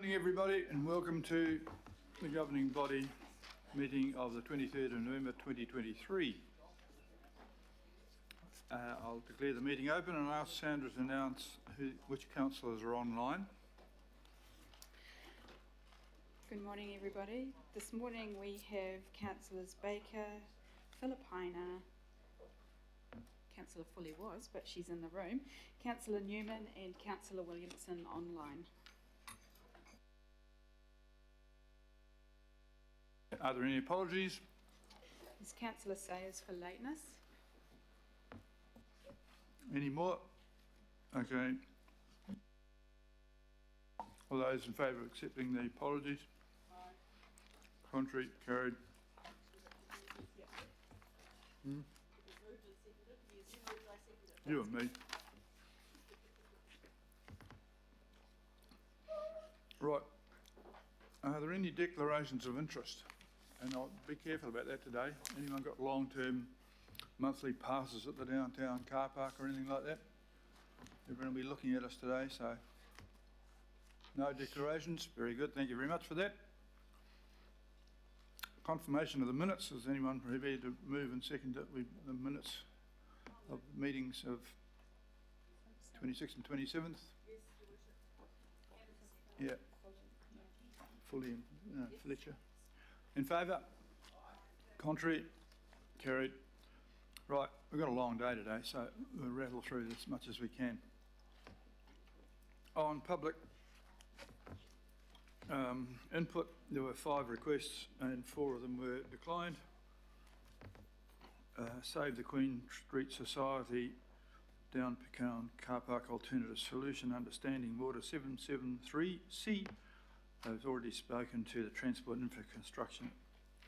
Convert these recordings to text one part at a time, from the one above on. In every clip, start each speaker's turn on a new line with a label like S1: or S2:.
S1: Evening everybody and welcome to the governing body meeting of the 23rd of November 2023. I'll declare the meeting open and ask Sandra to announce which councillors are online.
S2: Good morning everybody. This morning we have Councillors Baker, Philippina, Councillor Foley was, but she's in the room, Councillor Newman and Councillor Williamson online.
S1: Are there any apologies?
S2: Is Councillor Sayers for lateness?
S1: Any more? Okay. All those in favour of accepting the apologies?
S2: Aye.
S1: Contrary? Carried. You and me. Right. Are there any declarations of interest? And I'll be careful about that today. Anyone got long-term monthly passes at the downtown car park or anything like that? Everyone will be looking at us today, so no declarations. Very good. Thank you very much for that. Confirmation of the minutes. Is anyone prepared to move and second that the minutes of meetings of 26th and 27th?
S3: Yes, Your Worship.
S1: Yeah. Fully Fletcher. In favour? Contrary? Carried. Right, we've got a long day today, so we'll rattle through this as much as we can. On public input, there were 5 requests and 4 of them were declined. Save the Queen Street Society, Down Pecan Car Park Alternative Solution, Understanding Water 773C. I've already spoken to the Transport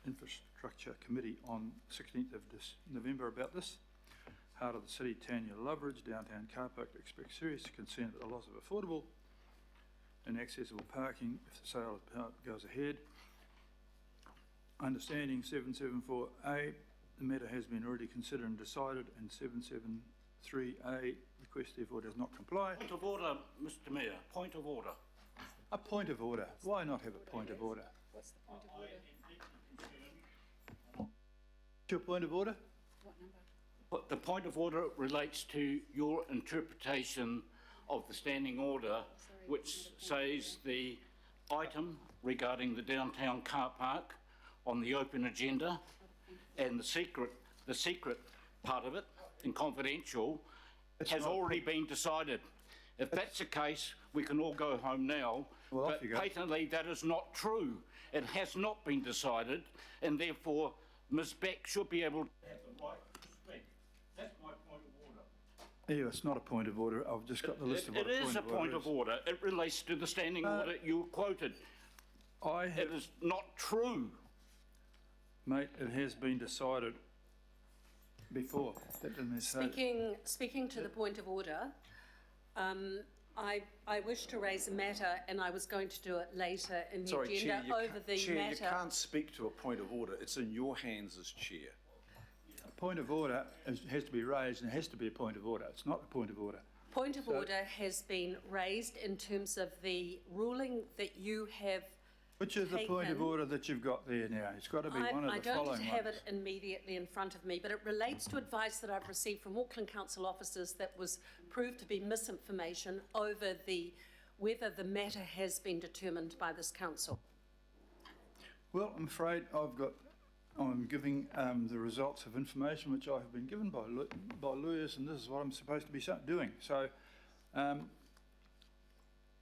S1: Infrastructure Committee on 16th of November about this. Heart of the City, Tanya Loveridge, Downtown Car Park expects serious concern about the loss of affordable and accessible parking if the sale of the park goes ahead. Understanding 774A, the matter has been already considered and decided, and 773A request therefore does not comply.
S4: Point of order, Mr. Mayor. Point of order.
S1: A point of order. Why not have a point of order?
S2: What's the point of order?
S1: Your point of order?
S2: What number?
S4: But the point of order relates to your interpretation of the standing order, which says the item regarding the downtown car park on the open agenda and the secret part of it, and confidential, has already been decided. If that's the case, we can all go home now,
S1: well,
S4: but patently that is not true. It has not been decided, and therefore Ms Beck should be able to have the right to speak. That's my point of order.
S1: Yeah, it's not a point of order. I've just got the list of what
S4: It is a point of order. It relates to the standing order you quoted. It is not true.
S1: Mate, it has been decided before. That didn't say.
S3: Speaking to the point of order, I wish to raise a matter, and I was going to do it later in the agenda over the
S5: Chair,
S3: matter.
S5: you can't speak to a point of order. It's in your hands as chair.
S1: A point of order has to be raised, and it has to be a point of order. It's not a point of order.
S3: Point of order has been raised in terms of the ruling that you have.
S1: Which is the point of order that you've got there now? It's got to be one of the following ones.
S3: I don't have it immediately in front of me, but it relates to advice that I've received from Auckland Council officers that was proved to be misinformation over whether the matter has been determined by this council.
S1: Well, I'm afraid I'm giving the results of information which I have been given by lawyers, and this is what I'm supposed to be doing. So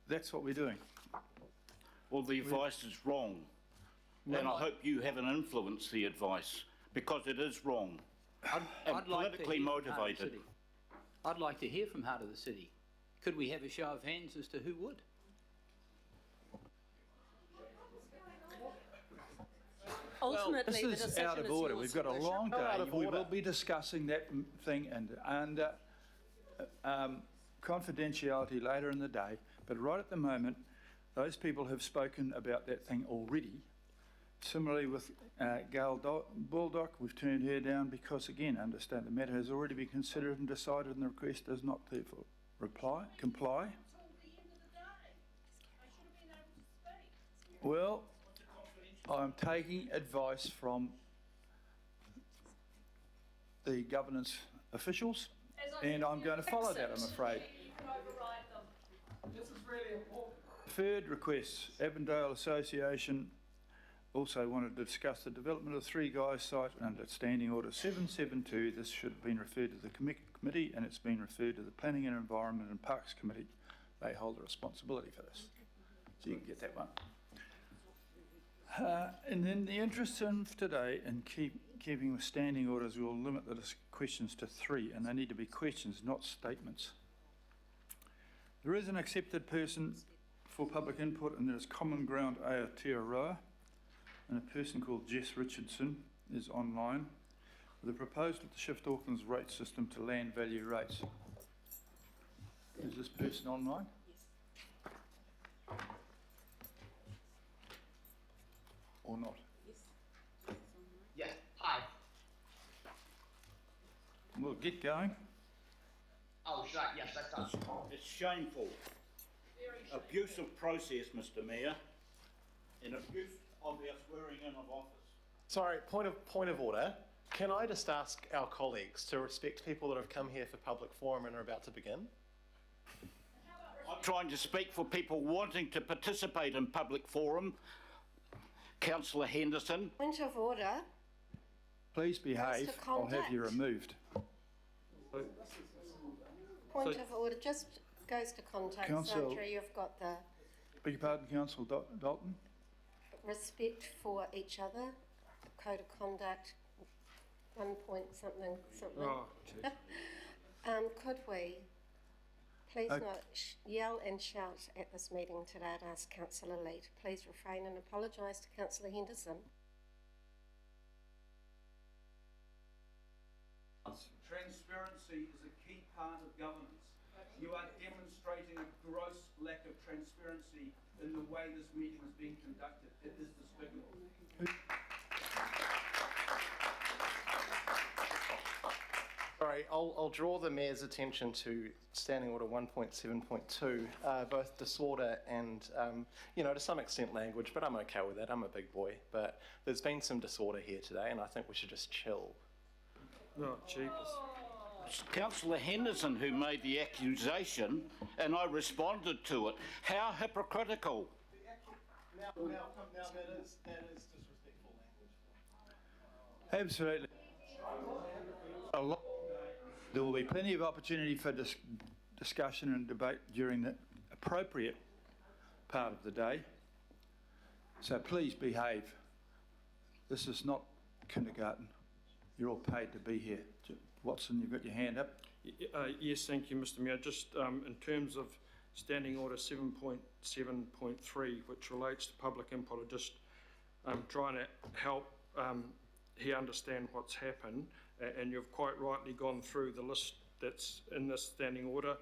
S1: that's what we're doing.
S4: Well, the advice is wrong, and I hope you haven't influenced the advice, because it is wrong and politically motivated.
S6: I'd like to hear from Heart of the City. Could we have a show of hands as to who would?
S3: Ultimately,
S1: this is out of order. We've got a long day. We will be discussing that thing and confidentiality later in the day, but right at the moment, those people have spoken about that thing already. Similarly with Gail Baldock, we've turned her down because, again, understand the matter has already been considered and decided and the request does not therefore comply. Well, I'm taking advice from the governance officials, and I'm going to follow that, I'm afraid.
S3: You can override them.
S1: This is really important. Third request, Avondale Association also wanted to discuss the development of Three Guys site under Standing Order 772. This should have been referred to the committee, and it's been referred to the Planning and Environment and Parks Committee. They hold the responsibility for this. So you can get that one. And in the interest of today, and keeping with standing orders, we will limit the questions to 3, and they need to be questions, not statements. There is an accepted person for public input, and there is Common Ground Aotearoa, and a person called Jess Richardson is online with a proposal to shift Auckland's rate system to land value rates. Is this person online?
S2: Yes.
S1: Or not?
S2: Yes.
S7: Yeah, hi.
S1: We'll get going.
S7: Oh, right, yes, that does.
S4: It's shameful. Abusive process, Mr Mayor, and abuse of our swearing in of office.
S8: Sorry, point of order. Can I just ask our colleagues to respect people that have come here for public forum and are about to begin?
S4: I'm trying to speak for people wanting to participate in public forum. Councillor Henderson.
S9: Point of order.
S1: Please behave,
S9: Goes to
S1: I'll have you
S9: conduct.
S1: removed.
S9: Point of order just goes to contact.
S1: Council-
S9: Sandra, you've got the
S1: Beg your pardon, Councillor Dalton?
S9: respect for each other, code of conduct, 1 point something.
S1: Oh, gee.
S9: Could we please
S1: Okay.
S9: not yell and shout at this meeting today? I'd ask Councillor Lee to please refrain and apologise to Councillor Henderson.
S5: Transparency is a key part of governance. You are demonstrating a gross lack of transparency in the way this meeting is being conducted. It is despicable.
S8: Sorry, I'll draw the Mayor's attention to Standing Order 1.7.2, both disorder and, to some extent language, but I'm okay with that. I'm a big boy. But there's been some disorder here today, and I think we should just chill.
S1: Oh, jeepers.
S4: It's Councillor Henderson who made the accusation, and I responded to it. How hypocritical.
S8: Now that is disrespectful language.
S1: Absolutely. There will be plenty of opportunity for discussion and debate during the appropriate part of the day. So please behave. This is not kindergarten. You're all paid to be here. Watson, you've got your hand up.
S10: Yes, thank you, Mr Mayor. Just in terms of Standing Order 7.7.3, which relates to public input, I'm just trying to help he understand what's happened, and you've quite rightly gone through the list that's in this standing order,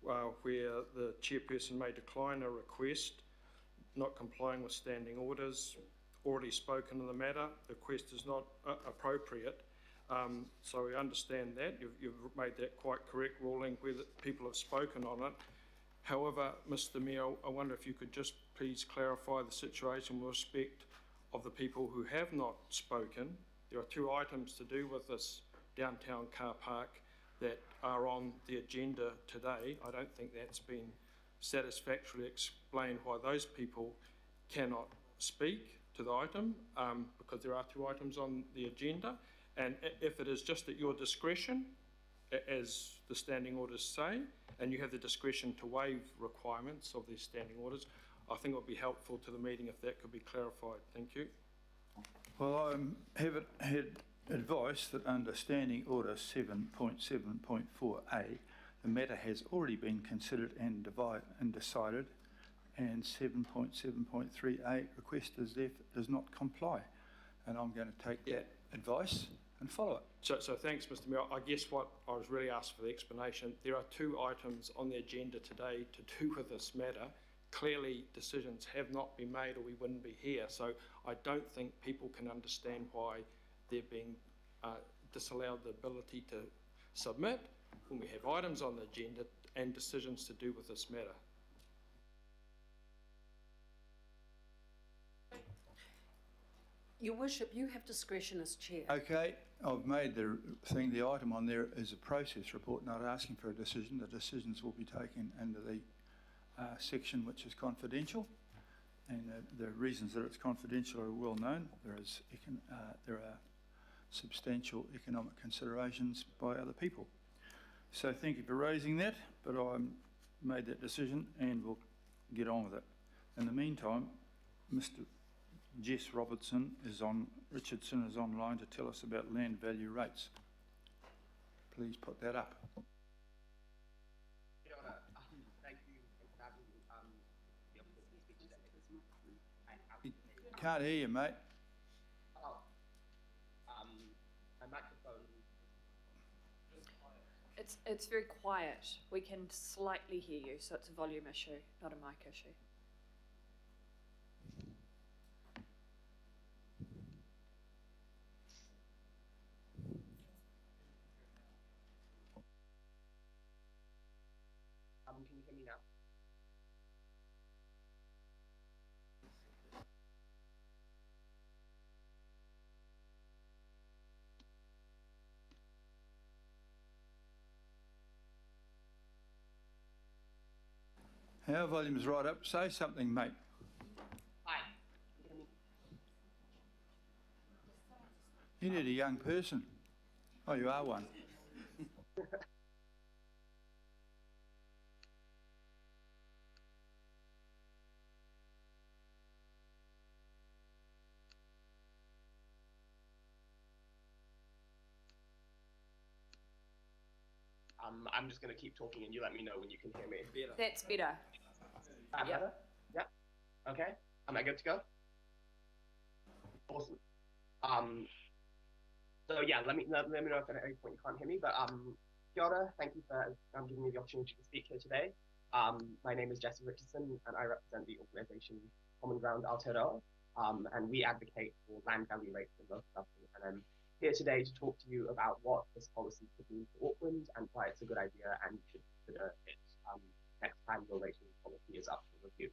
S10: where the chairperson may decline a request not complying with standing orders, already spoken on the matter, the request is not appropriate. So we understand that. You've made that quite correct ruling where people have spoken on it. However, Mr Mayor, I wonder if you could just please clarify the situation with respect of the people who have not spoken. There are 2 items to do with this downtown car park that are on the agenda today. I don't think that's been satisfactorily explained why those people cannot speak to the item, because there are 2 items on the agenda. And if it is just at your discretion, as the standing orders say, and you have the discretion to waive requirements of these standing orders, I think it would be helpful to the meeting if that could be clarified. Thank you.
S1: Well, I have had advice that under Standing Order 7.7.4a, the matter has already been considered and decided, and 7.7.3a request does not comply. And I'm going to take that advice and follow it.
S10: So thanks, Mr Mayor. I guess what I was really asking for the explanation, there are 2 items on the agenda today to do with this matter. Clearly, decisions have not been made or we wouldn't be here. So I don't think people can understand why they're being disallowed the ability to submit when we have items on the agenda and decisions to do with this matter.
S3: Your Worship, you have discretion as chair.
S1: Okay, I've made the thing, the item on there is a process report, not asking for a decision. The decisions will be taken under the section which is confidential, and the reasons that it's confidential are well known. There are substantial economic considerations by other people. So thank you for raising that, but I made that decision and we'll get on with it. In the meantime, Mr. Jess Richardson is online to tell us about land value rates. Please put that up.
S7: Thank you for having the opportunity to speak today.
S1: Can't hear you, mate.
S7: Oh, my microphone.
S11: It's very quiet. We can slightly hear you, so it's a volume issue, not a mic issue.
S7: Can you hear me now?
S1: Our volume's right up. Say something, mate.
S7: Hi.
S1: You need a young person. Oh, you are one.
S7: I'm just going to keep talking and you let me know when you can hear me.
S11: That's better.
S7: Better? Yep. Okay. Am I good to go? Awesome. So yeah, let me know if at any point you can't hear me. But kia ora, thank you for giving me the opportunity to speak here today. My name is Jesse Richardson and I represent the organisation Common Ground Aotearoa. And we advocate for land value rates in local government. And I'm here today to talk to you about what this policy could mean for Auckland and why it's a good idea and you should consider it next time your rating policy is up for review.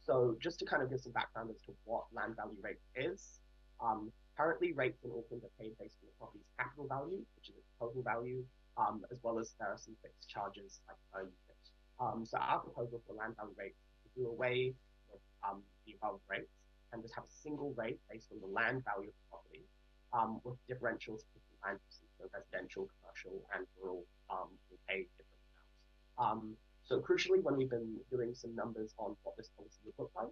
S7: So just to kind of give some background as to what land value rate is, currently rates in Auckland are paid based on the property's capital value, which is its total value, as well as there are some fixed charges like per unit. So our proposal for land value rates is to do away with the above rates and just have a single rate based on the land value of the property, with differentials for different land uses, so residential, commercial, and rural will pay different amounts. So crucially, when we've been doing some numbers on what this policy would look like,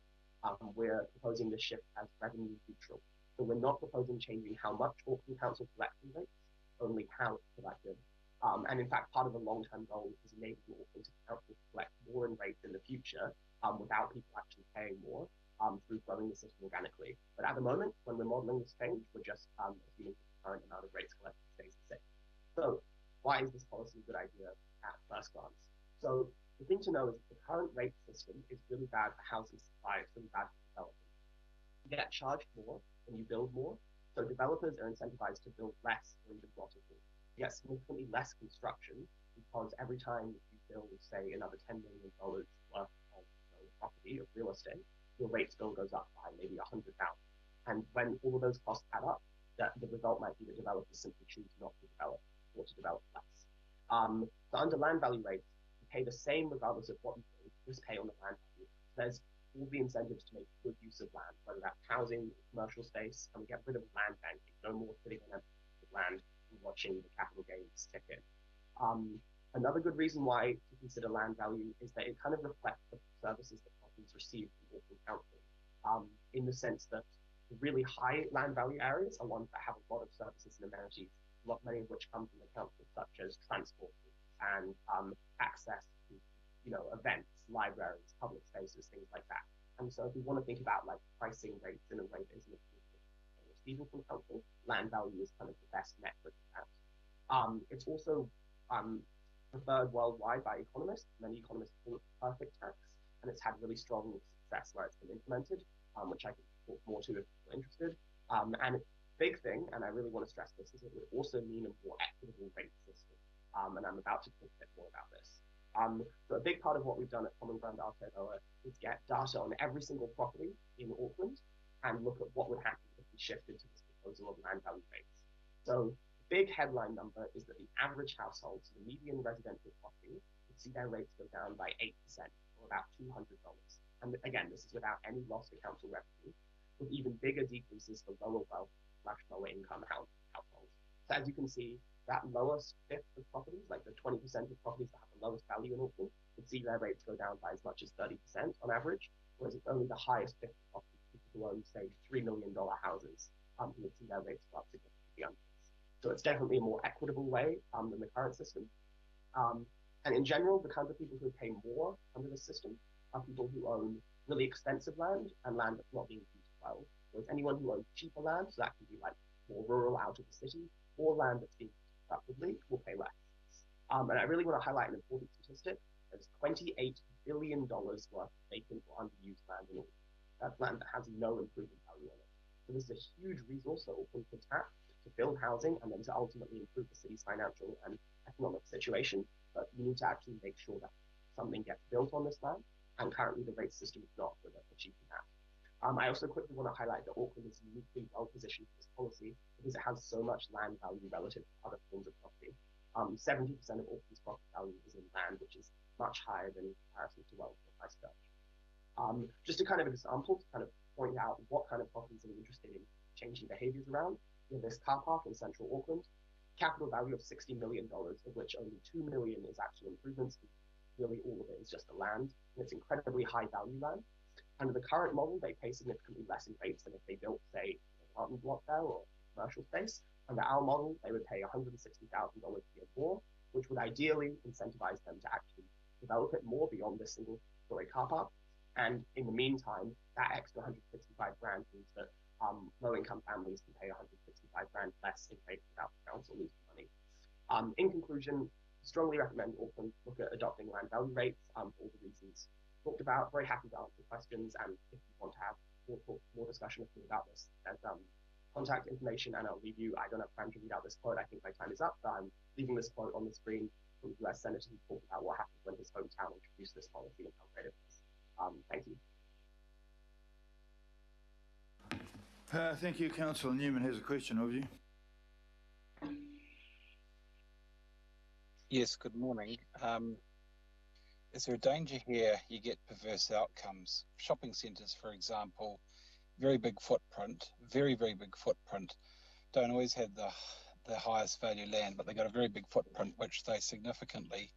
S7: we're proposing this shift as revenue neutral. So we're not proposing changing how much Auckland Council collects in rates, only how it's collected. And in fact, part of the long-term goal is enabling Auckland Council to collect more in rates in the future without people actually paying more through growing the system organically. But at the moment, when we're modelling this change, we're just assuming the current amount of rates collected stays the same. So why is this policy a good idea at first glance? So the thing to know is that the current rate system is really bad for housing supply, it's really bad for development. You get charged more when you build more, so developers are incentivized to build less or even not at all. You get significantly less construction because every time you build, say, another $10 million worth of property, of real estate, your rates bill goes up by maybe $100,000. And when all of those costs add up, the result might be that developers simply choose not to develop or to develop less. So under land value rates, you pay the same regardless of what you pay, you just pay on the land value. There's all the incentives to make good use of land, whether that's housing, commercial space, and we get rid of land banking, no more sitting on empty land and watching the capital gains tick in. Another good reason why to consider land value is that it kind of reflects the services that properties receive from Auckland Council, in the sense that the really high land value areas are ones that have a lot of services and amenities, many of which come from the council, such as transport and access to, events, libraries, public spaces, things like that. And so if we want to think about like pricing rates in a way that isn't receiving from council, land value is kind of the best metric for that. It's also preferred worldwide by economists. Many economists call it the perfect tax, and it's had really strong success where it's been implemented, which I can talk more to if you're interested. And a big thing, and I really want to stress this, is it would also mean a more equitable rate system. And I'm about to talk a bit more about this. So a big part of what we've done at Common Ground Aotearoa is get data on every single property in Auckland and look at what would happen if we shifted to this proposal of land value rates. So the big headline number is that the average household, so the median residential property, would see their rates go down by 8%, or about $200. And again, this is without any loss to council revenue, with even bigger decreases for lower wealth / lower income households. So as you can see, that lowest fifth of properties, like the 20% of properties that have the lowest value in Auckland, would see their rates go down by as much as 30% on average, whereas it's only the highest fifth of properties, people who own, say, $3 million houses, who would see their rates go up significantly under this. So it's definitely a more equitable way than the current system. And in general, the kinds of people who pay more under this system are people who own really expensive land and land that's not being used well. Whereas anyone who owns cheaper land, so that can be like more rural out of the city, or land that's being used productively, will pay less. And I really want to highlight an important statistic. There's $28 billion worth of vacant or underused land in Auckland. That's land that has no improvement value on it. So this is a huge resource that Auckland can tap to build housing and then to ultimately improve the city's financial and economic situation. But you need to actually make sure that something gets built on this land, and currently the rate system is not good at achieving that. I also quickly want to highlight that Auckland is uniquely well positioned for this policy because it has so much land value relative to other forms of property. 70% of Auckland's property value is in land, which is much higher than in comparison to wealth or Christchurch. Just a kind of example to kind of point out what kind of properties are interested in changing behaviours around. We have this car park in central Auckland, capital value of $60 million, of which only $2 million is actual improvements. Really, all of it is just the land, and it's incredibly high value land. Under the current model, they pay significantly less in rates than if they built, say, an apartment block there or commercial space. Under our model, they would pay $160,000 a year more, which would ideally incentivize them to actually develop it more beyond this single-story car park. And in the meantime, that extra $165,000 means that low-income families can pay $165,000 less in rates without the council losing money. In conclusion, strongly recommend Auckland look at adopting land value rates for all the reasons talked about. Very happy to answer questions, and if you want to have more discussion with me about this, there's contact information, and I'll leave you. I don't have time to read out this quote. I think my time is up, but I'm leaving this quote on the screen from the US Senator who talked about what happened when his hometown introduced this policy and how great it was. Thank you.
S1: Thank you. Councillor Newman has a question of you.
S12: Yes, good morning. Is there a danger here you get perverse outcomes? Shopping centres, for example, very big footprint, very, very big footprint, don't always have the highest value land, but they've got a very big footprint which they significantly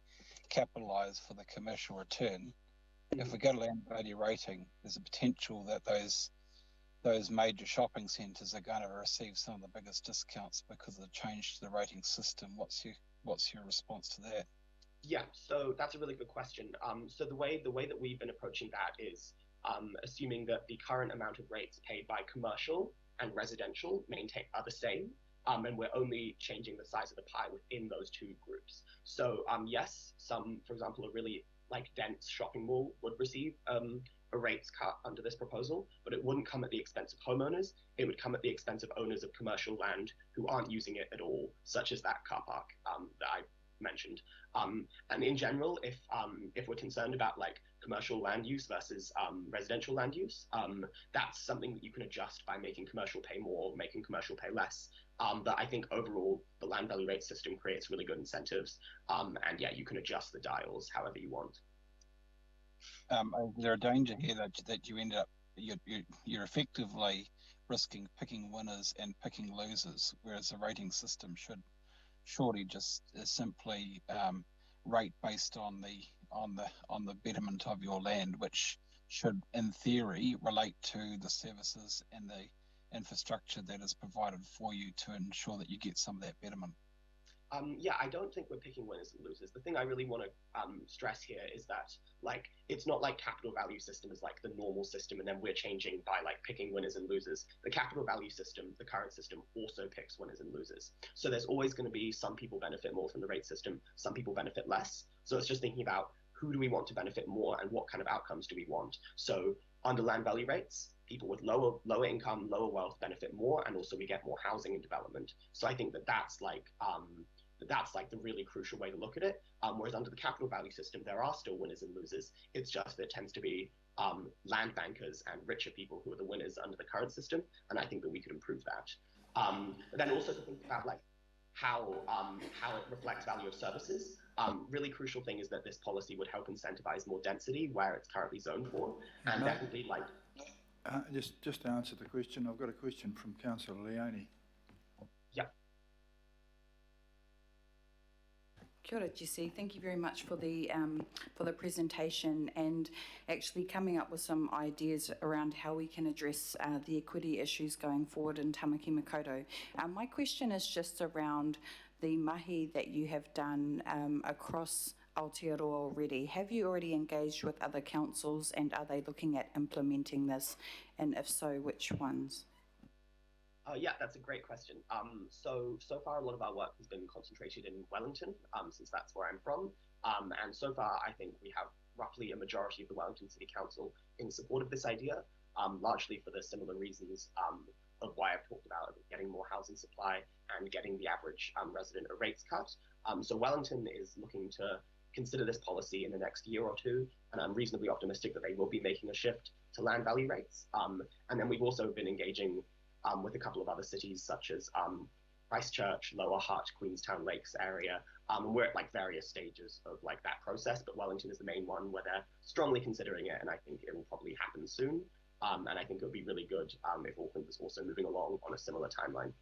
S12: capitalise for the commercial return. If we go to land value rating, there's a potential that those major shopping centres are going to receive some of the biggest discounts because of the change to the rating system. What's your response to that?
S7: Yeah, so that's a really good question. So the way that we've been approaching that is assuming that the current amount of rates paid by commercial and residential are the same, and we're only changing the size of the pie within those two groups. So yes, some, for example, a really dense shopping mall would receive a rates cut under this proposal, but it wouldn't come at the expense of homeowners. It would come at the expense of owners of commercial land who aren't using it at all, such as that car park that I mentioned. And in general, if we're concerned about commercial land use versus residential land use, that's something that you can adjust by making commercial pay more, making commercial pay less. But I think overall, the land value rate system creates really good incentives. And yeah, you can adjust the dials however you want.
S12: Is there a danger here that you end up, you're effectively risking picking winners and picking losers, whereas the rating system should surely just simply rate based on the betterment of your land, which should, in theory, relate to the services and the infrastructure that is provided for you to ensure that you get some of that betterment.
S7: Yeah, I don't think we're picking winners and losers. The thing I really want to stress here is that it's not like capital value system is the normal system and then we're changing by picking winners and losers. The capital value system, the current system, also picks winners and losers. So there's always going to be some people benefit more from the rate system, some people benefit less. So it's just thinking about who do we want to benefit more and what kind of outcomes do we want. So under land value rates, people with lower income, lower wealth benefit more, and also we get more housing and development. So I think that's the really crucial way to look at it. Whereas under the capital value system, there are still winners and losers. It's just that it tends to be land bankers and richer people who are the winners under the current system, and I think that we could improve that. But then also to think about like how it reflects value of services. Really crucial thing is that this policy would help incentivize more density where it's currently zoned for, and definitely like.
S1: Just to answer the question, I've got a question from Councillor Leone.
S7: Yep.
S2: Kia ora, Jesse. Thank you very much for the presentation and actually coming up with some ideas around how we can address the equity issues going forward in Tamaki Makaurau. My question is just around the mahi that you have done across Aotearoa already. Have you already engaged with other councils, and are they looking at implementing this? And if so, which ones?
S7: Yeah, that's a great question. So far a lot of our work has been concentrated in Wellington, since that's where I'm from. And so far I think we have roughly a majority of the Wellington City Council in support of this idea, largely for the similar reasons of why I've talked about getting more housing supply and getting the average resident a rates cut. So Wellington is looking to consider this policy in the next year or two, and I'm reasonably optimistic that they will be making a shift to land value rates. And then we've also been engaging with a couple of other cities such as Christchurch, Lower Hutt, Queenstown Lakes area. And we're at like various stages of like that process, but Wellington is the main one where they're strongly considering it, and I think it will probably happen soon. And I think it would be really good if Auckland was also moving along on a similar timeline.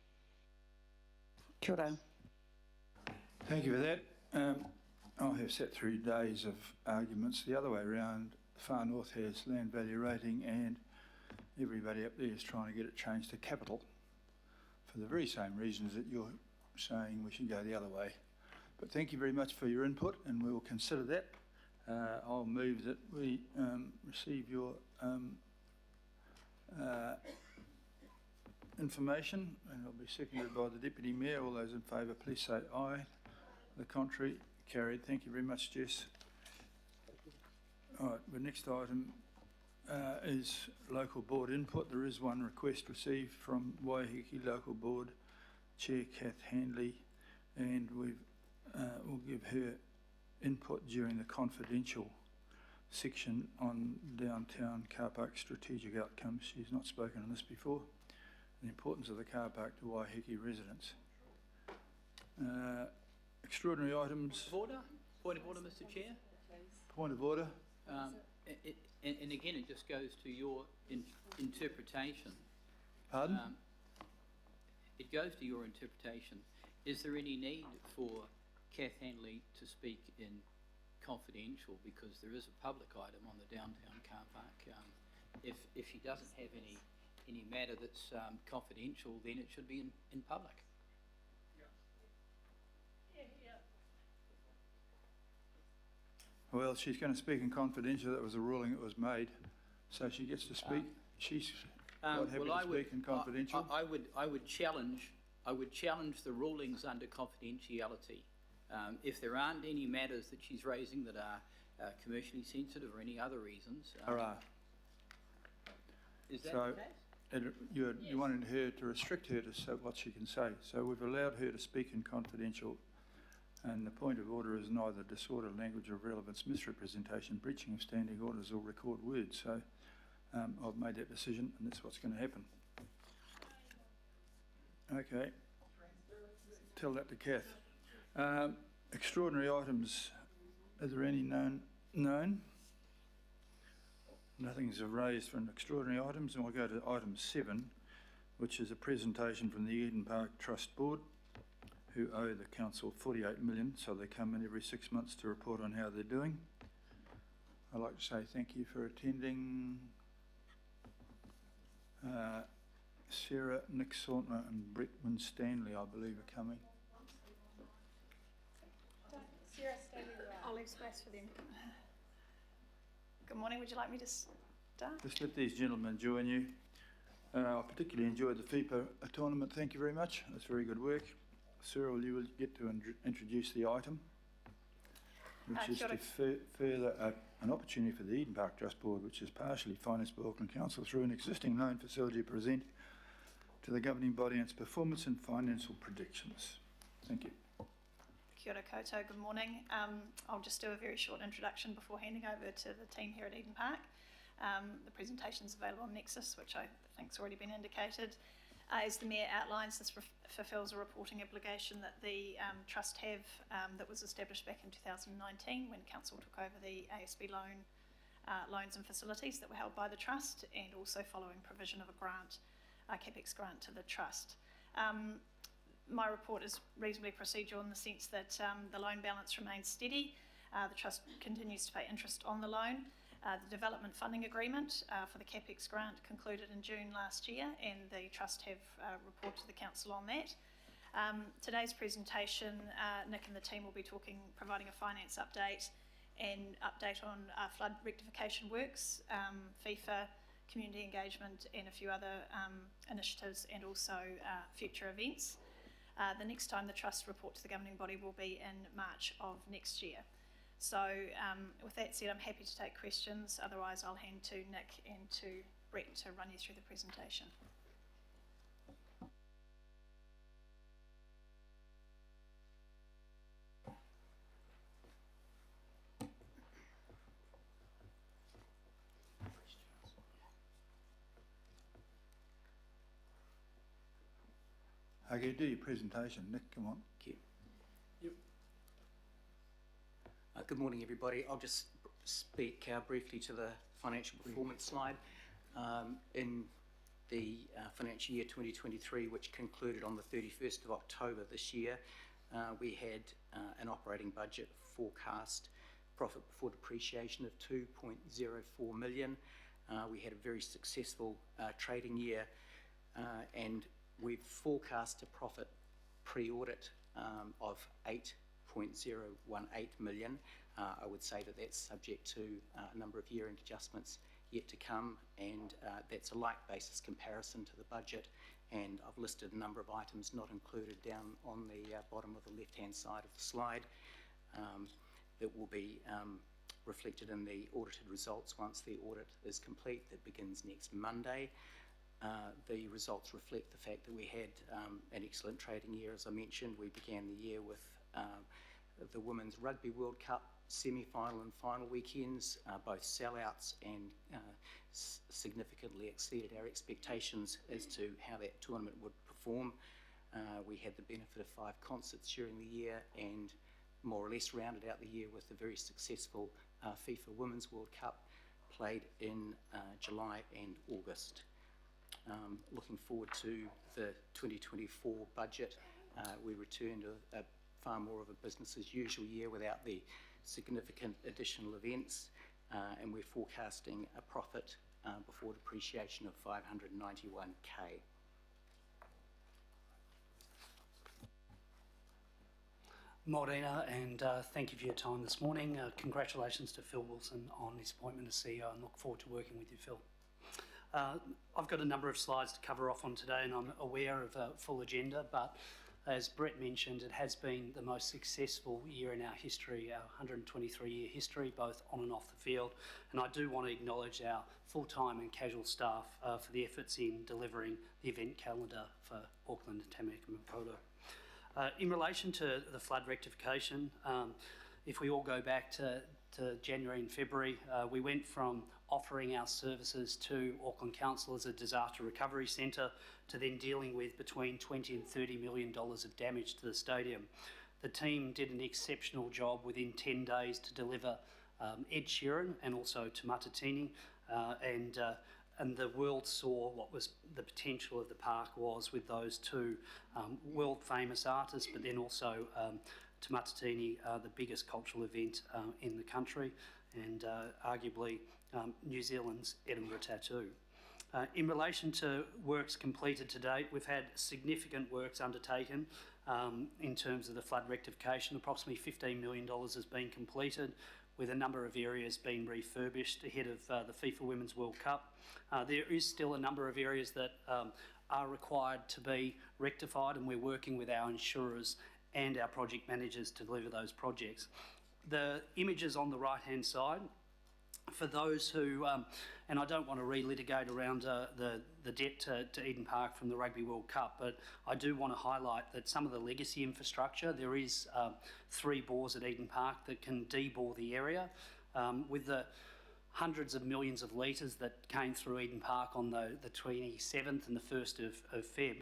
S2: Kia ora.
S1: Thank you for that. I have sat through days of arguments the other way around. The far north has land value rating, and everybody up there is trying to get it changed to capital for the very same reasons that you're saying we should go the other way. But thank you very much for your input, and we will consider that. I'll move that we receive your information, and it'll be seconded by the Deputy Mayor. All those in favour, please say aye. The contrary, carried. Thank you very much, Jess. All right, the next item is local board input. There is one request received from Waiheke Local Board Chair Kath Handley, and we'll give her input during the confidential section on downtown car park strategic outcomes. She's not spoken on this before. The importance of the car park to Waiheke residents. Extraordinary items.
S6: Point of order, Mr. Chair.
S1: Point of order.
S6: And again, it just goes to your interpretation.
S1: Pardon?
S6: It goes to your interpretation. Is there any need for Kath Handley to speak in confidential, because there is a public item on the downtown car park? If she doesn't have any matter that's confidential, then it should be in public.
S1: Well, she's going to speak in confidential. That was a ruling that was made, so she gets to speak. She's quite happy to speak in confidential.
S6: I would challenge the rulings under confidentiality. If there aren't any matters that she's raising that are commercially sensitive or any other reasons.
S1: There are.
S6: Is that
S1: So,
S6: the case?
S1: You wanted her to restrict her to say what she can say. So we've allowed her to speak in confidential, and the point of order is neither disordered language of relevance, misrepresentation, breaching of standing orders, or record words. So I've made that decision, and that's what's going to happen. Okay. Tell that to Kath. Extraordinary items. Are there any known? Nothing's raised for extraordinary items, and we'll go to item 7, which is a presentation from the Eden Park Trust Board, who owe the council $48 million, so they come in every 6 months to report on how they're doing. I'd like to say thank you for attending. Sarah, Nick Saltner and Brett Winstanley, I believe, are coming.
S13: Sarah, stay where you are. I'll leave space for them. Good morning, would you like me to start?
S1: Just let these gentlemen join you. I particularly enjoyed the FIPA tournament. Thank you very much. That's very good work. Cyril, you will get to introduce the item, which is to further an opportunity for the Eden Park Trust Board, which is partially financed by Auckland Council through an existing loan facility, to present to the governing body its performance and financial predictions. Thank you.
S13: Kia ora koutou, good morning. I'll just do a very short introduction before handing over to the team here at Eden Park. The presentation is available on Nexus, which I think has already been indicated. As the Mayor outlines, this fulfils a reporting obligation that the Trust have that was established back in 2019 when Council took over the ASB loans and facilities that were held by the Trust, and also following provision of a grant, CAPEX grant to the Trust. My report is reasonably procedural in the sense that the loan balance remains steady. The Trust continues to pay interest on the loan. The development funding agreement for the CAPEX grant concluded in June last year, and the Trust have reported to the Council on that. Today's presentation, Nick and the team will be providing a finance update and update on flood rectification works, FIFA, community engagement, and a few other initiatives, and also future events. The next time the Trust report to the governing body will be in March of next year. So with that said, I'm happy to take questions. Otherwise, I'll hand to Nick and to Brett to run you through the presentation.
S1: Okay, do your presentation, Nick, come on.
S14: Thank you. Good morning, everybody. I'll just speak briefly to the financial performance slide. In the financial year 2023, which concluded on the 31st of October this year, we had an operating budget forecast profit before depreciation of 2.04 million. We had a very successful trading year, and we've forecast a profit pre-audit of 8.018 million. I would say that that's subject to a number of year-end adjustments yet to come, and that's a like basis comparison to the budget, and I've listed a number of items not included down on the bottom of the left-hand side of the slide that will be reflected in the audited results once the audit is complete. That begins next Monday. The results reflect the fact that we had an excellent trading year. As I mentioned, we began the year with the Women's Rugby World Cup semi-final and final weekends, both sellouts, and significantly exceeded our expectations as to how that tournament would perform. We had the benefit of 5 concerts during the year, and more or less rounded out the year with the very successful FIFA Women's World Cup played in July and August. Looking forward to the 2024 budget, we return to a far more of a business as usual year without the significant additional events, and we're forecasting a profit before depreciation of 591k.
S15: Morena, and thank you for your time this morning. Congratulations to Phil Wilson on his appointment as CEO, and look forward to working with you, Phil. I've got a number of slides to cover off on today, and I'm aware of a full agenda, but as Brett mentioned, it has been the most successful year in our history, our 123-year history, both on and off the field, and I do want to acknowledge our full-time and casual staff for the efforts in delivering the event calendar for Auckland, Tamaki Makaurau. In relation to the flood rectification, if we all go back to January and February, we went from offering our services to Auckland Council as a disaster recovery centre to then dealing with between $20 and $30 million of damage to the stadium. The team did an exceptional job within 10 days to deliver Ed Sheeran and also to Matatini, and the world saw what was the potential of the park was with those two world famous artists, but then also to Matatini, the biggest cultural event in the country, and arguably New Zealand's Edinburgh Tattoo. In relation to works completed to date, we've had significant works undertaken in terms of the flood rectification. Approximately $15 million has been completed, with a number of areas being refurbished ahead of the FIFA Women's World Cup. There is still a number of areas that are required to be rectified, and we're working with our insurers and our project managers to deliver those projects. The images on the right-hand side, for those who, and I don't want to relitigate around the debt to Eden Park from the Rugby World Cup, but I do want to highlight that some of the legacy infrastructure, there is 3 bores at Eden Park that can debore the area. With the hundreds of millions of litres that came through Eden Park on the 27th and the 1st of Feb.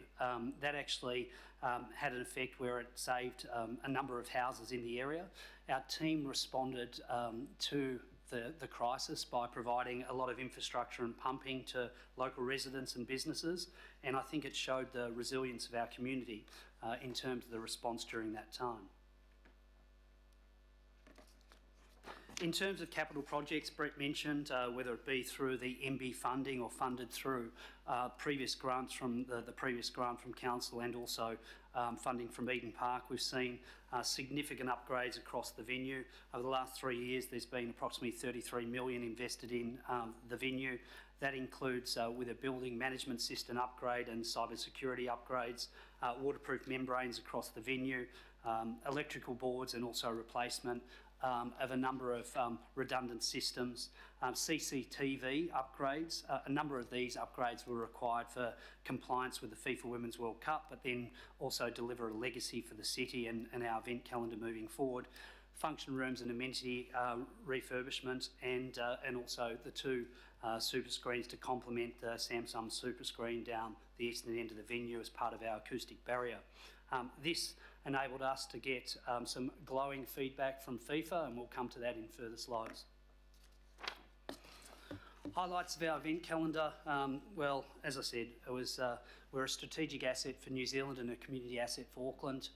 S15: That actually had an effect where it saved a number of houses in the area. Our team responded to the crisis by providing a lot of infrastructure and pumping to local residents and businesses, and I think it showed the resilience of our community in terms of the response during that time. In terms of capital projects, Brett mentioned, whether it be through the MB funding or funded through previous grants from the previous grant from council, and also funding from Eden Park, we've seen significant upgrades across the venue. Over the last 3 years, there's been approximately $33 million invested in the venue. That includes with a building management system upgrade and cybersecurity upgrades, waterproof membranes across the venue, electrical boards, and also replacement of a number of redundant systems, CCTV upgrades. A number of these upgrades were required for compliance with the FIFA Women's World Cup, but then also deliver a legacy for the city and our event calendar moving forward. Function rooms and amenity refurbishment, and also the two super screens to complement the Samsung super screen down the eastern end of the venue as part of our acoustic barrier. This enabled us to get some glowing feedback from FIFA, and we'll come to that in further slides. Highlights of our event calendar. Well, as I said, we're a strategic asset for New Zealand and a community asset for Auckland.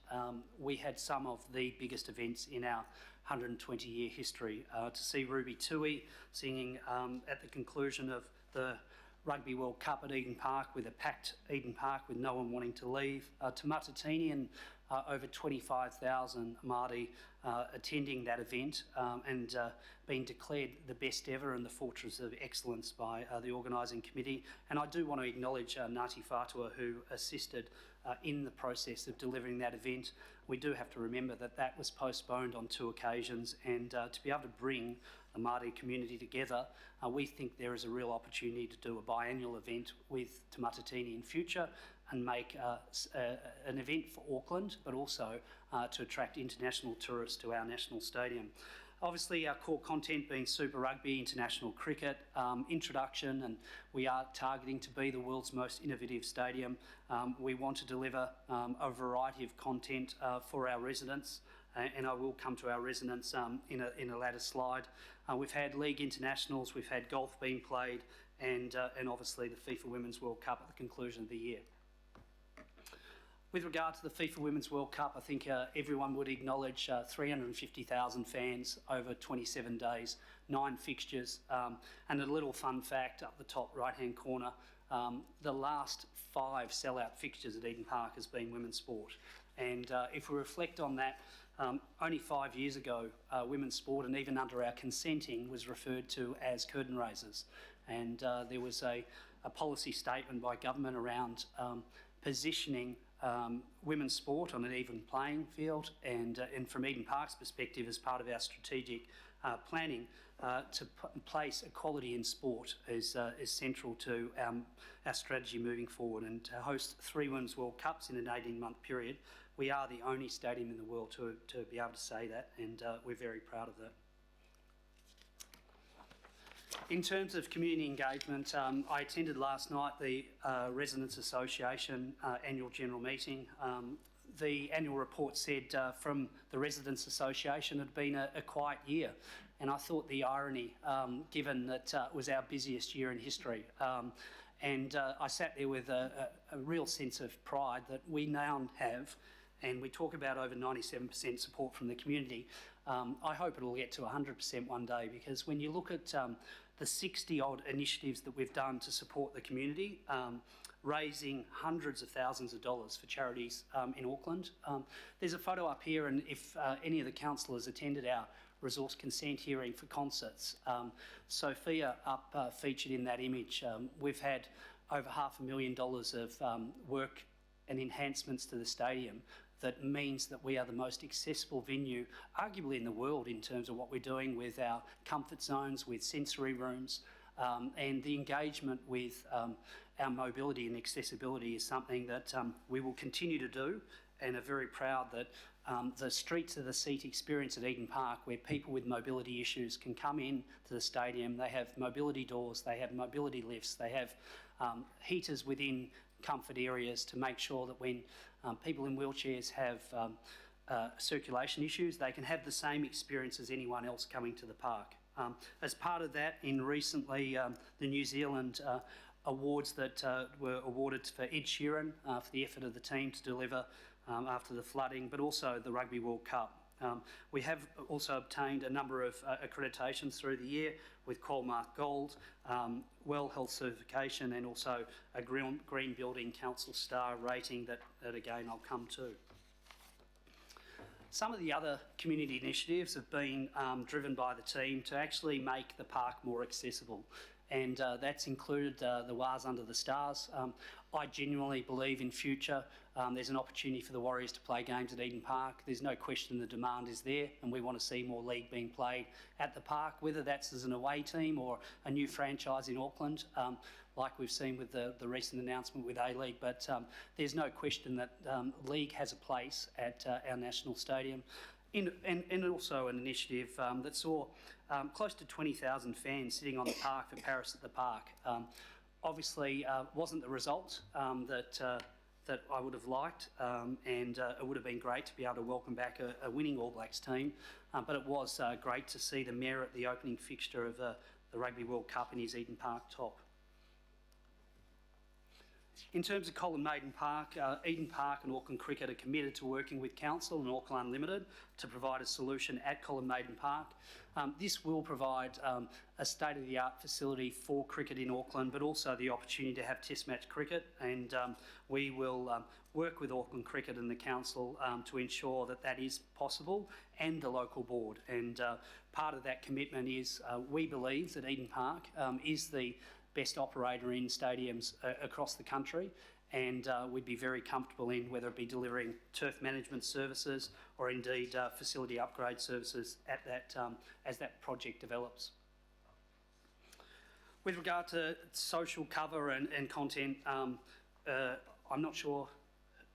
S15: We had some of the biggest events in our 120-year history. To see Ruby Tui singing at the conclusion of the Rugby World Cup at Eden Park, with a packed Eden Park with no one wanting to leave. To Matatini and over 25,000 Māori attending that event and being declared the best ever and the Fortress of Excellence by the organising committee. And I do want to acknowledge Ngāti Whātua, who assisted in the process of delivering that event. We do have to remember that that was postponed on 2 occasions, and to be able to bring the Māori community together, we think there is a real opportunity to do a biannual event with Te Matatini in future and make an event for Auckland, but also to attract international tourists to our national stadium. Obviously, our core content being Super Rugby, international cricket, introduction, and we are targeting to be the world's most innovative stadium. We want to deliver a variety of content for our residents, and I will come to our residents in a latter slide. We've had league internationals, we've had golf being played, and obviously the FIFA Women's World Cup at the conclusion of the year. With regard to the FIFA Women's World Cup, I think everyone would acknowledge 350,000 fans over 27 days, 9 fixtures, and a little fun fact up the top right-hand corner, the last 5 sellout fixtures at Eden Park has been women's sport. And if we reflect on that, only 5 years ago, women's sport, and even under our consenting, was referred to as curtain raisers. And there was a policy statement by government around positioning women's sport on an even playing field, and from Eden Park's perspective, as part of our strategic planning, to place equality in sport is central to our strategy moving forward. And to host 3 Women's World Cups in an 18-month period, we are the only stadium in the world to be able to say that, and we're very proud of that. In terms of community engagement, I attended last night the Residents Association annual general meeting. The annual report said from the Residents Association it had been a quiet year, and I thought the irony, given that it was our busiest year in history. And I sat there with a real sense of pride that we now have, and we talk about over 97% support from the community. I hope it'll get to 100% one day, because when you look at the 60-odd initiatives that we've done to support the community, raising hundreds of thousands of dollars for charities in Auckland. There's a photo up here, and if any of the councillors attended our resource consent hearing for concerts, Sophia up featured in that image. We've had over $500,000 of work and enhancements to the stadium that means that we are the most accessible venue, arguably in the world, in terms of what we're doing with our comfort zones, with sensory rooms, and the engagement with our mobility and accessibility is something that we will continue to do, and are very proud that the Streets of the Seat experience at Eden Park, where people with mobility issues can come in to the stadium. They have mobility doors, they have mobility lifts, they have heaters within comfort areas to make sure that when people in wheelchairs have circulation issues, they can have the same experience as anyone else coming to the park. As part of that, in recently the New Zealand awards that were awarded for Ed Sheeran for the effort of the team to deliver after the flooding, but also the Rugby World Cup. We have also obtained a number of accreditations through the year with Qualmark Gold, Well Health certification, and also a Green Building Council star rating that again I'll come to. Some of the other community initiatives have been driven by the team to actually make the park more accessible, and that's included the Wars Under the Stars. I genuinely believe in future there's an opportunity for the Warriors to play games at Eden Park. There's no question the demand is there, and we want to see more league being played at the park, whether that's as an away team or a new franchise in Auckland, like we've seen with the recent announcement with A-League. But there's no question that league has a place at our national stadium. And also an initiative that saw close to 20,000 fans sitting on the park for Paris at the Park. Obviously wasn't the result that I would have liked, and it would have been great to be able to welcome back a winning All Blacks team, but it was great to see the mayor at the opening fixture of the Rugby World Cup in his Eden Park top. In terms of Colin Maiden Park, Eden Park and Auckland Cricket are committed to working with Council and Auckland Unlimited to provide a solution at Colin Maiden Park. This will provide a state-of-the-art facility for cricket in Auckland, but also the opportunity to have test match cricket, and we will work with Auckland Cricket and the Council to ensure that that is possible, and the local board. And part of that commitment is we believe that Eden Park is the best operator in stadiums across the country, and we'd be very comfortable in whether it be delivering turf management services or indeed facility upgrade services at that, as that project develops. With regard to social cover and content, I'm not sure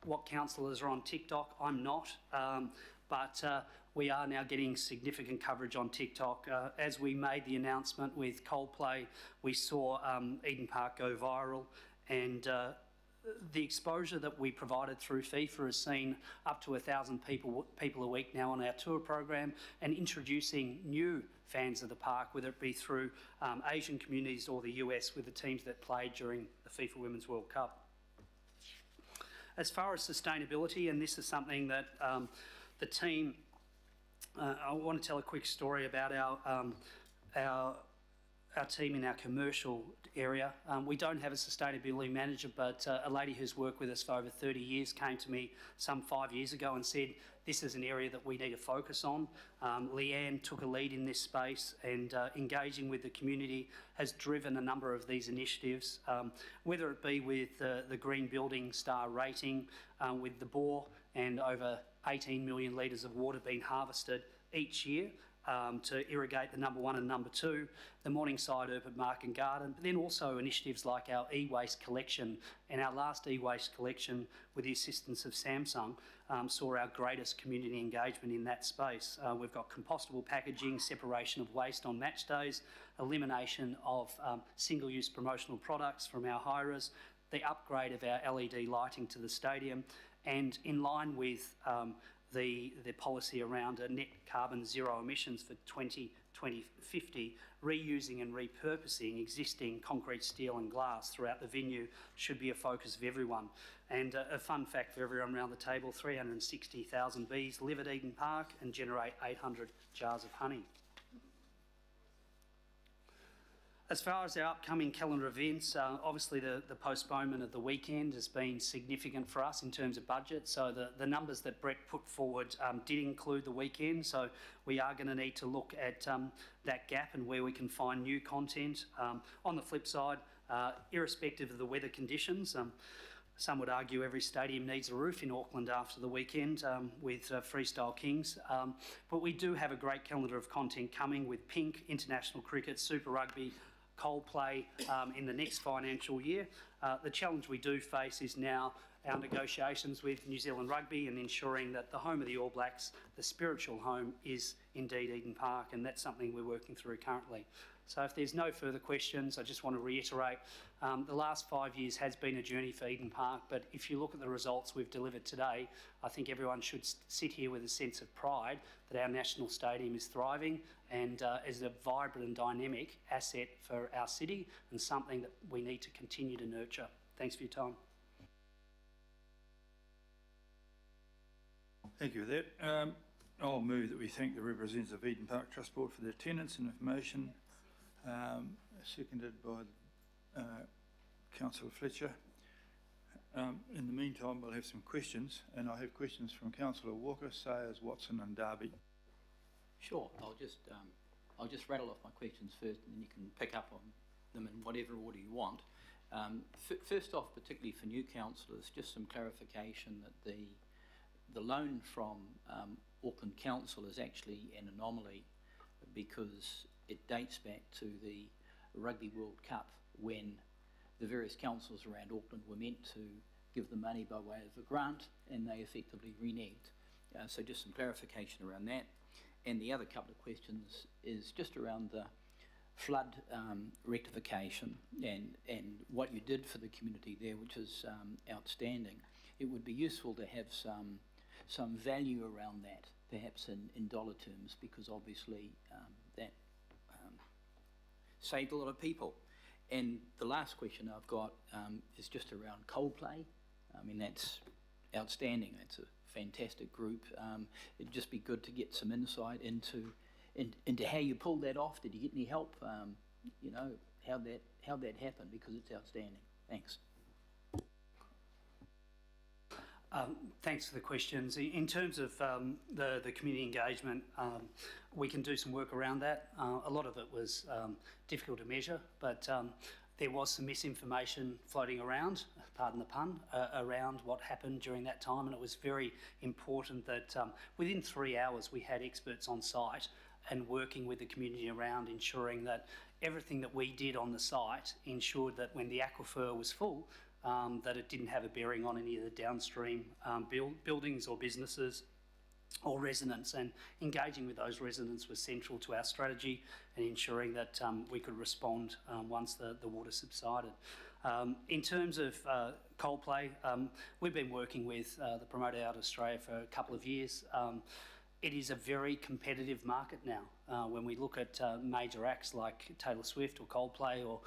S15: what councillors are on TikTok. I'm not, but we are now getting significant coverage on TikTok. As we made the announcement with Coldplay, we saw Eden Park go viral, and the exposure that we provided through FIFA has seen up to 1,000 people a week now on our tour program, and introducing new fans of the park, whether it be through Asian communities or the US with the teams that played during the FIFA Women's World Cup. As far as sustainability, and this is something that the team, I want to tell a quick story about our team in our commercial area. We don't have a sustainability manager, but a lady who's worked with us for over 30 years came to me some 5 years ago and said, this is an area that we need to focus on. Leanne took a lead in this space, and engaging with the community has driven a number of these initiatives, whether it be with the Green Building Star rating, with the bore, and over 18 million litres of water being harvested each year to irrigate the number 1 and number 2, the Morningside Urban Market Garden, but then also initiatives like our e-waste collection. And our last e-waste collection, with the assistance of Samsung, saw our greatest community engagement in that space. We've got compostable packaging, separation of waste on match days, elimination of single-use promotional products from our hirers, the upgrade of our LED lighting to the stadium, and in line with the policy around a net carbon zero emissions for 2050, reusing and repurposing existing concrete, steel and glass throughout the venue should be a focus of everyone. And a fun fact for everyone around the table, 360,000 bees live at Eden Park and generate 800 jars of honey. As far as our upcoming calendar events, obviously the postponement of the weekend has been significant for us in terms of budget. So the numbers that Brett put forward did include the weekend. So we are going to need to look at that gap and where we can find new content. On the flip side, irrespective of the weather conditions, some would argue every stadium needs a roof in Auckland after the weekend with Freestyle Kings. But we do have a great calendar of content coming with Pink, International Cricket, Super Rugby, Coldplay in the next financial year. The challenge we do face is now our negotiations with New Zealand Rugby and ensuring that the home of the All Blacks, the spiritual home, is indeed Eden Park, and that's something we're working through currently. So if there's no further questions, I just want to reiterate, the last 5 years has been a journey for Eden Park, but if you look at the results we've delivered today, I think everyone should sit here with a sense of pride that our national stadium is thriving and is a vibrant and dynamic asset for our city and something that we need to continue to nurture. Thanks for your time.
S1: Thank you for that. I'll move that we thank the representatives of Eden Park Trust Board for their attendance and information. Seconded by Councillor Fletcher. In the meantime, we'll have some questions, and I have questions from Councillor Walker, Sayers, Watson and Darby.
S6: Sure, I'll just rattle off my questions first, and then you can pick up on them in whatever order you want. First off, particularly for new councillors, just some clarification that the loan from Auckland Council is actually an anomaly because it dates back to the Rugby World Cup when the various councils around Auckland were meant to give the money by way of a grant and they effectively reneged. So just some clarification around that. And the other couple of questions is just around the flood rectification and what you did for the community there, which is outstanding. It would be useful to have some value around that, perhaps in dollar terms, because obviously that saved a lot of people. And the last question I've got is just around Coldplay. I mean, that's outstanding. It's a fantastic group. It'd just be good to get some insight into how you pulled that off. Did you get any help? You know, how that happened, because it's outstanding. Thanks.
S15: Thanks for the questions. In terms of the community engagement, we can do some work around that. A lot of it was difficult to measure, but there was some misinformation floating around, pardon the pun, around what happened during that time, and it was very important that within 3 hours we had experts on site and working with the community around ensuring that everything that we did on the site ensured that when the aquifer was full, that it didn't have a bearing on any of the downstream buildings or businesses or residents, and engaging with those residents was central to our strategy and ensuring that we could respond once the water subsided. In terms of Coldplay, we've been working with the promoter out of Australia for a couple of years. It is a very competitive market now. When we look at major acts like Taylor Swift or Coldplay or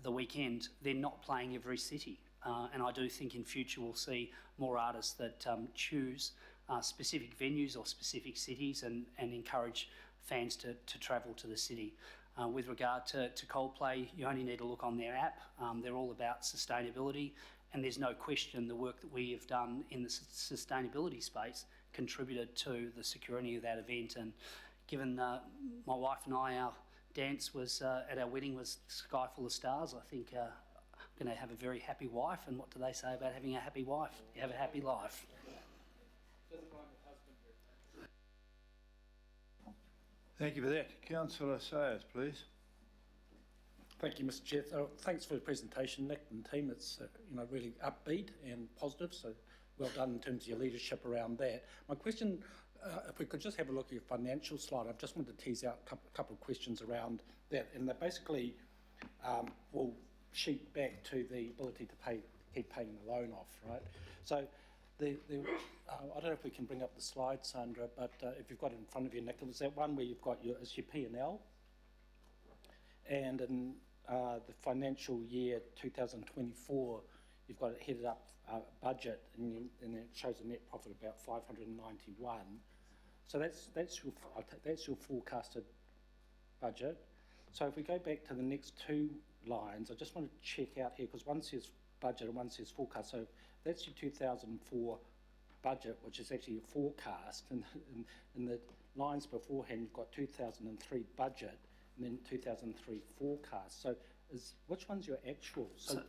S15: The Weeknd, they're not playing every city. And I do think in future we'll see more artists that choose specific venues or specific cities and encourage fans to travel to the city. With regard to Coldplay, you only need to look on their app. They're all about sustainability, and there's no question the work that we have done in the sustainability space contributed to the security of that event. And given my wife and I, our dance was at our wedding was Sky Full of Stars, I think I'm going to have a very happy wife. And what do they say about having a happy wife? You have a happy life.
S1: Thank you for that. Councillor Sayers, please.
S16: Thank you, Mr. Chair. Thanks for the presentation, Nick and team. It's really upbeat and positive, so well done in terms of your leadership around that. My question, if we could just have a look at your financial slide, I just wanted to tease out a couple of questions around that, and they basically will sheet back to the ability to keep paying the loan off, right? So I don't know if we can bring up the slide, Sandra, but if you've got it in front of you, Nick, is that one where you've got your P&L? And in the financial year 2024, you've got it headed up budget, and it shows a net profit of about 591. So that's your forecasted budget. So if we go back to the next two lines, I just want to check out here, because one says budget and one says forecast. So that's your 2004 budget, which is actually your forecast, and in the lines beforehand you've got 2003 budget and then 2003 forecast. So which one's your actual? So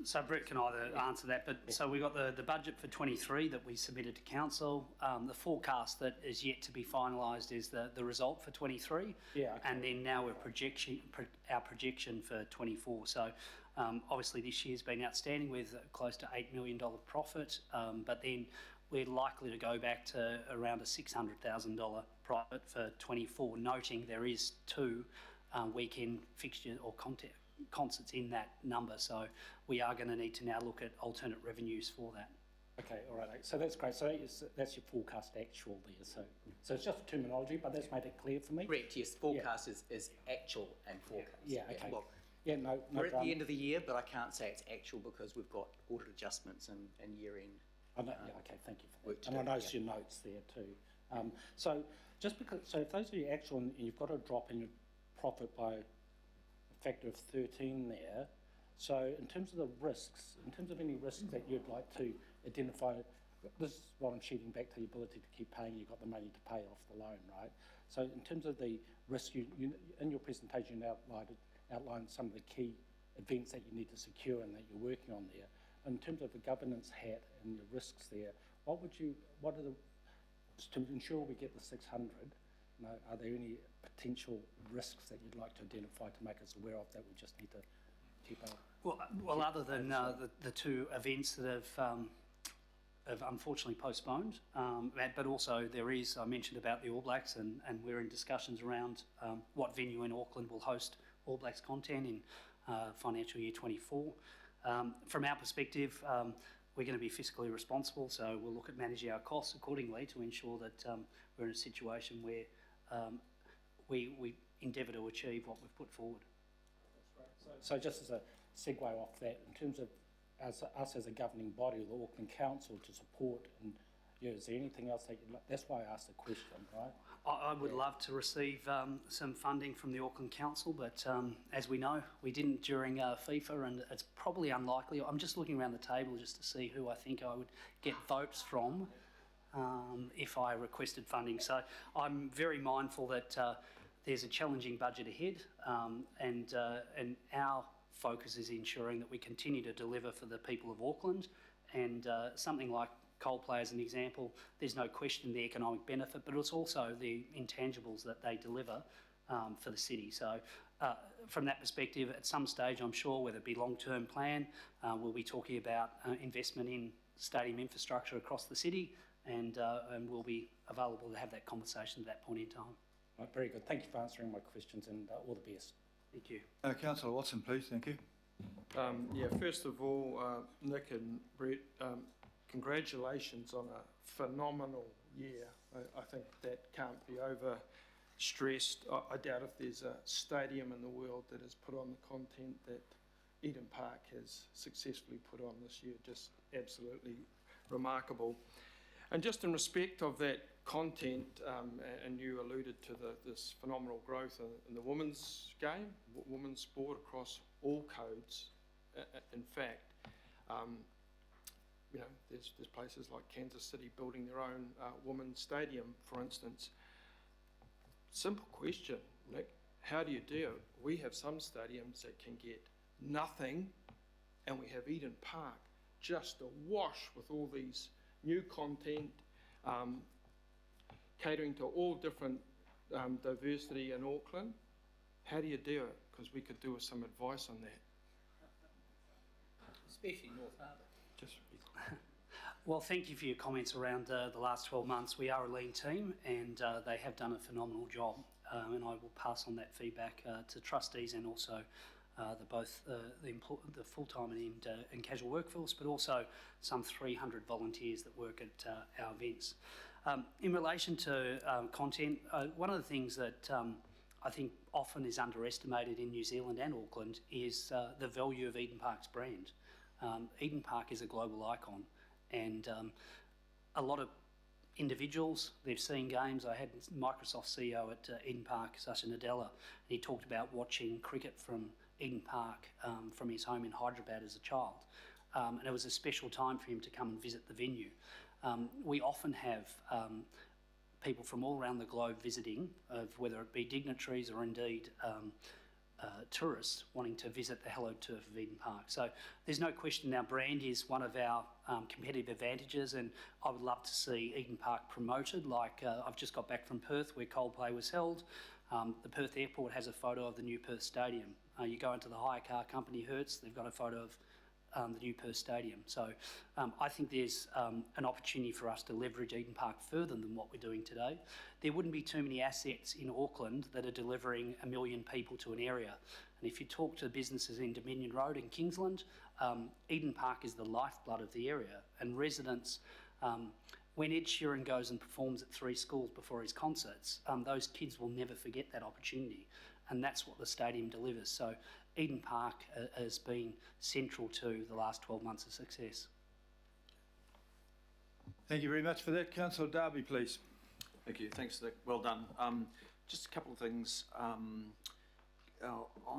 S15: So Brett can either answer that, but so we got the budget for 23 that we submitted to council. The forecast that is yet to be finalised is the result for 23.
S16: Yeah, okay.
S15: And then now our projection for 24. So obviously this year's been outstanding with close to $8 million profit, but then we're likely to go back to around a $600,000 profit for 24, noting there is 2 weekend fixture or concerts in that number. So we are going to need to now look at alternate revenues for that.
S16: Okay, all right. So that's great. So that's your forecast actual there. So it's just terminology, but that's made it clear for me.
S14: Correct, yes. Forecast is actual and forecast.
S16: Yeah, okay.
S14: Well,
S16: yeah, no
S14: we're at
S16: drama.
S14: the end of the year, but I can't say it's actual because we've got audit adjustments and year-end.
S16: I know, yeah, okay, thank you for
S14: work
S16: that.
S14: to
S16: And
S14: do,
S16: I noticed your notes there too. So just because, so if those are your actual and you've got a drop in your profit by a factor of 13 there, so in terms of the risks, in terms of any risks that you'd like to identify, this is what I'm shooting back to the ability to keep paying, you've got the money to pay off the loan, right? So in terms of the risk, you in your presentation you outlined some of the key events that you need to secure and that you're working on there. In terms of the governance hat and the risks there, what are the, to ensure we get the 600, are there any potential risks that you'd like to identify to make us aware of that we just need to keep up?
S15: Well, other than the 2 events that have unfortunately postponed, but also there is, I mentioned about the All Blacks, and we're in discussions around what venue in Auckland will host All Blacks content in financial year 24. From our perspective, we're going to be fiscally responsible, so we'll look at managing our costs accordingly to ensure that we're in a situation where we endeavour to achieve what we've put forward.
S16: So just as a segue off that, in terms of us as a governing body, the Auckland Council, to support, and is there anything else that you'd like? That's why I asked the question, right?
S15: I would love to receive some funding from the Auckland Council, but as we know, we didn't during FIFA, and it's probably unlikely. I'm just looking around the table just to see who I think I would get votes from if I requested funding. So I'm very mindful that there's a challenging budget ahead, and our focus is ensuring that we continue to deliver for the people of Auckland, and something like Coldplay as an example, there's no question the economic benefit, but it's also the intangibles that they deliver for the city. So from that perspective, at some stage, I'm sure, whether it be long-term plan, we'll be talking about investment in stadium infrastructure across the city, and we'll be available to have that conversation at that point in time.
S16: Right, very good. Thank you for answering my questions, and all the best.
S15: Thank you.
S1: Councillor Watson, please. Thank you.
S10: Yeah, first of all, Nick and Brett, congratulations on a phenomenal year. I think that can't be overstressed. I doubt if there's a stadium in the world that has put on the content that Eden Park has successfully put on this year. Just absolutely remarkable. And just in respect of that content, and you alluded to this phenomenal growth in the women's game, women's sport across all codes. In fact, you know, there's places like Kansas City building their own women's stadium, for instance. Simple question, Nick, how do you do it? We have some stadiums that can get nothing, and we have Eden Park just awash with all these new content, catering to all different diversity in Auckland. How do you do it? Because we could do with some advice on that.
S6: Especially North Harbour.
S15: Well, thank you for your comments around the last 12 months. We are a lean team, and they have done a phenomenal job, and I will pass on that feedback to trustees and also the full-time and casual workforce, but also some 300 volunteers that work at our events. In relation to content, one of the things that I think often is underestimated in New Zealand and Auckland is the value of Eden Park's brand. Eden Park is a global icon, and a lot of individuals, they've seen games. I had Microsoft CEO at Eden Park, Satya Nadella, and he talked about watching cricket from Eden Park from his home in Hyderabad as a child. And it was a special time for him to come and visit the venue. We often have people from all around the globe visiting, of whether it be dignitaries or indeed tourists wanting to visit the hallowed turf of Eden Park. So there's no question our brand is one of our competitive advantages, and I would love to see Eden Park promoted. Like I've just got back from Perth where Coldplay was held. The Perth airport has a photo of the new Perth Stadium. You go into the hire car company Hertz, they've got a photo of the new Perth Stadium. So I think there's an opportunity for us to leverage Eden Park further than what we're doing today. There wouldn't be too many assets in Auckland that are delivering 1 million people to an area. And if you talk to businesses in Dominion Road in Kingsland, Eden Park is the lifeblood of the area. And residents, when Ed Sheeran goes and performs at 3 schools before his concerts, those kids will never forget that opportunity. And that's what the stadium delivers. So Eden Park has been central to the last 12 months of success.
S1: Thank you very much for that. Councillor Darby, please.
S17: Thank you. Thanks, Nick. Well done. Just a couple of things. On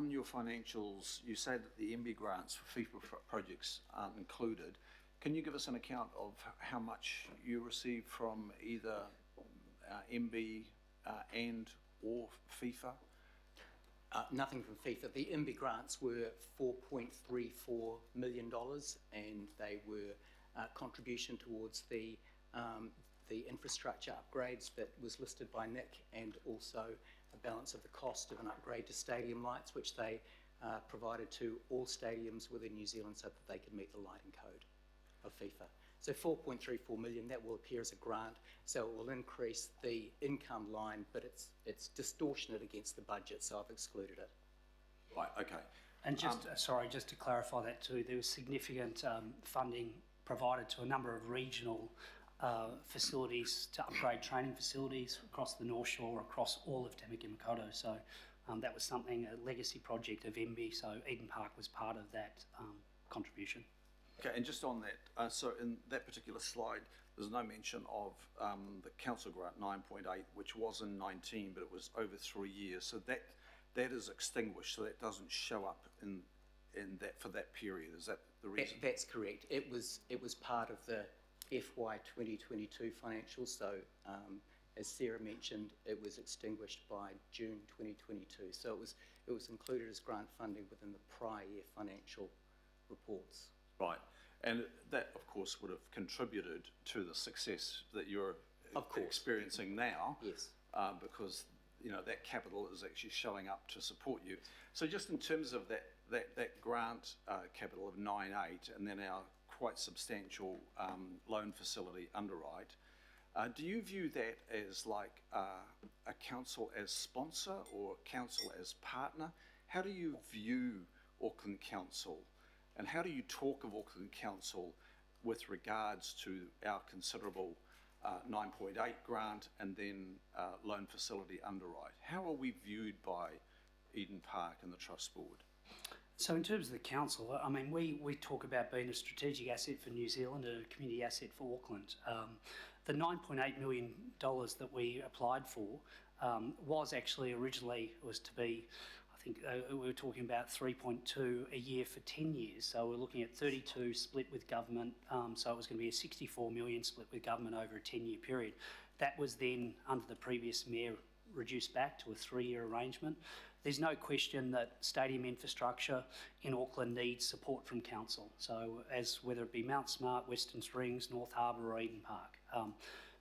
S17: your financials, you say that the MB grants for FIFA projects aren't included. Can you give us an account of how much you receive from either MB and or FIFA?
S14: Nothing from FIFA. The MB grants were $4.34 million, and they were contribution towards the infrastructure upgrades that was listed by Nick, and also a balance of the cost of an upgrade to stadium lights, which they provided to all stadiums within New Zealand so that they could meet the lighting code of FIFA. So 4.34 million, that will appear as a grant, so it will increase the income line, but it's distortionate against the budget, so I've excluded it.
S17: Right, okay.
S15: And just, sorry, just to clarify that too, there was significant funding provided to a number of regional facilities to upgrade training facilities across the North Shore, across all of Tamaki Makaurau. So that was something, a legacy project of MB, so Eden Park was part of that contribution.
S17: Okay, and just on that, so in that particular slide, there's no mention of the council grant 9.8, which was in 19, but it was over 3 years. So that is extinguished, so that doesn't show up in that for that period. Is that the reason?
S14: That's correct. It was part of the FY 2022 financials. So as Sarah mentioned, it was extinguished by June 2022. So it was included as grant funding within the prior year financial reports.
S17: Right, and that of course would have contributed to the success that you're experiencing now.
S14: Yes.
S17: Because you know that capital is actually showing up to support you. So just in terms of that grant capital of 9.8, and then our quite substantial loan facility underwrite, do you view that as like a council as sponsor or council as partner? How do you view Auckland Council? And how do you talk of Auckland Council with regards to our considerable 9.8 grant and then loan facility underwrite? How are we viewed by Eden Park and the Trust Board?
S15: So in terms of the council, I mean, we talk about being a strategic asset for New Zealand and a community asset for Auckland. The $9.8 million that we applied for was actually originally was to be, I think we were talking about 3.2 a year for 10 years. So we're looking at 32 split with government. So it was going to be a 64 million split with government over a 10-year period. That was then, under the previous mayor, reduced back to a 3-year arrangement. There's no question that stadium infrastructure in Auckland needs support from council. So as whether it be Mount Smart, Western Springs, North Harbour or Eden Park.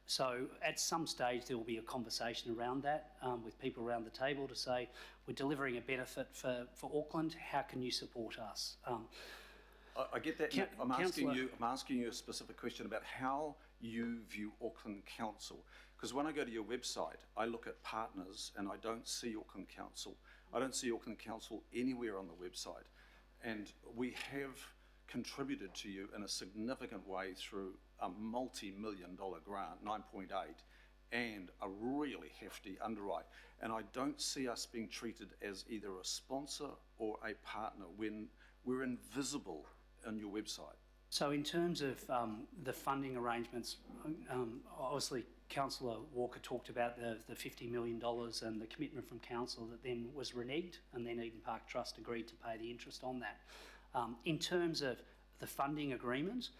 S15: So at some stage there will be a conversation around that with people around the table to say, we're delivering a benefit for Auckland, how can you support us?
S17: I get that. I'm asking you a specific question about how you view Auckland Council. Because when I go to your website, I look at partners and I don't see Auckland Council. I don't see Auckland Council anywhere on the website. And we have contributed to you in a significant way through a multi-million-dollar grant, 9.8, and a really hefty underwrite. And I don't see us being treated as either a sponsor or a partner when we're invisible on your website.
S15: So in terms of the funding arrangements, obviously Councillor Walker talked about the $50 million and the commitment from council that then was reneged, and then Eden Park Trust agreed to pay the interest on that. In terms of the funding agreement,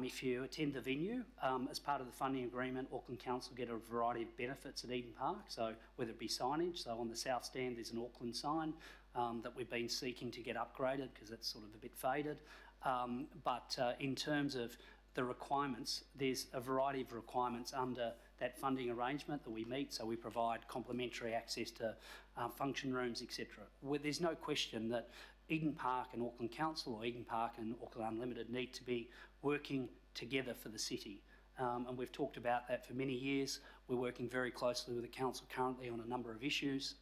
S15: if you attend the venue, as part of the funding agreement, Auckland Council get a variety of benefits at Eden Park. So whether it be signage, so on the south stand there's an Auckland sign that we've been seeking to get upgraded because it's sort of a bit faded. But in terms of the requirements, there's a variety of requirements under that funding arrangement that we meet. So we provide complimentary access to function rooms, etc. There's no question that Eden Park and Auckland Council, or Eden Park and Auckland Unlimited, need to be working together for the city. And we've talked about that for many years. We're working very closely with the council currently on a number of issues.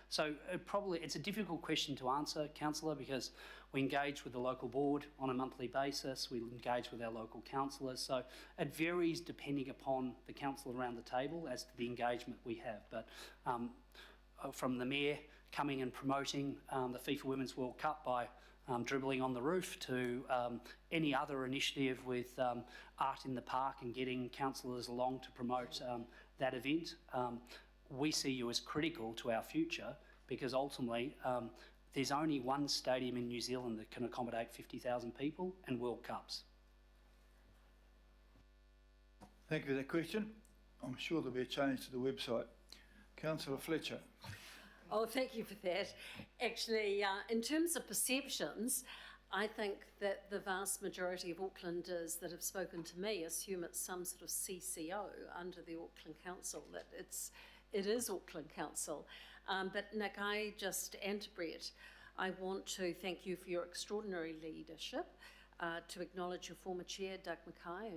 S15: So it's a difficult question to answer, councillor, because we engage with the local board on a monthly basis. We engage with our local councillors. So it varies depending upon the council around the table as to the engagement we have. But from the mayor coming and promoting the FIFA Women's World Cup by dribbling on the roof to any other initiative with art in the park and getting councillors along to promote that event, we see you as critical to our future, because ultimately there's only one stadium in New Zealand that can accommodate 50,000 people, and World Cups.
S1: Thank you for that question. I'm sure there'll be a change to the website. Councillor Fletcher.
S3: Oh, thank you for that. Actually, in terms of perceptions, I think that the vast majority of Aucklanders that have spoken to me assume it's some sort of CCO under the Auckland Council, that it is Auckland Council. But Nick, and Brett, I want to thank you for your extraordinary leadership, to acknowledge your former chair, Doug Mackay,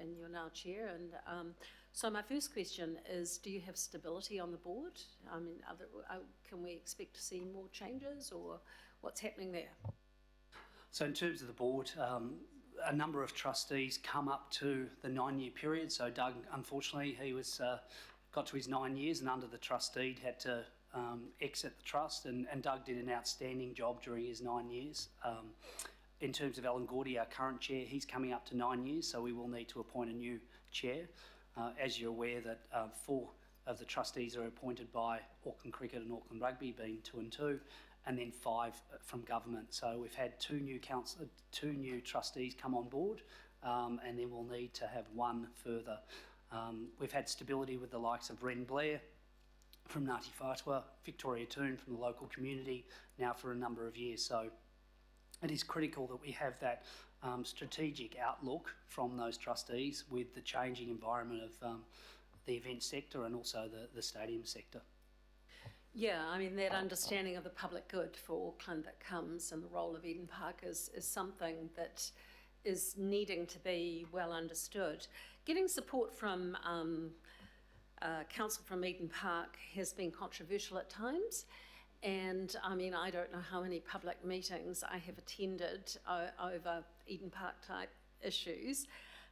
S3: and you're now chair. And so my first question is, do you have stability on the board? I mean, can we expect to see more changes, or what's happening there?
S15: So in terms of the board, a number of trustees come up to the 9-year period. So Doug, unfortunately, he got to his 9 years, and under the trustee had to exit the trust, and Doug did an outstanding job during his 9 years. In terms of Alan Gordy, our current chair, he's coming up to 9 years, so we will need to appoint a new chair. As you're aware, that 4 of the trustees are appointed by Auckland Cricket and Auckland Rugby, being 2 and 2, and then 5 from government. So we've had 2 new trustees come on board, and then we'll need to have 1 further. We've had stability with the likes of Ren Blair from Ngāti Whātua, Victoria Toon from the local community now for a number of years. So it is critical that we have that strategic outlook from those trustees with the changing environment of the event sector and also the stadium sector.
S3: Yeah, I mean, that understanding of the public good for Auckland that comes, and the role of Eden Park is something that is needing to be well understood. Getting support from council from Eden Park has been controversial at times. And I mean, I don't know how many public meetings I have attended over Eden Park type issues,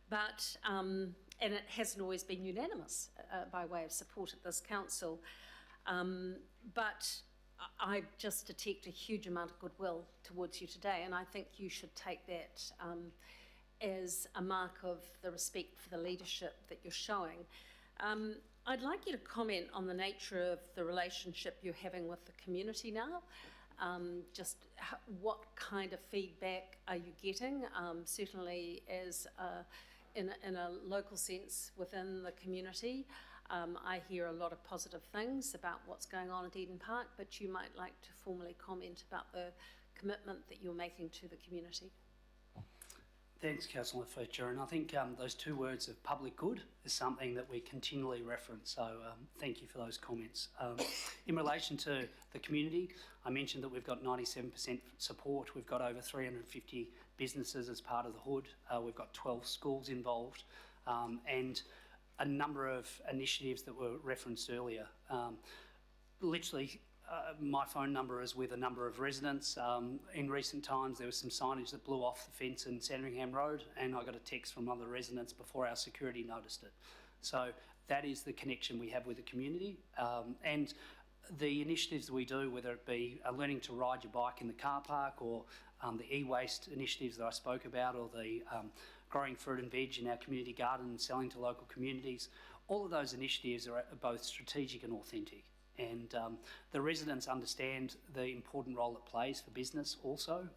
S3: but, and it hasn't always been unanimous by way of support at this council. But I just detect a huge amount of goodwill towards you today, and I think you should take that as a mark of the respect for the leadership that you're showing. I'd like you to comment on the nature of the relationship you're having with the community now. What kind of feedback are you getting? Certainly as in a local sense within the community. I hear a lot of positive things about what's going on at Eden Park, but you might like to formally comment about the commitment that you're making to the community.
S15: Thanks, Councillor Fletcher, and I think those 2 words of public good is something that we continually reference, so thank you for those comments. In relation to the community, I mentioned that we've got 97% support. We've got over 350 businesses as part of the hood. We've got 12 schools involved, and a number of initiatives that were referenced earlier. Literally, my phone number is with a number of residents. In recent times, there was some signage that blew off the fence in Sandringham Road, and I got a text from other residents before our security noticed it. So that is the connection we have with the community. And the initiatives we do, whether it be learning to ride your bike in the car park, or the e-waste initiatives that I spoke about, or the growing fruit and veg in our community garden and selling to local communities, all of those initiatives are both strategic and authentic. and the residents understand the important role it plays for business also.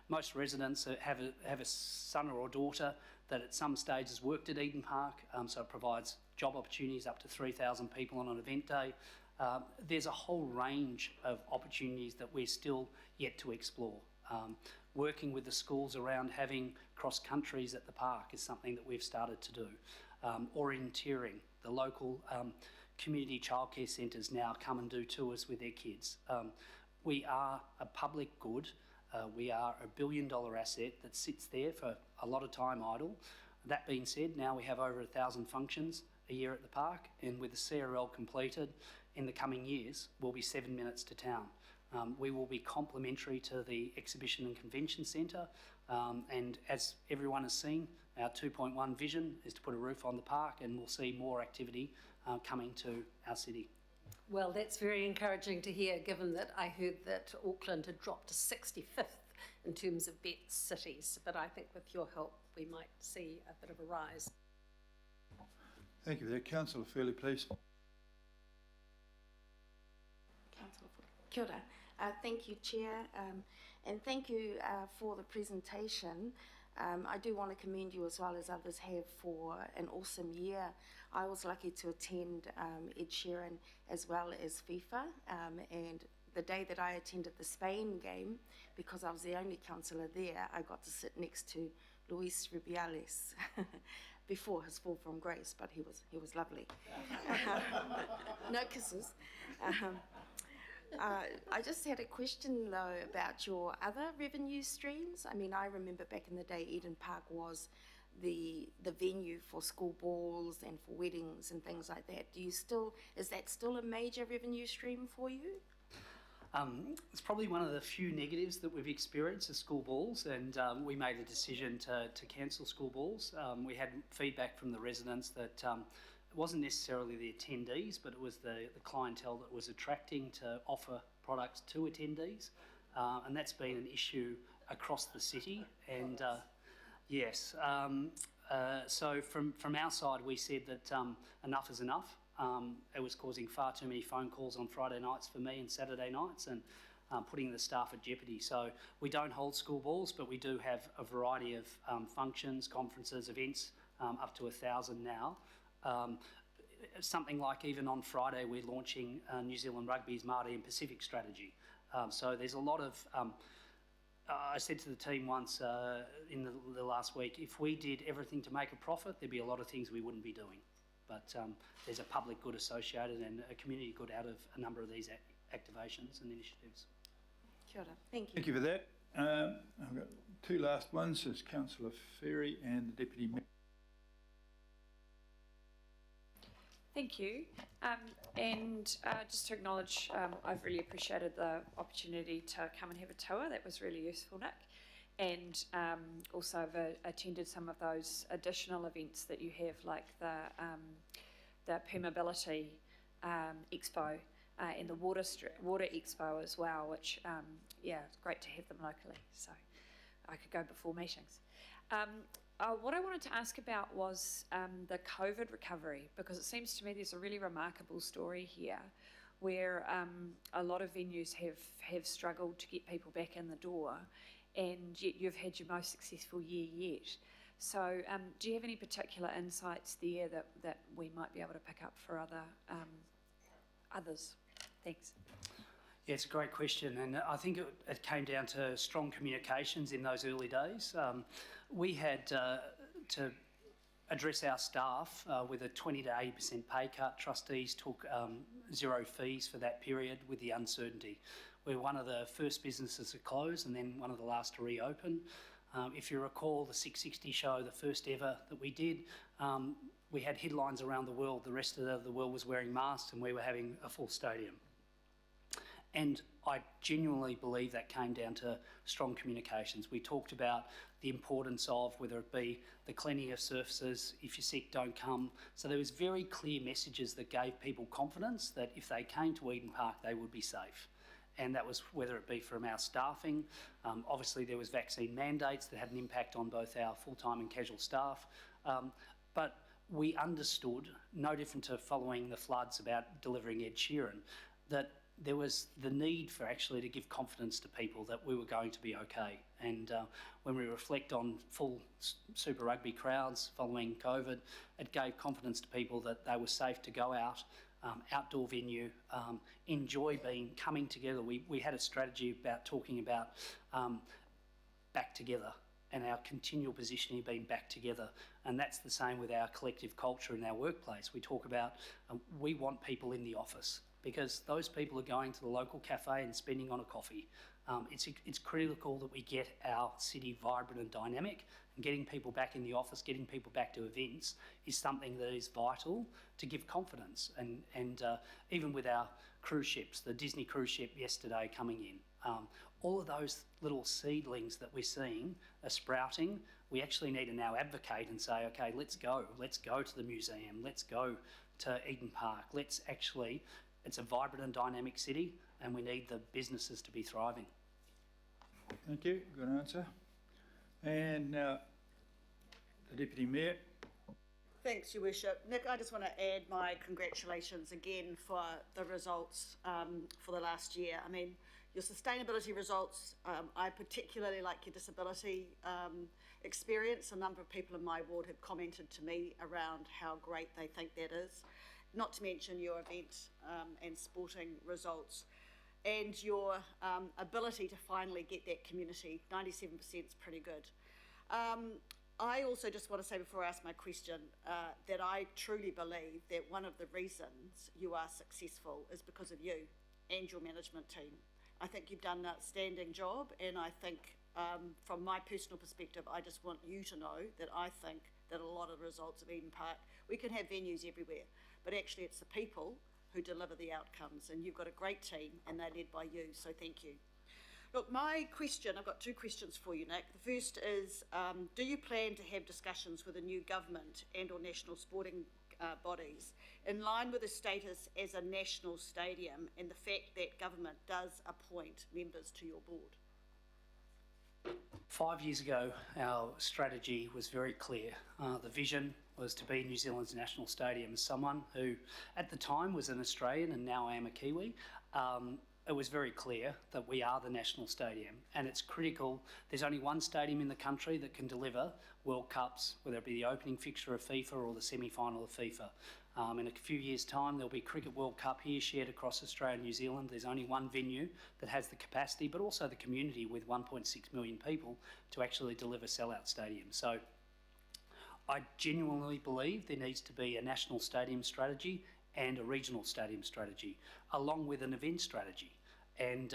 S15: Most residents have a son or a daughter that at some stage has worked at Eden Park, so it provides job opportunities up to 3,000 people on an event day. There's a whole range of opportunities that we're still yet to explore. Working with the schools around having cross countries at the park is something that we've started to do. Orienteering, the local community childcare centres now come and do tours with their kids. We are a public good. We are a $1 billion asset that sits there for a lot of time idle. That being said, now we have over 1,000 functions a year at the park, and with the CRL completed in the coming years, we'll be 7 minutes to town. We will be complementary to the Exhibition and Convention Centre, and as everyone has seen, our 2.1 vision is to put a roof on the park, and we'll see more activity coming to our city.
S3: Well, that's very encouraging to hear, given that I heard that Auckland had dropped to 65th in terms of bet cities, but I think with your help we might see a bit of a rise.
S1: Thank you for that. Councillor Fairley, please.
S18: Kia ora. Thank you, Chair, and thank you for the presentation. I do want to commend you, as well as others have, for an awesome year. I was lucky to attend Ed Sheeran as well as FIFA, and the day that I attended the Spain game, because I was the only councillor there, I got to sit next to Luis Rubiales before his fall from grace, but he was lovely. No kisses. I just had a question, though, about your other revenue streams. I mean, I remember back in the day, Eden Park was the venue for school balls and for weddings and things like that. Is that still a major revenue stream for you?
S15: It's probably one of the few negatives that we've experienced is school balls, and we made a decision to cancel school balls. We had feedback from the residents that it wasn't necessarily the attendees, but it was the clientele that was attracting to offer products to attendees, and that's been an issue across the city. And yes, so from our side, we said that enough is enough. It was causing far too many phone calls on Friday nights for me and Saturday nights, and putting the staff at jeopardy. So we don't hold school balls, but we do have a variety of functions, conferences, events, up to 1,000 now. Something like even on Friday, we're launching New Zealand Rugby's Māori and Pacific strategy. So there's a lot of, I said to the team once in the last week, if we did everything to make a profit, there'd be a lot of things we wouldn't be doing. But there's a public good associated and a community good out of a number of these activations and initiatives.
S18: Kia ora. Thank you.
S1: Thank you for that. I've got two last ones, is Councillor Ferry and the Deputy Mayor.
S11: Thank you. And just to acknowledge, I've really appreciated the opportunity to come and have a tour. That was really useful, Nick. And also I've attended some of those additional events that you have, like the Permobility Expo and the Water Expo as well, which, yeah, it's great to have them locally. So I could go before meetings. What I wanted to ask about was the COVID recovery, because it seems to me there's a really remarkable story here where a lot of venues have struggled to get people back in the door, and yet you've had your most successful year yet. So do you have any particular insights there that we might be able to pick up for others? Thanks.
S15: Yeah, it's a great question, and I think it came down to strong communications in those early days. We had to address our staff with a 20 to 80% pay cut. Trustees took zero fees for that period with the uncertainty. We're one of the first businesses to close and then one of the last to reopen. If you recall the 660 show, the first ever that we did, we had headlines around the world. The rest of the world was wearing masks and we were having a full stadium. And I genuinely believe that came down to strong communications. We talked about the importance of whether it be the cleaning of surfaces, if you're sick, don't come. So there was very clear messages that gave people confidence that if they came to Eden Park, they would be safe. And that was whether it be from our staffing. Obviously, there was vaccine mandates that had an impact on both our full-time and casual staff. But we understood, no different to following the floods about delivering Ed Sheeran, that there was the need for actually to give confidence to people that we were going to be okay. And when we reflect on full Super Rugby crowds following COVID, it gave confidence to people that they were safe to go out, outdoor venue, enjoy coming together. We had a strategy about talking about back together and our continual positioning being back together. And that's the same with our collective culture in our workplace. We talk about we want people in the office, because those people are going to the local cafe and spending on a coffee. It's critical that we get our city vibrant and dynamic, and getting people back in the office, getting people back to events is something that is vital to give confidence. And even with our cruise ships, the Disney cruise ship yesterday coming in, all of those little seedlings that we're seeing are sprouting. We actually need to now advocate and say, okay, let's go to the museum, let's go to Eden Park, it's a vibrant and dynamic city, and we need the businesses to be thriving.
S1: Thank you, good answer. And now, the Deputy Mayor.
S19: Thanks, Your Worship. Nick, I just want to add my congratulations again for the results for the last year. I mean, your sustainability results, I particularly like your disability experience. A number of people in my ward have commented to me around how great they think that is. Not to mention your event and sporting results and your ability to finally get that community. 97% is pretty good. I also just want to say before I ask my question that I truly believe that one of the reasons you are successful is because of you and your management team. I think you've done an outstanding job, and I think from my personal perspective, I just want you to know that I think that a lot of the results of Eden Park, we can have venues everywhere, but actually it's the people who deliver the outcomes, and you've got a great team and they're led by you, so thank you. Look, my question, I've got two questions for you, Nick. The first is, do you plan to have discussions with the new government and or national sporting bodies in line with the status as a national stadium and the fact that government does appoint members to your board?
S15: 5 years ago, our strategy was very clear. The vision was to be New Zealand's national stadium. As someone who at the time was an Australian and now I am a Kiwi, it was very clear that we are the national stadium, and it's critical. There's only one stadium in the country that can deliver World Cups, whether it be the opening fixture of FIFA or the semi-final of FIFA. In a few years' time, there'll be Cricket World Cup here shared across Australia and New Zealand. There's only one venue that has the capacity, but also the community with 1.6 million people to actually deliver sell-out stadiums. So I genuinely believe there needs to be a national stadium strategy and a regional stadium strategy, along with an event strategy. And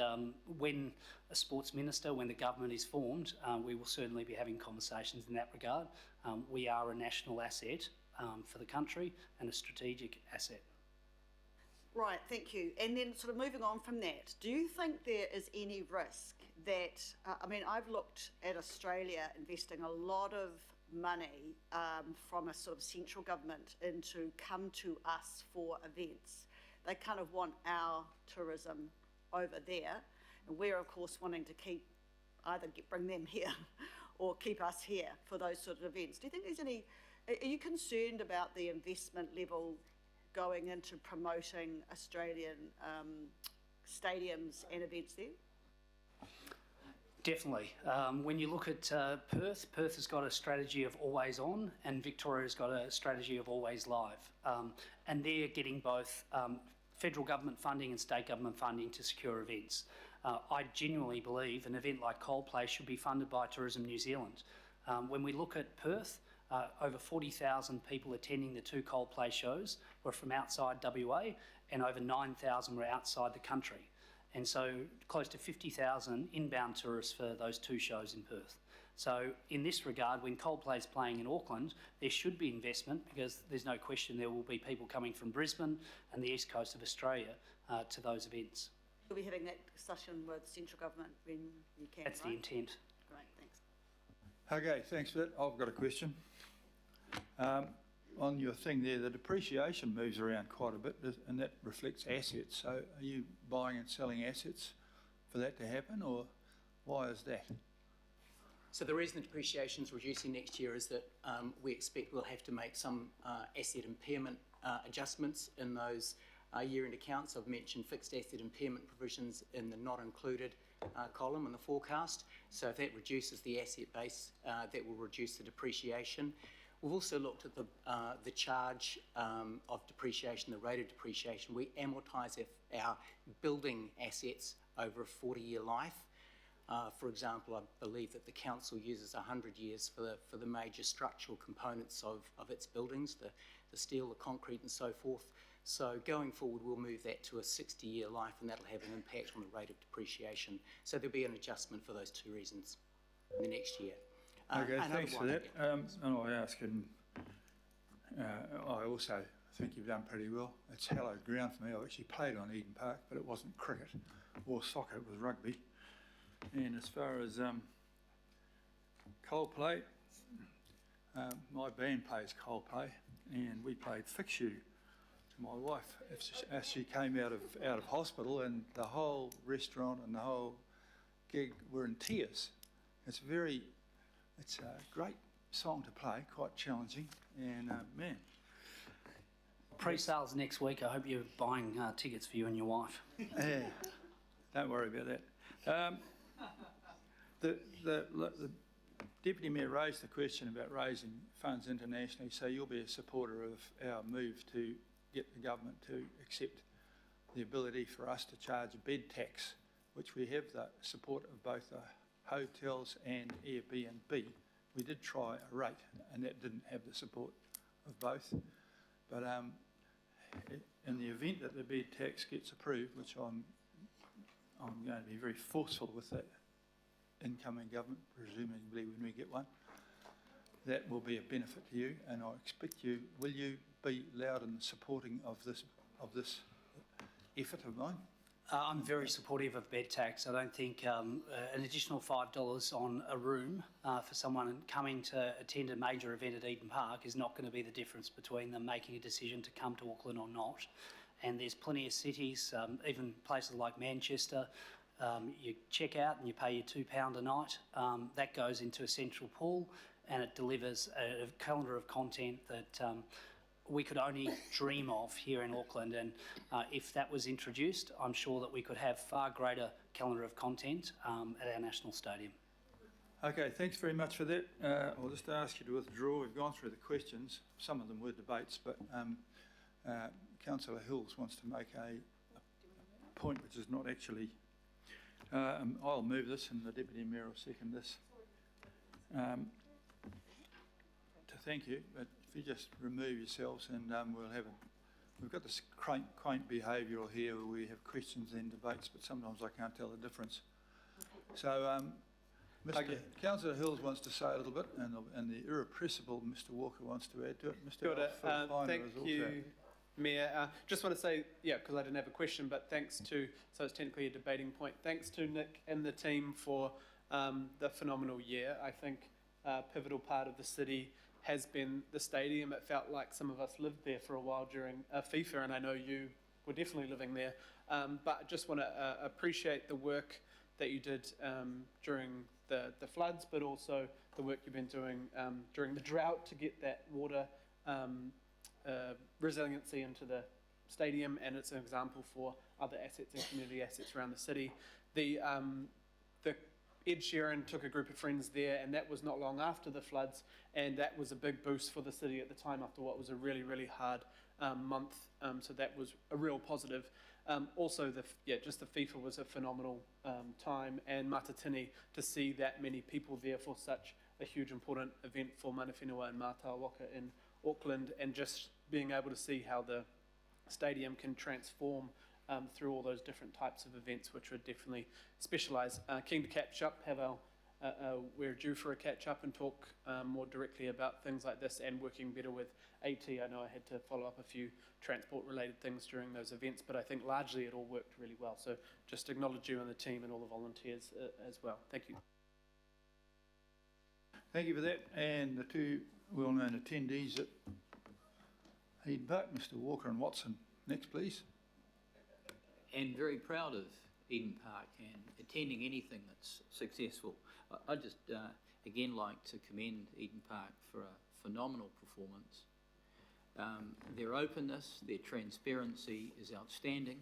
S15: when a sports minister, when the government is formed, we will certainly be having conversations in that regard. We are a national asset for the country and a strategic asset.
S19: Right, thank you. And then sort of moving on from that, do you think there is any risk that, I mean, I've looked at Australia investing a lot of money from a sort of central government into come to us for events. They kind of want our tourism over there, and we're of course wanting to keep bring them here or keep us here for those sort of events. Do you think there's any, are you concerned about the investment level going into promoting Australian stadiums and events there?
S15: Definitely. When you look at Perth has got a strategy of always on, and Victoria's got a strategy of always live. And they're getting both federal government funding and state government funding to secure events. I genuinely believe an event like Coldplay should be funded by Tourism New Zealand. When we look at Perth, over 40,000 people attending the two Coldplay shows were from outside WA, and over 9,000 were outside the country. And so close to 50,000 inbound tourists for those two shows in Perth. So in this regard, when Coldplay's playing in Auckland, there should be investment, because there's no question there will be people coming from Brisbane and the east coast of Australia to those events.
S19: You'll be having that discussion with central government when you can,
S15: That's
S19: right?
S15: the intent.
S19: Great, thanks.
S1: Okay, thanks for that. I've got a question. On your thing there, the depreciation moves around quite a bit, and that reflects assets. So are you buying and selling assets for that to happen, or why is that?
S14: So the reason the depreciation is reducing next year is that we expect we'll have to make some asset impairment adjustments in those year-end accounts, I've mentioned fixed asset impairment provisions in the not included column in the forecast. So if that reduces the asset base, that will reduce the depreciation. We've also looked at the charge of depreciation, the rate of depreciation. We amortise our building assets over a 40-year life. For example, I believe that the council uses 100 years for the major structural components of its buildings, the steel, the concrete and so forth. So going forward, we'll move that to a 60-year life, and that'll have an impact on the rate of depreciation. So there'll be an adjustment for those two reasons in the next year.
S1: Okay, thanks for that. And I ask, and I also think you've done pretty well. It's hallowed ground for me. I actually played on Eden Park, but it wasn't cricket or soccer, it was rugby. And as far as Coldplay, my band plays Coldplay, and we played Fix You to my wife as she came out of hospital, and the whole restaurant and the whole gig were in tears. It's a great song to play, quite challenging, and man.
S15: Pre-sales next week. I hope you're buying tickets for you and your wife.
S1: Yeah, don't worry about that. The Deputy Mayor raised the question about raising funds internationally, so you'll be a supporter of our move to get the government to accept the ability for us to charge a bed tax, which we have the support of both the hotels and Airbnb. We did try a rate, and that didn't have the support of both. But in the event that the bed tax gets approved, which I'm going to be very forceful with the incoming government, presumably when we get one, that will be a benefit to you, and I expect you, will you be loud in supporting of this effort of mine?
S15: I'm very supportive of bed tax. I don't think an additional $5 on a room for someone coming to attend a major event at Eden Park is not going to be the difference between them making a decision to come to Auckland or not. And there's plenty of cities, even places like Manchester, you check out and you pay your £2 a night. That goes into a central pool, and it delivers a calendar of content that we could only dream of here in Auckland, and if that was introduced, I'm sure that we could have far greater calendar of content at our national stadium.
S1: Okay, thanks very much for that. I'll just ask you to withdraw. We've gone through the questions. Some of them were debates, but Councillor Hills wants to make a point which is not actually... I'll move this, and the Deputy Mayor will second this. To thank you, but if you just remove yourselves, and we've got this quaint behavioural here where we have questions and debates, but sometimes I can't tell the difference. So Councillor Hills wants to say a little bit, and the irrepressible Mr Walker wants to add to it. Mr.
S20: Thank you, Mayor. Just want to say, because I didn't have a question, but thanks to, so it's technically a debating point, thanks to Nick and the team for the phenomenal year. I think a pivotal part of the city has been the stadium. It felt like some of us lived there for a while during FIFA, and I know you were definitely living there. But I just want to appreciate the work that you did during the floods, but also the work you've been doing during the drought to get that water resiliency into the stadium, and it's an example for other assets and community assets around the city. The Ed Sheeran took a group of friends there, and that was not long after the floods, and that was a big boost for the city at the time after what was a really, really hard month. So that was a real positive. Also, just the FIFA was a phenomenal time, and Matatini, to see that many people there for such a huge important event for Mana Whenua and Mātai Waka in Auckland, and just being able to see how the stadium can transform through all those different types of events, which would definitely specialise. Keen to catch up, we're due for a catch up and talk more directly about things like this, and working better with AT. I know I had to follow up a few transport related things during those events, but I think largely it all worked really well. So just acknowledge you and the team and all the volunteers as well. Thank you.
S1: Thank you for that. And the two well-known attendees at Eden Park, Mr Walker and Watson. Next, please.
S6: And very proud of Eden Park and attending anything that's successful. I'd just again like to commend Eden Park for a phenomenal performance. Their openness, their transparency is outstanding.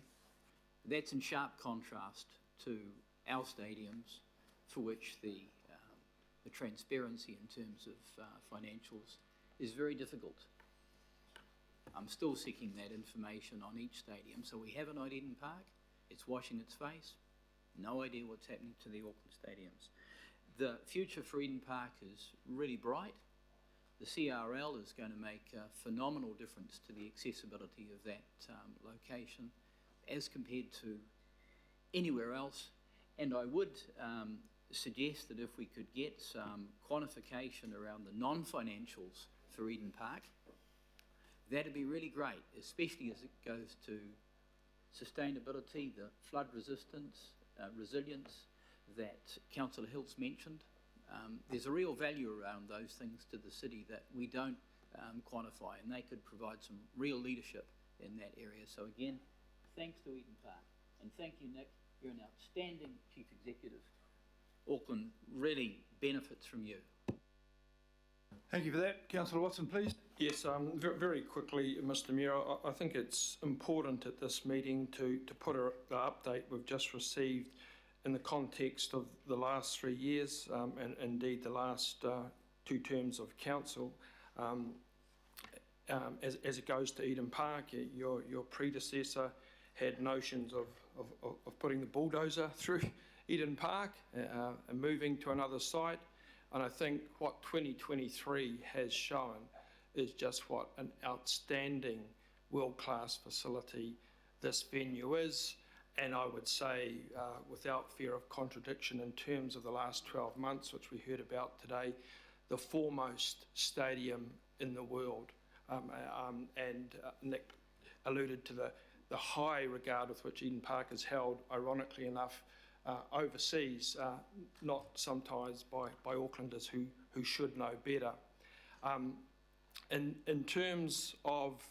S6: That's in sharp contrast to our stadiums, for which the transparency in terms of financials is very difficult. I'm still seeking that information on each stadium. So we have it at Eden Park, it's washing its face, no idea what's happening to the Auckland stadiums. The future for Eden Park is really bright. The CRL is going to make a phenomenal difference to the accessibility of that location as compared to anywhere else. And I would suggest that if we could get some quantification around the non-financials for Eden Park, that'd be really great, especially as it goes to sustainability, the flood resistance, resilience that Councillor Hiltz mentioned. There's a real value around those things to the city that we don't quantify, and they could provide some real leadership in that area. So again, thanks to Eden Park, and thank you, Nick. You're an outstanding Chief Executive. Auckland really benefits from you.
S1: Thank you for that. Councillor Watson, please.
S10: Yes, very quickly, Mr Mayor, I think it's important at this meeting to put the update we've just received in the context of the last 3 years and indeed the last 2 terms of council. As it goes to Eden Park, your predecessor had notions of putting the bulldozer through Eden Park and moving to another site. And I think what 2023 has shown is just what an outstanding world-class facility this venue is. And I would say, without fear of contradiction, in terms of the last 12 months, which we heard about today, the foremost stadium in the world. Nick alluded to the high regard with which Eden Park is held, ironically enough, overseas, not sometimes by Aucklanders who should know better. In terms of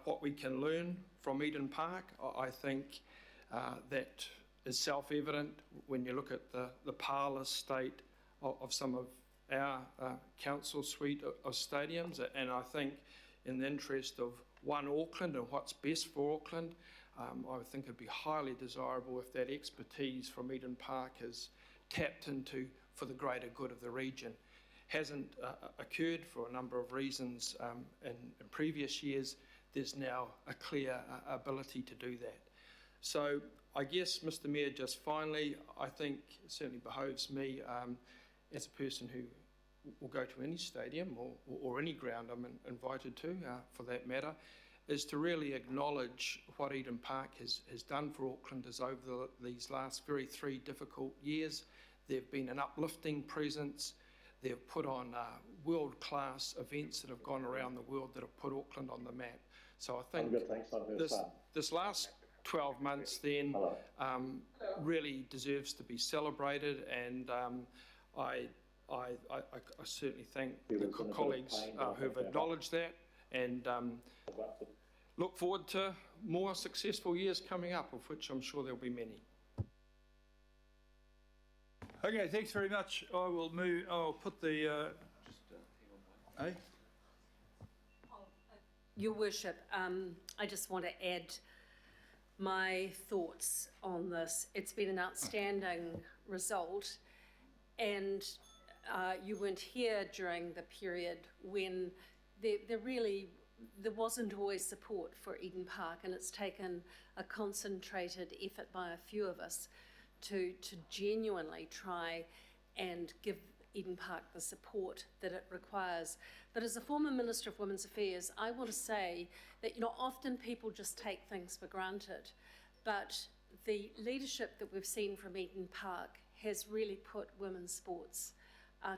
S10: what we can learn from Eden Park, I think that is self-evident when you look at the parlous state of some of our council suite of stadiums. And I think in the interest of one Auckland and what's best for Auckland, I would think it'd be highly desirable if that expertise from Eden Park is tapped into for the greater good of the region. Hasn't occurred for a number of reasons in previous years. There's now a clear ability to do that. So I guess, Mr Mayor, just finally, I think it certainly behoves me as a person who will go to any stadium or any ground I'm invited to, for that matter, is to really acknowledge what Eden Park has done for Aucklanders over these last 3 difficult years. They've been an uplifting presence. They've put on world-class events that have gone around the world that have put Auckland on the map. So I think this last 12 months then really deserves to be celebrated, and I certainly thank the colleagues who have acknowledged that, and look forward to more successful years coming up, of which I'm sure there'll be many.
S1: Okay, thanks very much. I'll put the...
S3: Your Worship, I just want to add my thoughts on this. It's been an outstanding result, and you weren't here during the period when there wasn't always support for Eden Park, and it's taken a concentrated effort by a few of us to genuinely try and give Eden Park the support that it requires. But as a former Minister of Women's Affairs, I want to say that, often people just take things for granted, but the leadership that we've seen from Eden Park has really put women's sports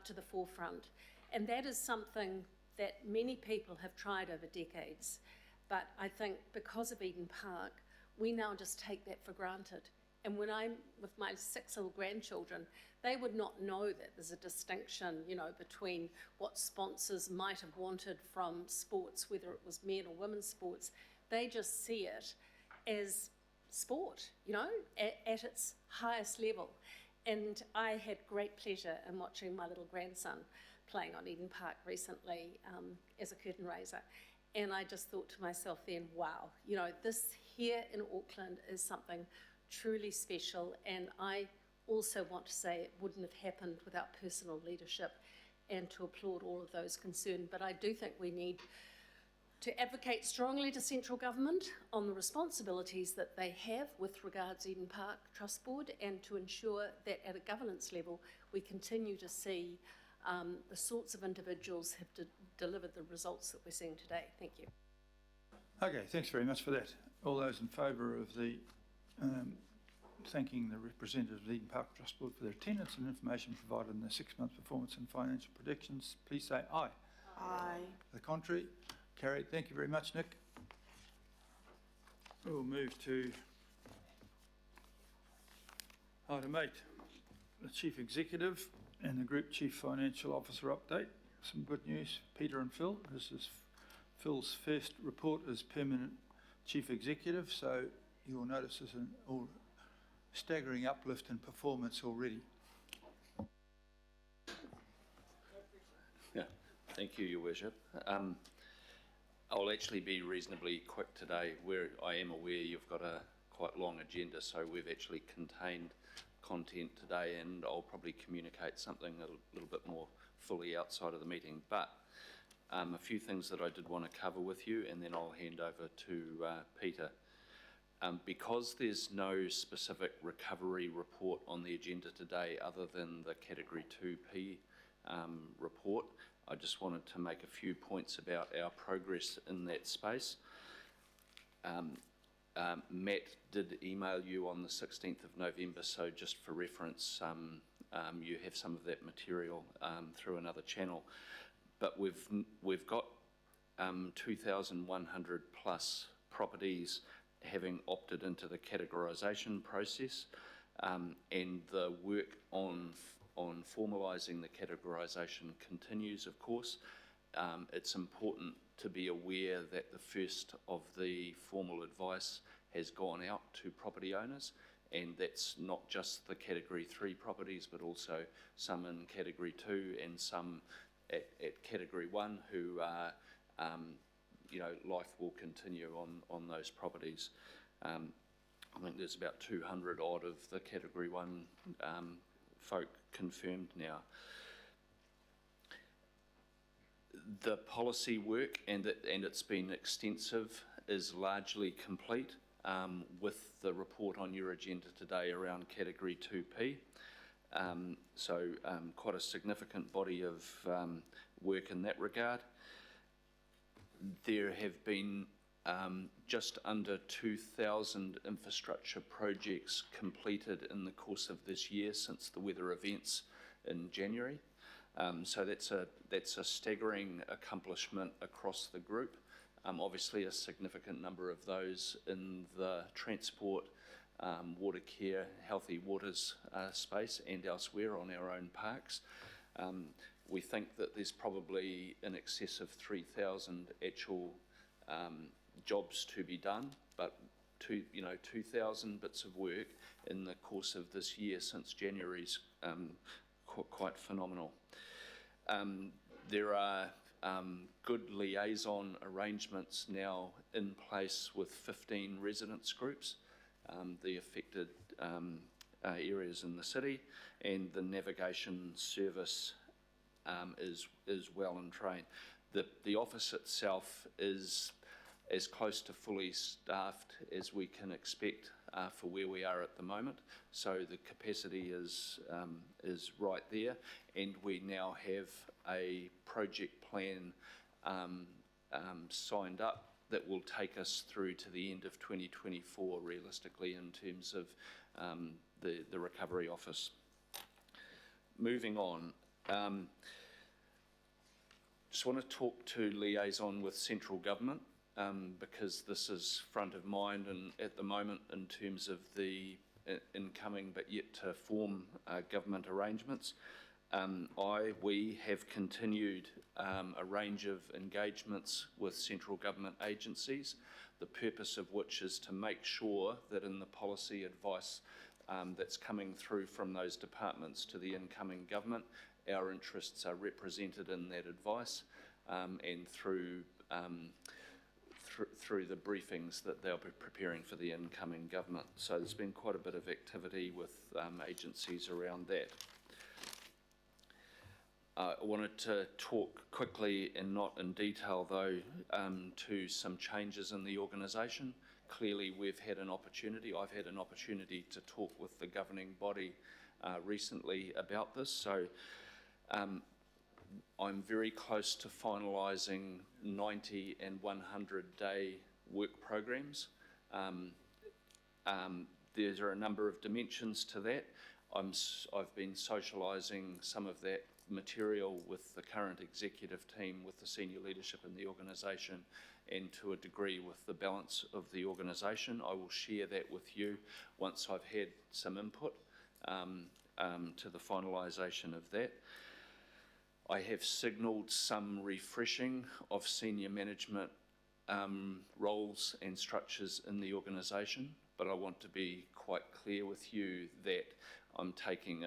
S3: to the forefront. And that is something that many people have tried over decades. But I think because of Eden Park, we now just take that for granted. And when I'm with my 6 little grandchildren, they would not know that there's a distinction, between what sponsors might have wanted from sports, whether it was men or women's sports. They just see it as sport, at its highest level. And I had great pleasure in watching my little grandson playing on Eden Park recently as a curtain raiser. And I just thought to myself then, wow, you know, this here in Auckland is something truly special. And I also want to say it wouldn't have happened without personal leadership, and to applaud all of those concerned. But I do think we need to advocate strongly to central government on the responsibilities that they have with regards to Eden Park Trust Board, and to ensure that at a governance level we continue to see the sorts of individuals have delivered the results that we're seeing today. Thank you.
S1: Okay, thanks very much for that. All those in favour of the thanking the representatives of the Eden Park Trust Board for their attendance and information provided in their 6-month performance and financial predictions, please say aye.
S19: Aye.
S1: The contrary, carried. Thank you very much, Nick. We'll move to item 8, the Chief Executive and the Group Chief Financial Officer update. Some good news, Peter and Phil. This is Phil's first report as permanent Chief Executive, so you will notice there's an staggering uplift in performance already.
S21: Yeah, thank you, Your Worship. I'll actually be reasonably quick today. Where I am aware you've got a quite long agenda, so we've actually contained content today, and I'll probably communicate something a little bit more fully outside of the meeting. But a few things that I did want to cover with you, and then I'll hand over to Peter. Because there's no specific recovery report on the agenda today other than the Category 2P report, I just wanted to make a few points about our progress in that space. Matt did email you on the 16th of November, so just for reference, you have some of that material through another channel. But we've got 2,100 plus properties having opted into the categorisation process, and the work on formalising the categorisation continues, of course. It's important to be aware that the first of the formal advice has gone out to property owners, and that's not just the Category 3 properties, but also some in Category 2 and some at Category 1 who are, you know, life will continue on those properties. I think there's about 200 odd of the Category 1 folk confirmed now. The policy work, and it's been extensive, is largely complete, with the report on your agenda today around Category 2P. So quite a significant body of work in that regard. There have been just under 2,000 infrastructure projects completed in the course of this year since the weather events in January. So that's a staggering accomplishment across the group. Obviously a significant number of those in the transport, water care, healthy waters space, and elsewhere on our own parks. We think that there's probably in excess of 3,000 actual jobs to be done, but 2,000 bits of work in the course of this year since January's quite phenomenal. There are good liaison arrangements now in place with 15 residents groups, the affected areas in the city, and the navigation service is well in train. The office itself is as close to fully staffed as we can expect for where we are at the moment. So the capacity is right there, and we now have a project plan signed up that will take us through to the end of 2024 realistically in terms of the recovery office. Moving on. Just want to talk to liaison with central government because this is front of mind and at the moment in terms of the incoming but yet to form government arrangements. We have continued a range of engagements with central government agencies, the purpose of which is to make sure that in the policy advice that's coming through from those departments to the incoming government, our interests are represented in that advice and through through the briefings that they'll be preparing for the incoming government. So there's been quite a bit of activity with agencies around that. I wanted to talk quickly and not in detail though to some changes in the organisation. Clearly we've had an opportunity, I've had an opportunity to talk with the governing body recently about this. So I'm very close to finalising 90 and 100-day work programs. There are a number of dimensions to that. I've been socialising some of that material with the current executive team, with the senior leadership in the organisation, and to a degree with the balance of the organisation. I will share that with you once I've had some input to the finalisation of that. I have signalled some refreshing of senior management roles and structures in the organisation, but I want to be quite clear with you that I'm taking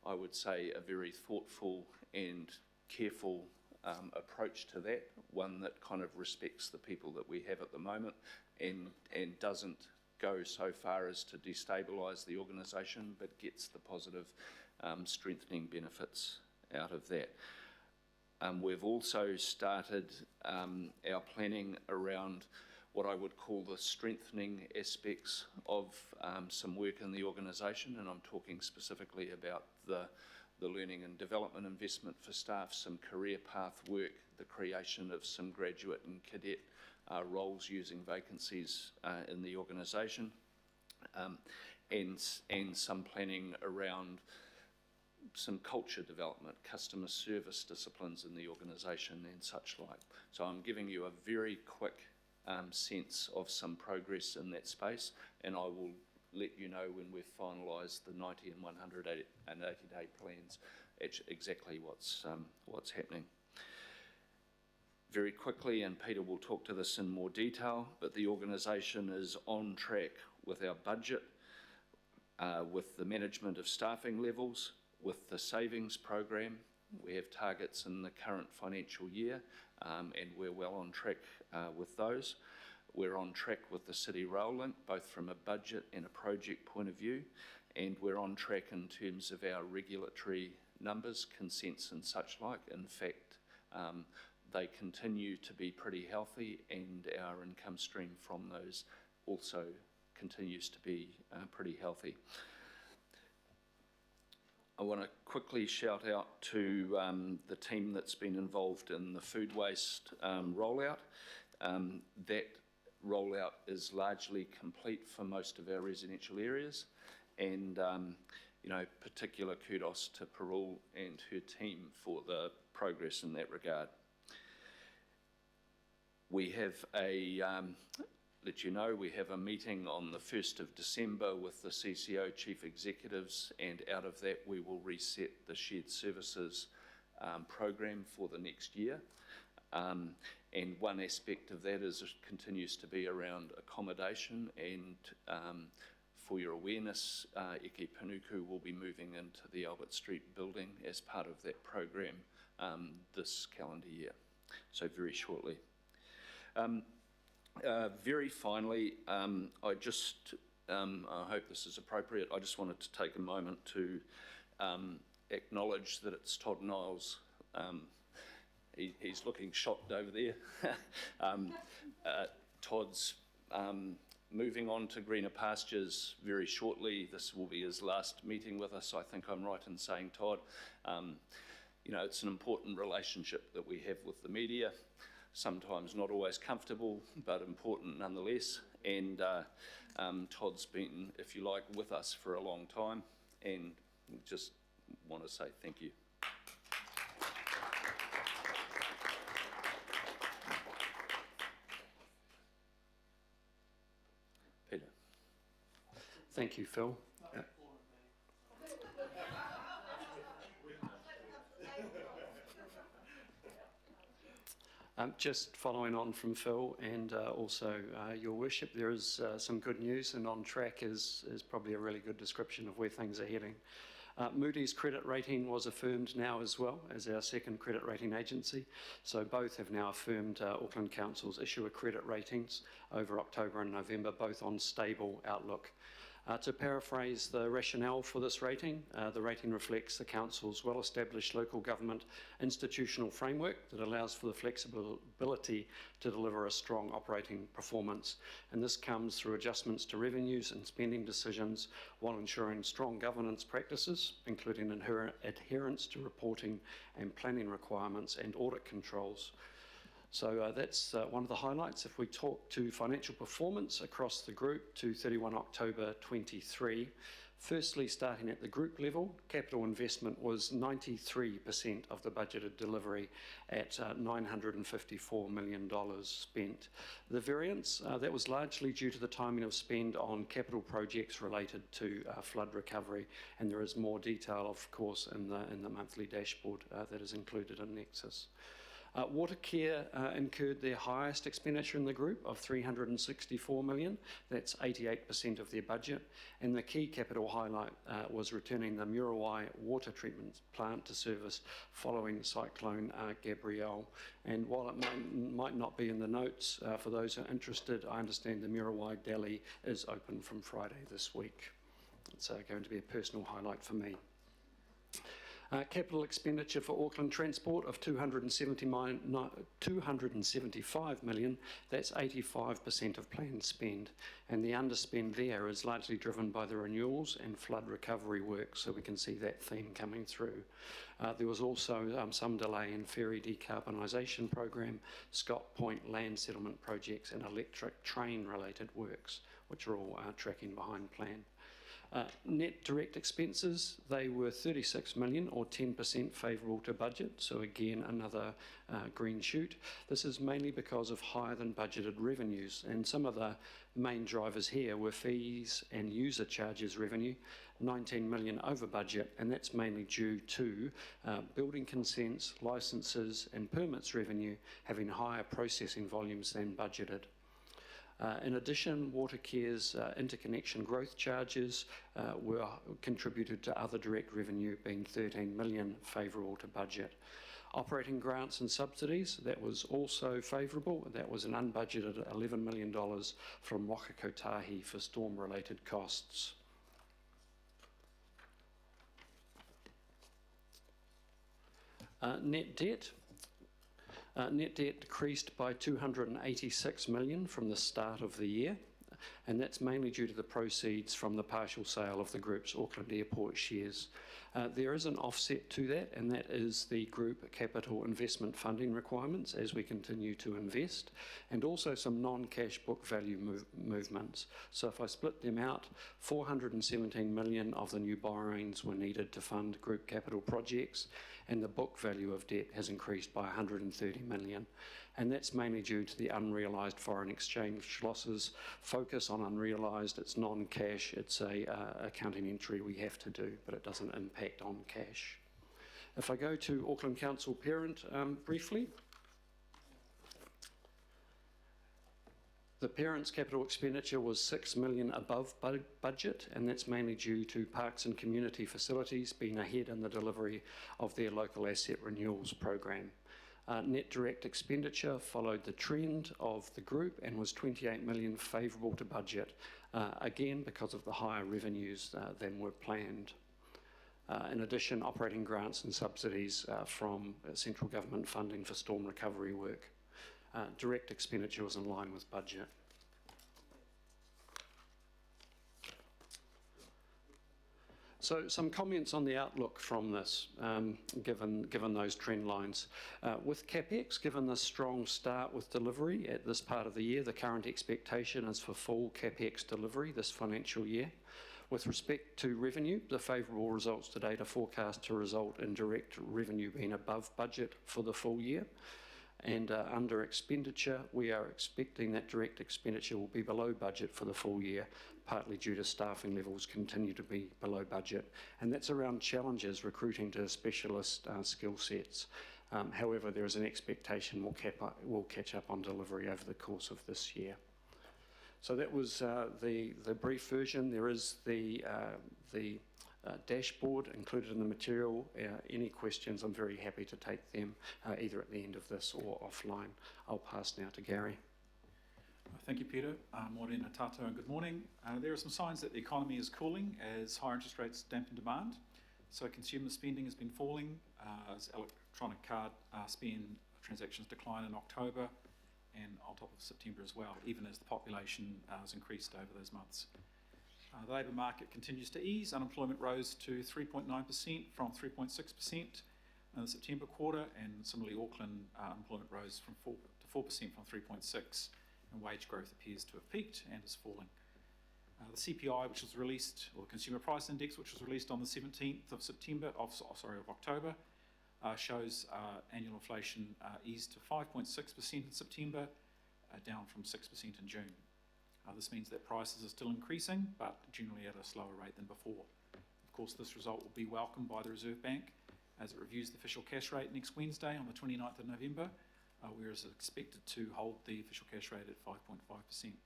S21: I would say, a very thoughtful and careful approach to that, one that kind of respects the people that we have at the moment and doesn't go so far as to destabilise the organisation, but gets the positive strengthening benefits out of that. We've also started our planning around what I would call the strengthening aspects of some work in the organisation, and I'm talking specifically about the learning and development investment for staff, some career path work, the creation of some graduate and cadet roles using vacancies in the organisation, and some planning around some culture development, customer service disciplines in the organisation and such like. So I'm giving you a very quick sense of some progress in that space, and I will let you know when we've finalised the 90 and 180-day plans exactly what's happening. Very quickly, and Peter will talk to this in more detail, but the organisation is on track with our budget, with the management of staffing levels, with the savings program. We have targets in the current financial year, and we're well on track with those. We're on track with the City Rail Link, both from a budget and a project point of view, and we're on track in terms of our regulatory numbers, consents and such like. In fact, they continue to be pretty healthy, and our income stream from those also continues to be pretty healthy. I want to quickly shout out to the team that's been involved in the food waste rollout. That rollout is largely complete for most of our residential areas, and you know, particular kudos to Parul and her team for the progress in that regard. We have let you know, we have a meeting on the 1st of December with the CCO chief executives, and out of that we will reset the shared services program for the next year. And one aspect of that continues to be around accommodation, and for your awareness, Eke Panuku will be moving into the Albert Street building as part of that program this calendar year, so very shortly. Very finally, I hope this is appropriate, I just wanted to take a moment to acknowledge that it's Todd Niles. He's looking shocked over there. Todd's moving on to greener pastures very shortly. This will be his last meeting with us, I think I'm right in saying, Todd. You know, it's an important relationship that we have with the media, sometimes not always comfortable, but important nonetheless. And Todd's been, if you like, with us for a long time, and just want to say thank you. Peter.
S15: Thank you, Phil.
S9: Just following on from Phil and also Your Worship, there is some good news, and on track is probably a really good description of where things are heading. Moody's credit rating was affirmed now as well as our second credit rating agency. So both have now affirmed Auckland Council's issuer credit ratings over October and November, both on stable outlook. To paraphrase the rationale for this rating, the rating reflects the Council's well-established local government institutional framework that allows for the flexibility to deliver a strong operating performance. And this comes through adjustments to revenues and spending decisions while ensuring strong governance practices, including adherence to reporting and planning requirements and audit controls. So that's one of the highlights. If we talk to financial performance across the group to 31 October 23, firstly, starting at the group level, capital investment was 93% of the budgeted delivery at $954 million spent. The variance, that was largely due to the timing of spend on capital projects related to flood recovery, and there is more detail, of course, in the monthly dashboard that is included in Nexus. Watercare incurred their highest expenditure in the group of $364 million. That's 88% of their budget. And the key capital highlight was returning the Muriwai water treatment plant to service following Cyclone Gabrielle. And while it might not be in the notes, for those who are interested, I understand the Muriwai deli is open from Friday this week. It's going to be a personal highlight for me. Capital expenditure for Auckland Transport of $275 million, that's 85% of planned spend. And the underspend there is largely driven by the renewals and flood recovery work, so we can see that theme coming through. There was also some delay in ferry decarbonisation program, Scott Point land settlement projects and electric train related works, which are all tracking behind plan. Net direct expenses, they were $36 million or 10% favourable to budget, so again another green shoot. This is mainly because of higher than budgeted revenues, and some of the main drivers here were fees and user charges revenue, 19 million over budget, and that's mainly due to building consents, licences and permits revenue having higher processing volumes than budgeted. In addition, Watercare's interconnection growth charges were contributed to other direct revenue, being 13 million favourable to budget. Operating grants and subsidies, that was also favourable. That was an unbudgeted $11 million from Waka Kotahi for storm-related costs. Net debt. Net debt decreased by $286 million from the start of the year, and that's mainly due to the proceeds from the partial sale of the group's Auckland Airport shares. There is an offset to that, and that is the group capital investment funding requirements as we continue to invest, and also some non-cash book value movements. So if I split them out, $417 million of the new borrowings were needed to fund group capital projects, and the book value of debt has increased by $130 million. And that's mainly due to the unrealised foreign exchange losses. Focus on unrealised, it's non-cash, it's a accounting entry we have to do, but it doesn't impact on cash. If I go to Auckland Council Parent briefly, the parent's capital expenditure was $6 million above budget, and that's mainly due to parks and community facilities being ahead in the delivery of their local asset renewals program. Net direct expenditure followed the trend of the group and was $28 million favourable to budget, again because of the higher revenues than were planned. In addition, operating grants and subsidies from central government funding for storm recovery work. Direct expenditure was in line with budget. So some comments on the outlook from this, given those trend lines. With CapEx, given the strong start with delivery at this part of the year, the current expectation is for full CapEx delivery this financial year. With respect to revenue, the favourable results to date are forecast to result in direct revenue being above budget for the full year. And under expenditure, we are expecting that direct expenditure will be below budget for the full year, partly due to staffing levels continue to be below budget. And that's around challenges recruiting to specialist skill sets. However, there is an expectation we'll catch up on delivery over the course of this year. So that was the brief version. There is the dashboard included in the material. Any questions, I'm very happy to take them either at the end of this or offline. I'll pass now to Gary.
S5: Thank you, Peter. Morena tato and good morning. There are some signs that the economy is cooling as higher interest rates dampen demand. So consumer spending has been falling as electronic card spend transactions decline in October and on top of September as well, even as the population has increased over those months. The labour market continues to ease. Unemployment rose to 3.9% from 3.6% in the September quarter, and similarly Auckland unemployment rose from 4% from 3.6%, and wage growth appears to have peaked and is falling. The CPI, which was released, or the Consumer Price Index, which was released on the 17th of October, shows annual inflation eased to 5.6% in September, down from 6% in June. This means that prices are still increasing, but generally at a slower rate than before. Of course, this result will be welcomed by the Reserve Bank as it reviews the official cash rate next Wednesday on the 29th of November, whereas it's expected to hold the official cash rate at 5.5%.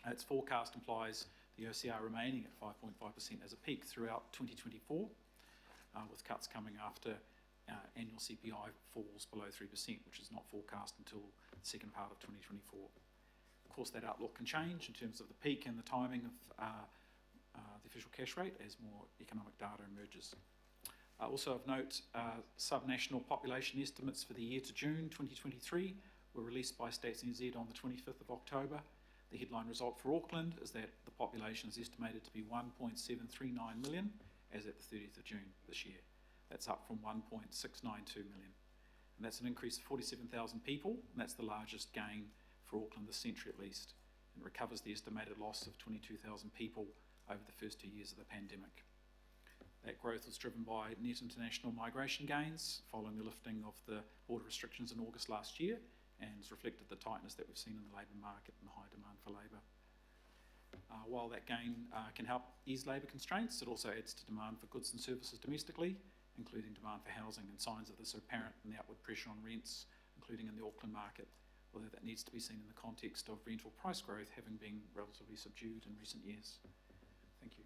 S5: Its forecast implies the OCR remaining at 5.5% as a peak throughout 2024, with cuts coming after annual CPI falls below 3%, which is not forecast until the second part of 2024. Of course, that outlook can change in terms of the peak and the timing of the official cash rate as more economic data emerges. Also of note, subnational population estimates for the year to June 2023 were released by Stats NZ on the 25th of October. The headline result for Auckland is that the population is estimated to be 1.739 million as at the 30th of June this year. That's up from 1.692 million. And that's an increase of 47,000 people, and that's the largest gain for Auckland this century at least, and recovers the estimated loss of 22,000 people over the first 2 years of the pandemic. That growth was driven by net international migration gains following the lifting of the border restrictions in August last year, and has reflected the tightness that we've seen in the labour market and the high demand for labour. While that gain can help ease labour constraints, it also adds to demand for goods and services domestically, including demand for housing, and signs of this are apparent in the upward pressure on rents, including in the Auckland market, although that needs to be seen in the context of rental price growth having been relatively subdued in recent years. Thank you.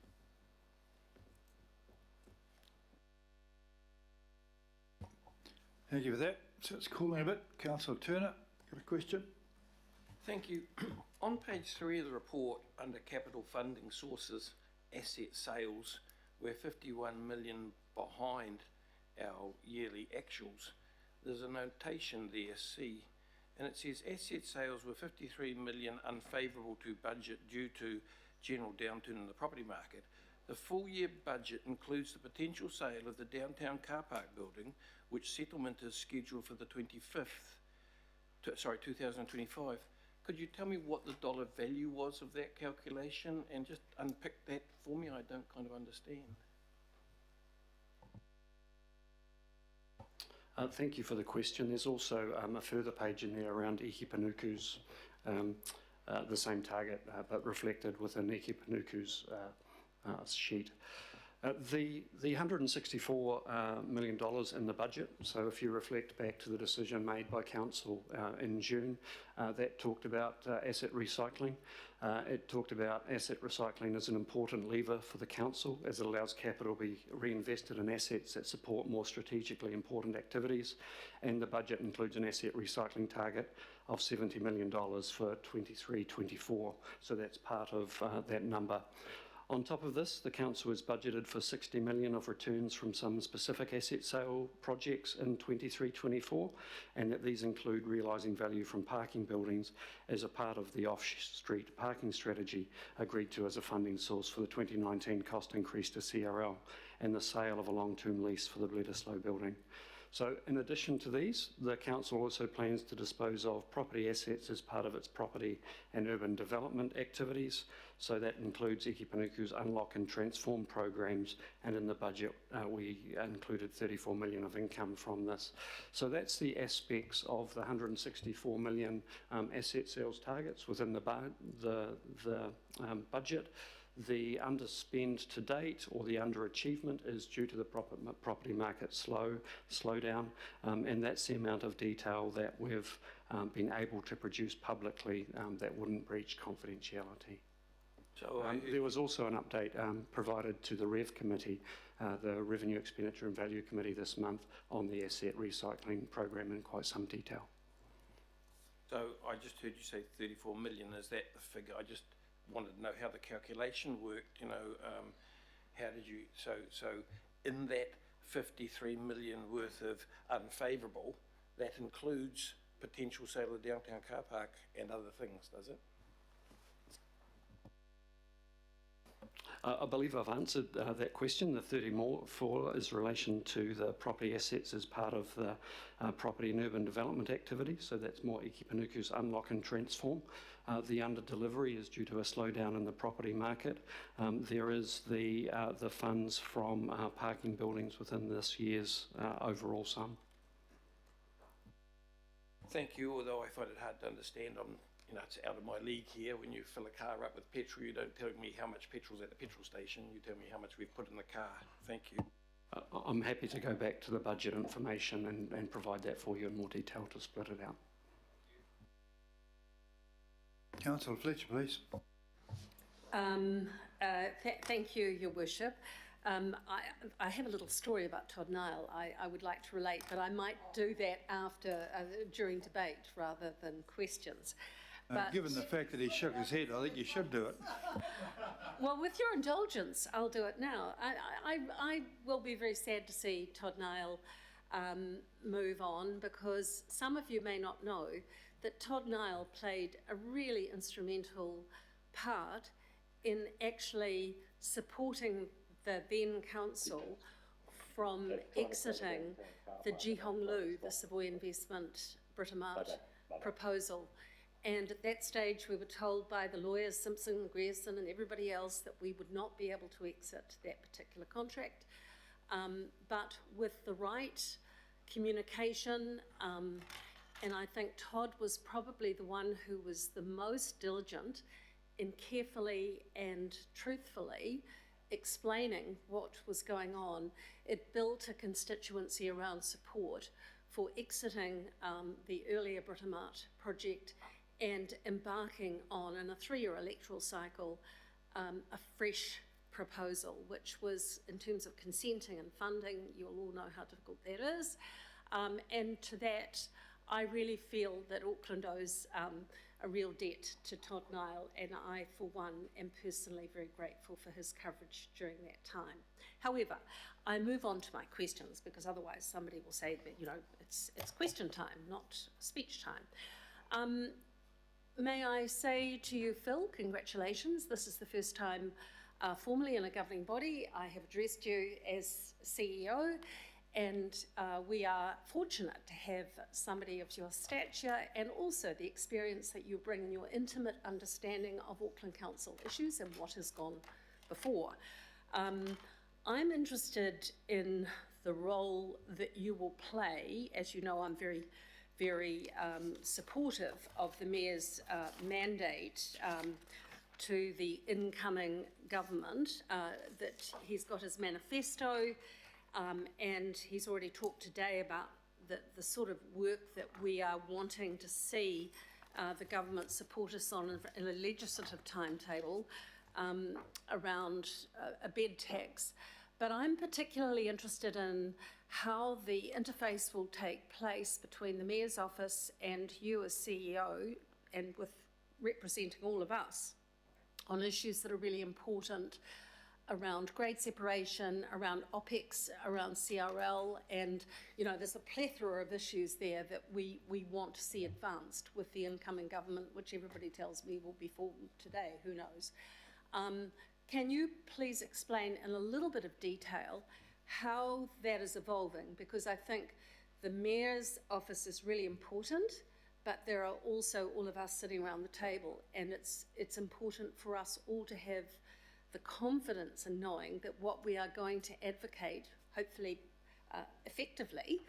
S1: Thank you for that. So it's cooling a bit. Councillor Turner, got a question?
S22: Thank you. On page 3 of the report, under capital funding sources, asset sales, we're 51 million behind our yearly actuals. There's a notation there, C, and it says asset sales were 53 million unfavourable to budget due to general downturn in the property market. The full year budget includes the potential sale of the downtown car park building, which settlement is scheduled for the 2025. Could you tell me what the dollar value was of that calculation and just unpick that for me? I don't kind of understand.
S9: Thank you for the question. There's also a further page in there around Eki Panuku's, the same target, but reflected within Eki Panuku's sheet. The $164 million in the budget, so if you reflect back to the decision made by Council in June, that talked about asset recycling. It talked about asset recycling as an important lever for the Council as it allows capital to be reinvested in assets that support more strategically important activities, and the budget includes an asset recycling target of $70 million for 23-24, so that's part of that number. On top of this, the Council has budgeted for $60 million of returns from some specific asset sale projects in 23-24, and that these include realising value from parking buildings as a part of the off-street parking strategy agreed to as a funding source for the 2019 cost increase to CRL, and the sale of a long-term lease for the Bledisloe building. So in addition to these, the Council also plans to dispose of property assets as part of its property and urban development activities. So that includes Eki Panuku's Unlock and Transform programs, and in the budget we included $34 million of income from this. So that's the aspects of the $164 million asset sales targets within the budget. The underspend to date or the underachievement is due to the property market slowdown, and that's the amount of detail that we've been able to produce publicly that wouldn't breach confidentiality.
S22: So
S9: there was also an update provided to the REV committee, the Revenue Expenditure and Value Committee this month, on the asset recycling program in quite some detail.
S22: So I just heard you say 34 million. Is that the figure? I just wanted to know how the calculation worked. You know, how did you? So in that 53 million worth of unfavourable, that includes potential sale of the downtown car park and other things, does it?
S9: I believe I've answered that question. The 34 is relation to the property assets as part of the property and urban development activity, so that's more Iki Panuku's unlock and transform. The under delivery is due to a slowdown in the property market. There is the funds from parking buildings within this year's overall sum.
S22: Thank you, although I find it hard to understand. You know, it's out of my league here. When you fill a car up with petrol, you don't tell me how much petrol's at the petrol station. You tell me how much we've put in the car. Thank you.
S9: I'm happy to go back to the budget information and provide that for you in more detail to split it out.
S1: Councillor Fletcher, please.
S3: Thank you, Your Worship. I have a little story about Todd Nile I would like to relate, but I might do that after, during debate rather than questions.
S1: Given the fact that he shook his head, I think you should do it.
S3: Well, with your indulgence, I'll do it now. I will be very sad to see Todd Nile move on, because some of you may not know that Todd Nile played a really instrumental part in actually supporting the then council from exiting the Jihonglu, the Savoy Investment Britomart proposal. And at that stage, we were told by the lawyers, Simpson, Grierson, and everybody else, that we would not be able to exit that particular contract. But with the right communication, and I think Todd was probably the one who was the most diligent in carefully and truthfully explaining what was going on, it built a constituency around support for exiting the earlier Britomart project and embarking on, in a 3-year electoral cycle, a fresh proposal, which was, in terms of consenting and funding, you'll all know how difficult that is. And to that, I really feel that Auckland owes a real debt to Todd Nile, and I, for one, am personally very grateful for his coverage during that time. However, I move on to my questions, because otherwise somebody will say that, you know, it's question time, not speech time. May I say to you, Phil, congratulations. This is the first time formally in a governing body I have addressed you as CEO, and we are fortunate to have somebody of your stature and also the experience that you bring in your intimate understanding of Auckland Council issues and what has gone before. I'm interested in the role that you will play. As you know, I'm very supportive of the Mayor's mandate to the incoming government, that he's got his manifesto, and he's already talked today about the sort of work that we are wanting to see the government support us on in a legislative timetable around a bed tax. But I'm particularly interested in how the interface will take place between the Mayor's office and you as CEO, and with representing all of us on issues that are really important around grade separation, around OPEX, around CRL, and, you know, there's a plethora of issues there that we want to see advanced with the incoming government, which everybody tells me will be formed today, who knows. Can you please explain in a little bit of detail how that is evolving? Because I think the Mayor's office is really important, but there are also all of us sitting around the table, and it's important for us all to have the confidence in knowing that what we are going to advocate, hopefully effectively,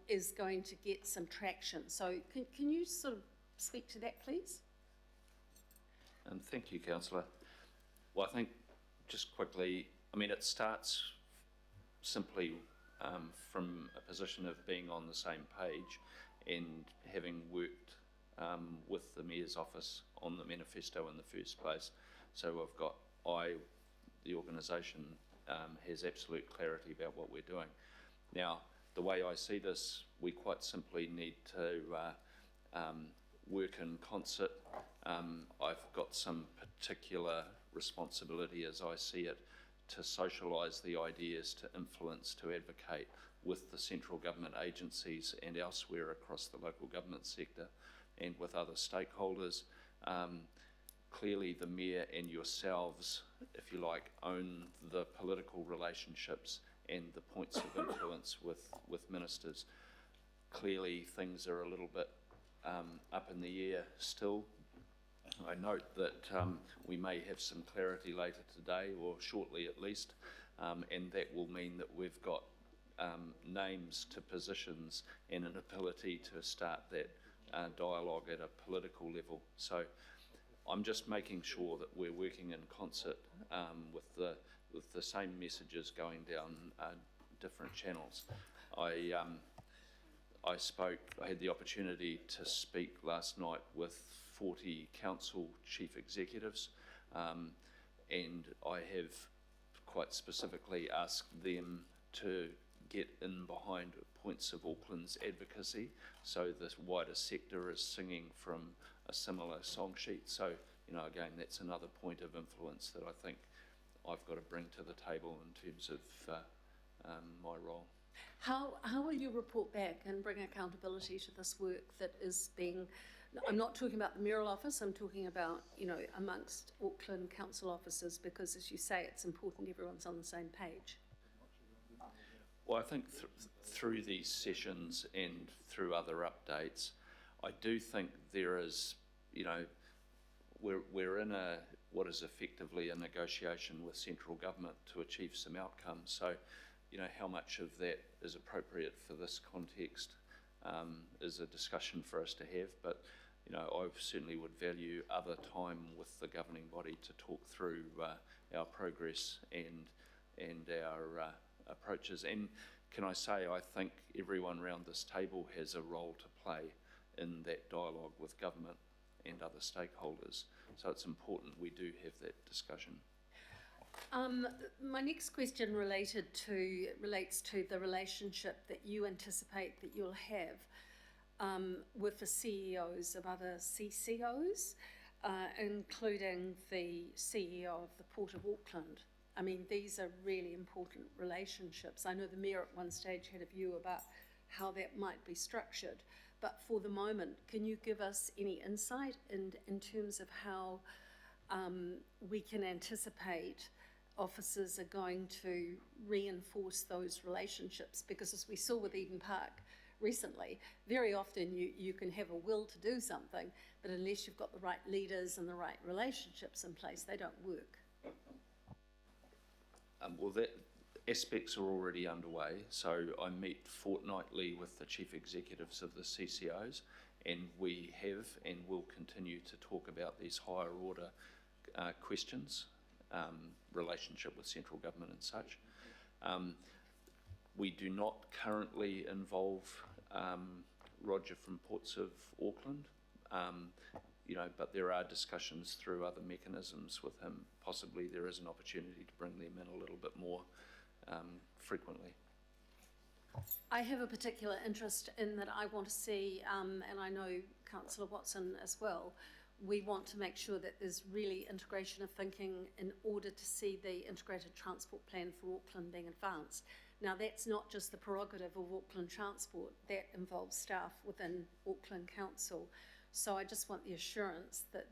S3: is going to get some traction. So can you sort of speak to that, please?
S21: Thank you, Councillor. Well, I think just quickly, I mean, it starts simply from a position of being on the same page and having worked with the Mayor's office on the manifesto in the first place. So I've got, the organisation has absolute clarity about what we're doing. Now, the way I see this, we quite simply need to work in concert. I've got some particular responsibility, as I see it, to socialise the ideas, to influence, to advocate with the central government agencies and elsewhere across the local government sector and with other stakeholders. Clearly the Mayor and yourselves, if you like, own the political relationships and the points of influence with ministers. Clearly things are a little bit up in the air still. I note that we may have some clarity later today, or shortly at least, and that will mean that we've got names to positions and an ability to start that dialogue at a political level. So I'm just making sure that we're working in concert with the same messages going down different channels. I had the opportunity to speak last night with 40 council chief executives, and I have quite specifically asked them to get in behind points of Auckland's advocacy, so the wider sector is singing from a similar song sheet. So, you know, again, that's another point of influence that I think I've got to bring to the table in terms of my role.
S3: How will you report back and bring accountability to this work that is being, I'm not talking about the mayoral office, I'm talking about, you know, amongst Auckland council officers, because as you say, it's important everyone's on the same page.
S21: Well, I think through these sessions and through other updates, I do think there is, you know, we're in what is effectively a negotiation with central government to achieve some outcomes. So, you know, how much of that is appropriate for this context is a discussion for us to have. But, you know, I certainly would value other time with the governing body to talk through our progress and our approaches. And can I say, I think everyone around this table has a role to play in that dialogue with government and other stakeholders. So it's important we do have that discussion.
S3: My next question relates to the relationship that you anticipate that you'll have with the CEOs of other CCOs, including the CEO of the Port of Auckland. I mean, these are really important relationships. I know the Mayor at one stage had a view about how that might be structured, but for the moment, can you give us any insight in terms of how we can anticipate officers are going to reinforce those relationships? Because as we saw with Eden Park recently, very often you can have a will to do something, but unless you've got the right leaders and the right relationships in place, they don't work.
S21: Well, that aspects are already underway. So I meet fortnightly with the chief executives of the CCOs, and we have and will continue to talk about these higher order questions, relationship with central government and such. We do not currently involve Roger from Ports of Auckland, you know, but there are discussions through other mechanisms with him. Possibly there is an opportunity to bring them in a little bit more frequently.
S3: I have a particular interest in that. I want to see, and I know Councillor Watson as well, we want to make sure that there's really integration of thinking in order to see the integrated transport plan for Auckland being advanced. Now, that's not just the prerogative of Auckland Transport, that involves staff within Auckland Council. So I just want the assurance that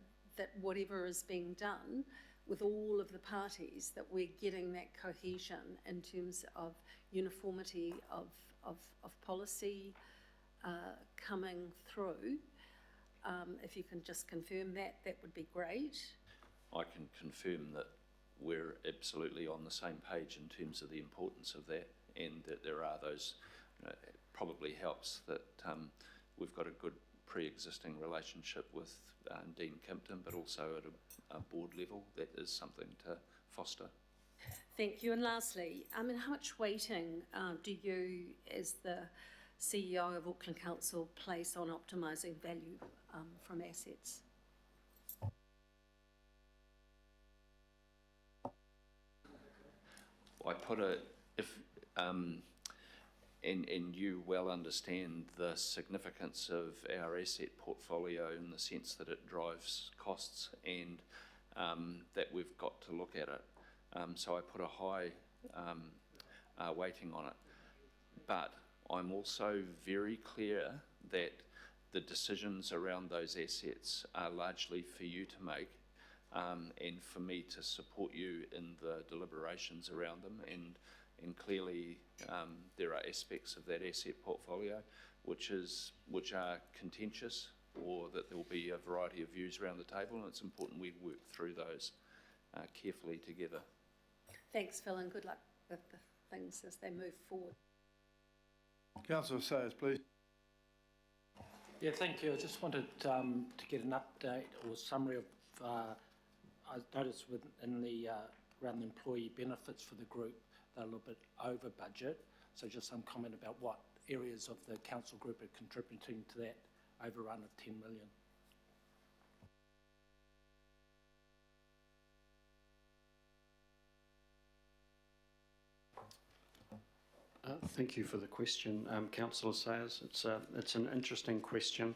S3: whatever is being done with all of the parties, that we're getting that cohesion in terms of uniformity of policy coming through. If you can just confirm that, that would be great.
S21: I can confirm that we're absolutely on the same page in terms of the importance of that, and that there are those, you know, it probably helps that we've got a good pre-existing relationship with Dean Kimpton, but also at a board level, that is something to foster.
S3: Thank you. And lastly, how much weighting do you, as the CEO of Auckland Council, place on optimising value from assets?
S21: I put it, if, and you well understand the significance of our asset portfolio in the sense that it drives costs and that we've got to look at it. So I put a high weighting on it. But I'm also very clear that the decisions around those assets are largely for you to make and for me to support you in the deliberations around them. And clearly there are aspects of that asset portfolio which are contentious, or that there will be a variety of views around the table, and it's important we work through those carefully together.
S3: Thanks, Phil, and good luck with the things as they move forward.
S1: Councillor Sayers, please.
S16: Yeah, thank you. I just wanted to get an update or summary of, I noticed within the around the employee benefits for the group, they're a little bit over budget. So just some comment about what areas of the council group are contributing to that overrun of 10 million.
S9: Thank you for the question, Councillor Sayers. It's an interesting question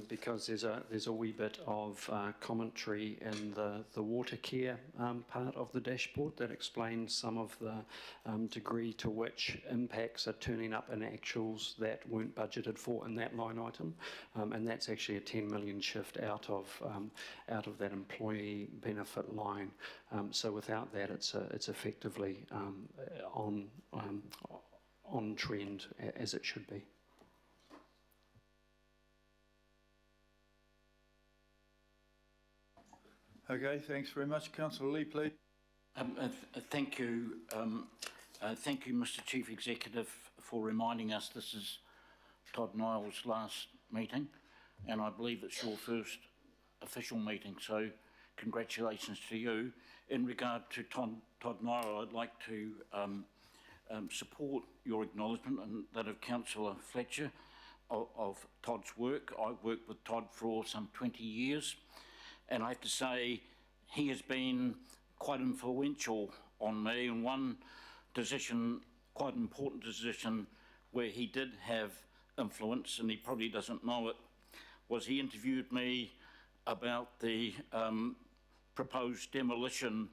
S9: because there's a wee bit of commentary in the water care part of the dashboard that explains some of the degree to which impacts are turning up in actuals that weren't budgeted for in that line item, and that's actually a 10 million shift out of that employee benefit line. So without that, it's effectively on trend as it should be.
S1: Okay, thanks very much. Councillor Lee, please.
S4: Thank you. Thank you, Mr. Chief Executive, for reminding us this is Todd Niall's last meeting, and I believe it's your first official meeting, so congratulations to you. In regard to Todd Niall, I'd like to support your acknowledgement and that of Councillor Fletcher of Todd's work. I've worked with Todd for some 20 years, and I have to say he has been quite influential on me in one decision, quite an important decision where he did have influence, and he probably doesn't know it, was he interviewed me about the proposed demolition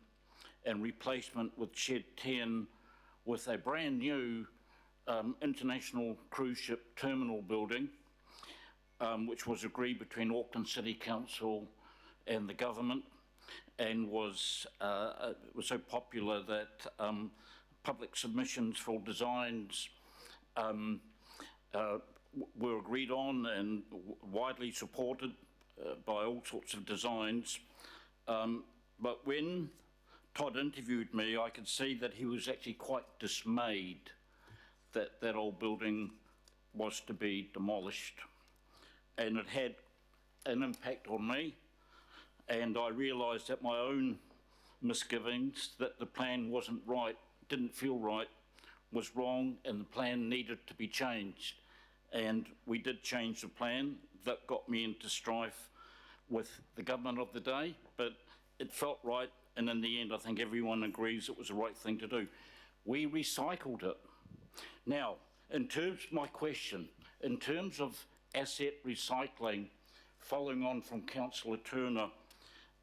S4: and replacement with Shed 10 with a brand new international cruise ship terminal building, which was agreed between Auckland City Council and the government, and was so popular that public submissions for designs were agreed on and widely supported by all sorts of designs. But when Todd interviewed me, I could see that he was actually quite dismayed that that old building was to be demolished, and it had an impact on me, and I realised that my own misgivings, that the plan wasn't right, didn't feel right, was wrong, and the plan needed to be changed. And we did change the plan. That got me into strife with the government of the day, but it felt right. And in the end, I think everyone agrees it was the right thing to do. We recycled it. Now, in terms of my question, in terms of asset recycling, following on from Councillor Turner,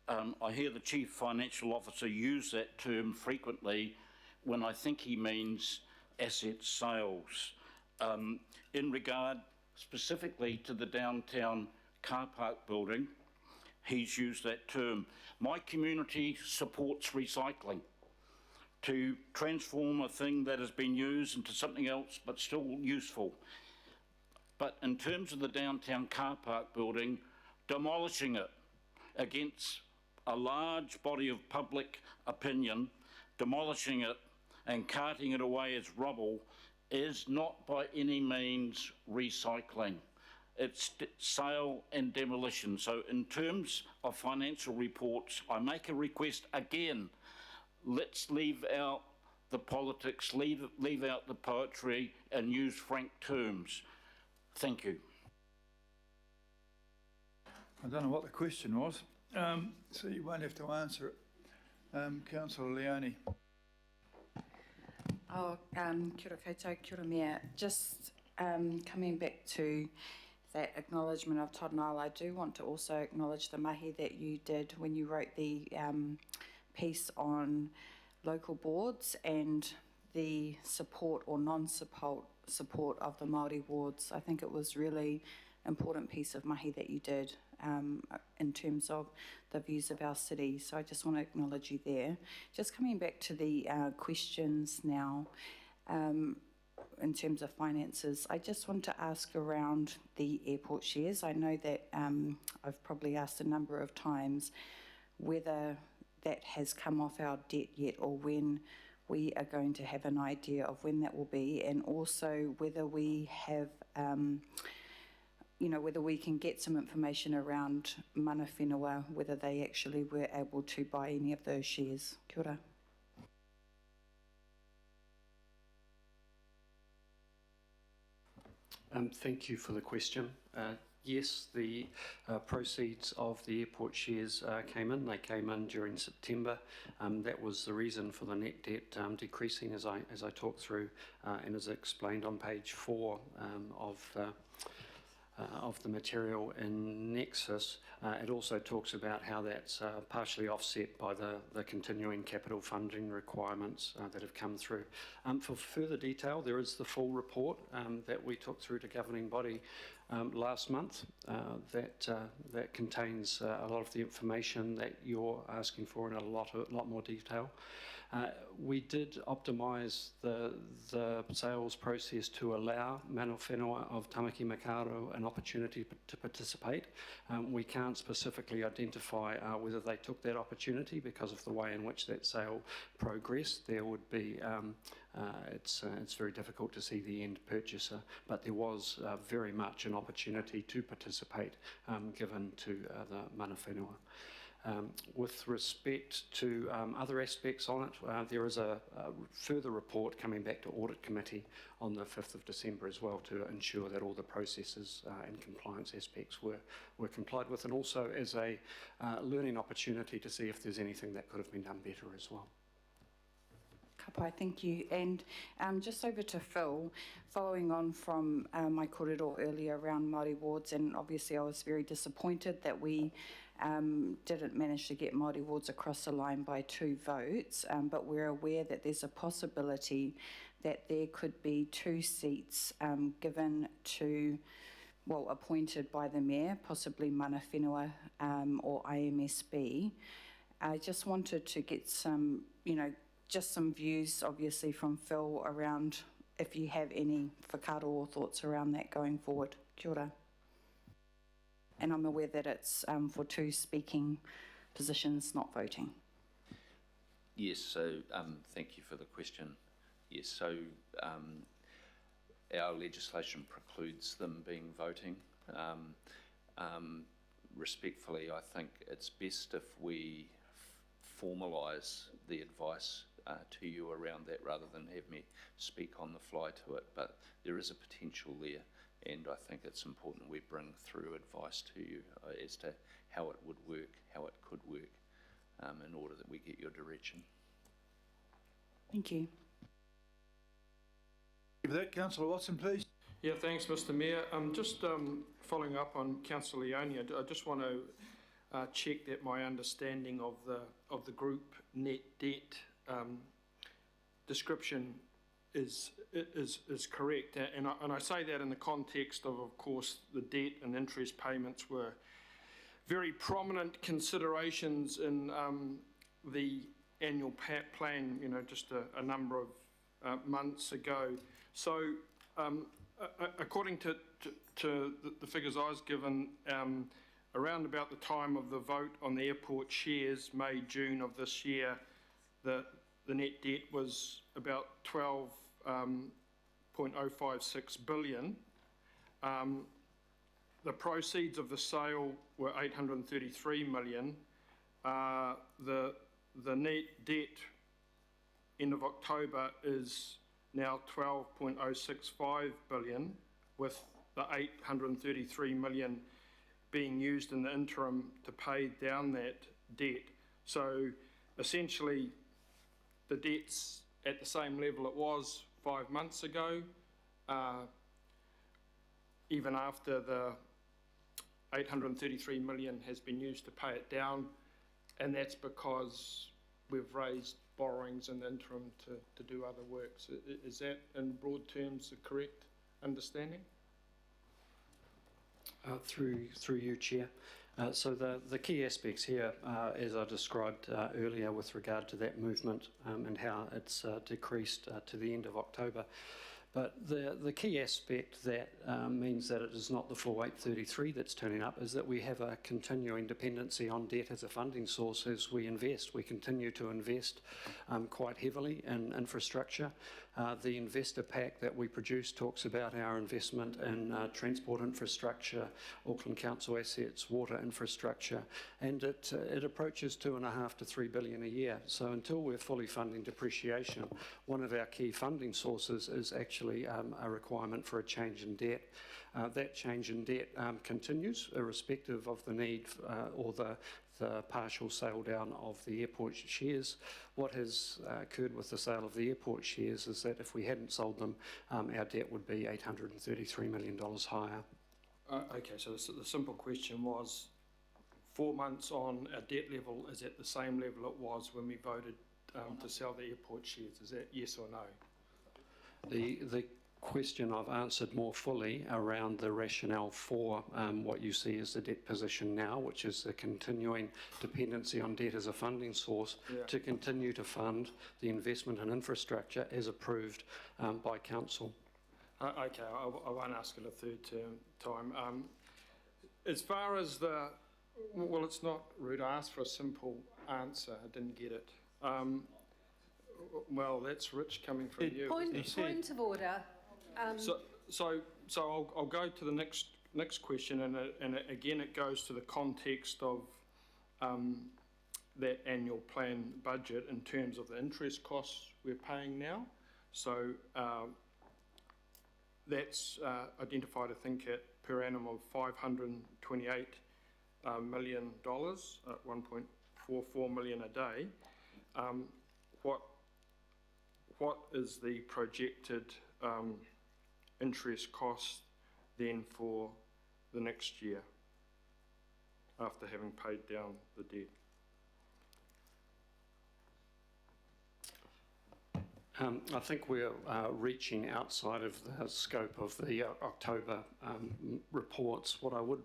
S4: I hear the Chief Financial Officer use that term frequently when I think he means asset sales. In regard specifically to the downtown car park building, he's used that term. My community supports recycling to transform a thing that has been used into something else but still useful. But in terms of the downtown car park building, demolishing it against a large body of public opinion, demolishing it and carting it away as rubble is not by any means recycling. it's sale and demolition. So in terms of financial reports, I make a request again, let's leave out the politics, leave out the poetry and use frank terms. Thank you.
S1: I don't know what the question was, so you won't have to answer it. Councillor Leone.
S2: Oh, kia ora koutou, kia ora mea. Just coming back to that acknowledgement of Todd Nile, I do want to also acknowledge the mahi that you did when you wrote the piece on local boards and the support or non-support of the Māori wards. I think it was really important piece of mahi that you did in terms of the views of our city. So I just want to acknowledge you there. Just coming back to the questions now, in terms of finances, I just want to ask around the airport shares. I know that I've probably asked a number of times whether that has come off our debt yet, or when we are going to have an idea of when that will be, and also whether we have whether we can get some information around mana whenua, whether they actually were able to buy any of those shares. Kia ora.
S9: Thank you for the question. Yes, the proceeds of the airport shares came in. They came in during September. That was the reason for the net debt decreasing, as I talked through and as explained on page 4 of the material in Nexus. It also talks about how that's partially offset by the continuing capital funding requirements that have come through. For further detail, there is the full report that we took through to governing body last month that contains a lot of the information that you're asking for in a lot more detail. We did optimise the sales process to allow mana whenua of Tamaki Makaurau an opportunity to participate. We can't specifically identify whether they took that opportunity because of the way in which that sale progressed. There would be, it's very difficult to see the end purchaser, but there was very much an opportunity to participate given to the mana whenua. With respect to other aspects on it, there is a further report coming back to Audit Committee on the 5th of December as well to ensure that all the processes and compliance aspects were complied with, and also as a learning opportunity to see if there's anything that could have been done better as well.
S2: Kapai, thank you. And just over to Phil, following on from my kōrero earlier around Māori wards, and obviously I was very disappointed that we didn't manage to get Māori wards across the line by 2 votes, but we're aware that there's a possibility that there could be 2 seats given to, well, appointed by the Mayor, possibly mana whenua or IMSB. I just wanted to get some, just some views, obviously, from Phil around if you have any whakaaro or thoughts around that going forward. Kia ora. And I'm aware that it's for 2 speaking positions, not voting.
S21: Yes, so thank you for the question. Yes, so our legislation precludes them being voting. Respectfully, I think it's best if we formalise the advice to you around that rather than have me speak on the fly to it, but there is a potential there. And I think it's important we bring through advice to you as to how it would work, how it could work, in order that we get your direction.
S2: Thank you.
S1: With that, Councillor Watson, please.
S10: Yeah, thanks, Mr. Mayor. Just following up on Councillor Leone, I just want to check that my understanding of the group net debt description is correct, and I say that in the context of course, the debt and interest payments were very prominent considerations in the annual plan, just a number of months ago. So, according to the figures I was given, around about the time of the vote on the airport shares, May, June of this year, the net debt was about 12.056 billion. the proceeds of the sale were 833 million. The net debt end of October is now 12.065 billion, with the 833 million being used in the interim to pay down that debt. So essentially the debt's at the same level it was 5 months ago, even after the 833 million has been used to pay it down, and that's because we've raised borrowings in the interim to do other works. Is that in broad terms the correct understanding?
S9: Through you, Chair. So the key aspects here, as I described earlier with regard to that movement and how it's decreased to the end of October. But the key aspect that means that it is not the full 833 that's turning up is that we have a continuing dependency on debt as a funding source as we invest. We continue to invest quite heavily in infrastructure. The investor pack that we produce talks about our investment in transport infrastructure, Auckland Council assets, water infrastructure, and it approaches 2.5 to 3 billion a year. So until we're fully funding depreciation, one of our key funding sources is actually a requirement for a change in debt. That change in debt continues irrespective of the need or the partial sale down of the airport shares. What has occurred with the sale of the airport shares is that if we hadn't sold them, our debt would be $833 million higher.
S10: Okay, so the simple question was, 4 months on, our debt level is at the same level it was when we voted to sell the airport shares. Is that yes or no?
S9: The question I've answered more fully around the rationale for what you see as the debt position now, which is the continuing dependency on debt as a funding source to continue to fund the investment in infrastructure as approved by council.
S10: Okay, I won't ask it a third time. As far as well, it's not rude. I asked for a simple answer. I didn't get it. Well, that's rich coming from you.
S3: Point of order.
S10: So I'll go to the next question, and again it goes to the context of that annual plan budget in terms of the interest costs we're paying now. So that's identified, I think, at per annum of $528 million at 1.44 million a day. What is the projected interest cost then for the next year after having paid down the debt?
S9: I think we're reaching outside of the scope of the October reports. What I would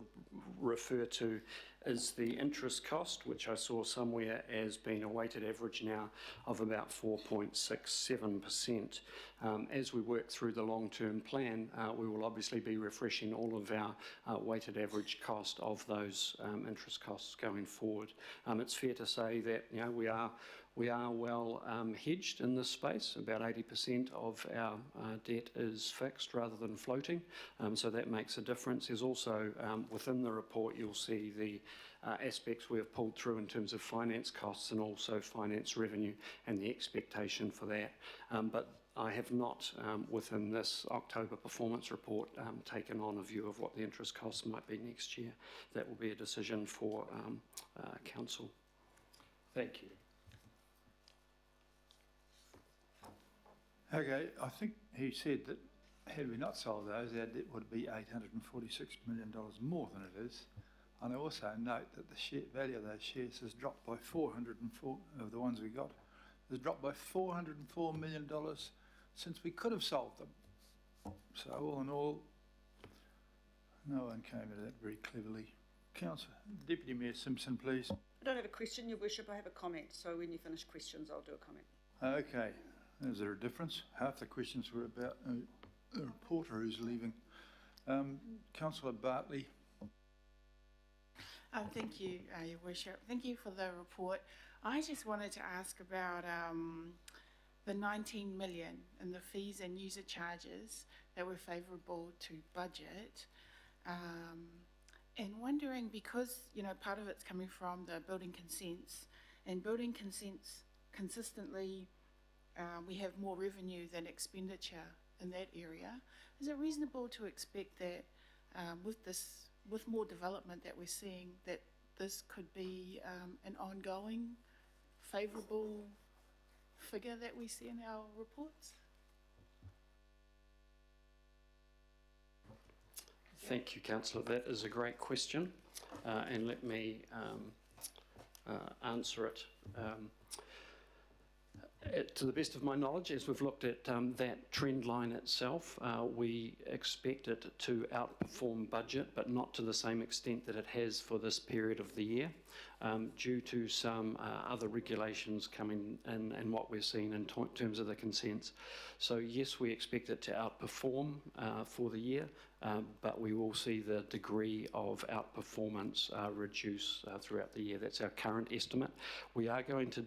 S9: refer to is the interest cost, which I saw somewhere as being a weighted average now of about 4.67%. As we work through the long-term plan, we will obviously be refreshing all of our weighted average cost of those interest costs going forward. It's fair to say that we are well hedged in this space. About 80% of our debt is fixed rather than floating, so that makes a difference. There's also, within the report, you'll see the aspects we have pulled through in terms of finance costs and also finance revenue and the expectation for that. But I have not, within this October performance report, taken on a view of what the interest costs might be next year. That will be a decision for council.
S10: Thank you.
S1: Okay, I think he said that had we not sold those, our debt would be $846 million more than it is. And I also note that the value of those shares has dropped by 404, of the ones we got, has dropped by $404 million since we could have sold them. So all in all, no one came at that very cleverly. Councillor, Deputy Mayor Simpson, please.
S19: I don't have a question, Your Worship, I have a comment. So when you finish questions, I'll do a comment.
S1: Okay. Is there a difference? Half the questions were about a reporter who's leaving. Councillor Bartley.
S8: Thank you, Your Worship. Thank you for the report. I just wanted to ask about the 19 million in the fees and user charges that were favourable to budget. And wondering, because, you know, part of it's coming from the building consents, and building consents consistently, we have more revenue than expenditure in that area. Is it reasonable to expect that with more development that we're seeing, that this could be an ongoing favourable figure that we see in our reports?
S9: Thank you, Councillor. That is a great question, and let me answer it. To the best of my knowledge, as we've looked at that trend line itself, we expect it to outperform budget, but not to the same extent that it has for this period of the year, due to some other regulations coming in and what we're seeing in terms of the consents. So yes, we expect it to outperform for the year, but we will see the degree of outperformance reduce throughout the year. That's our current estimate. We are going to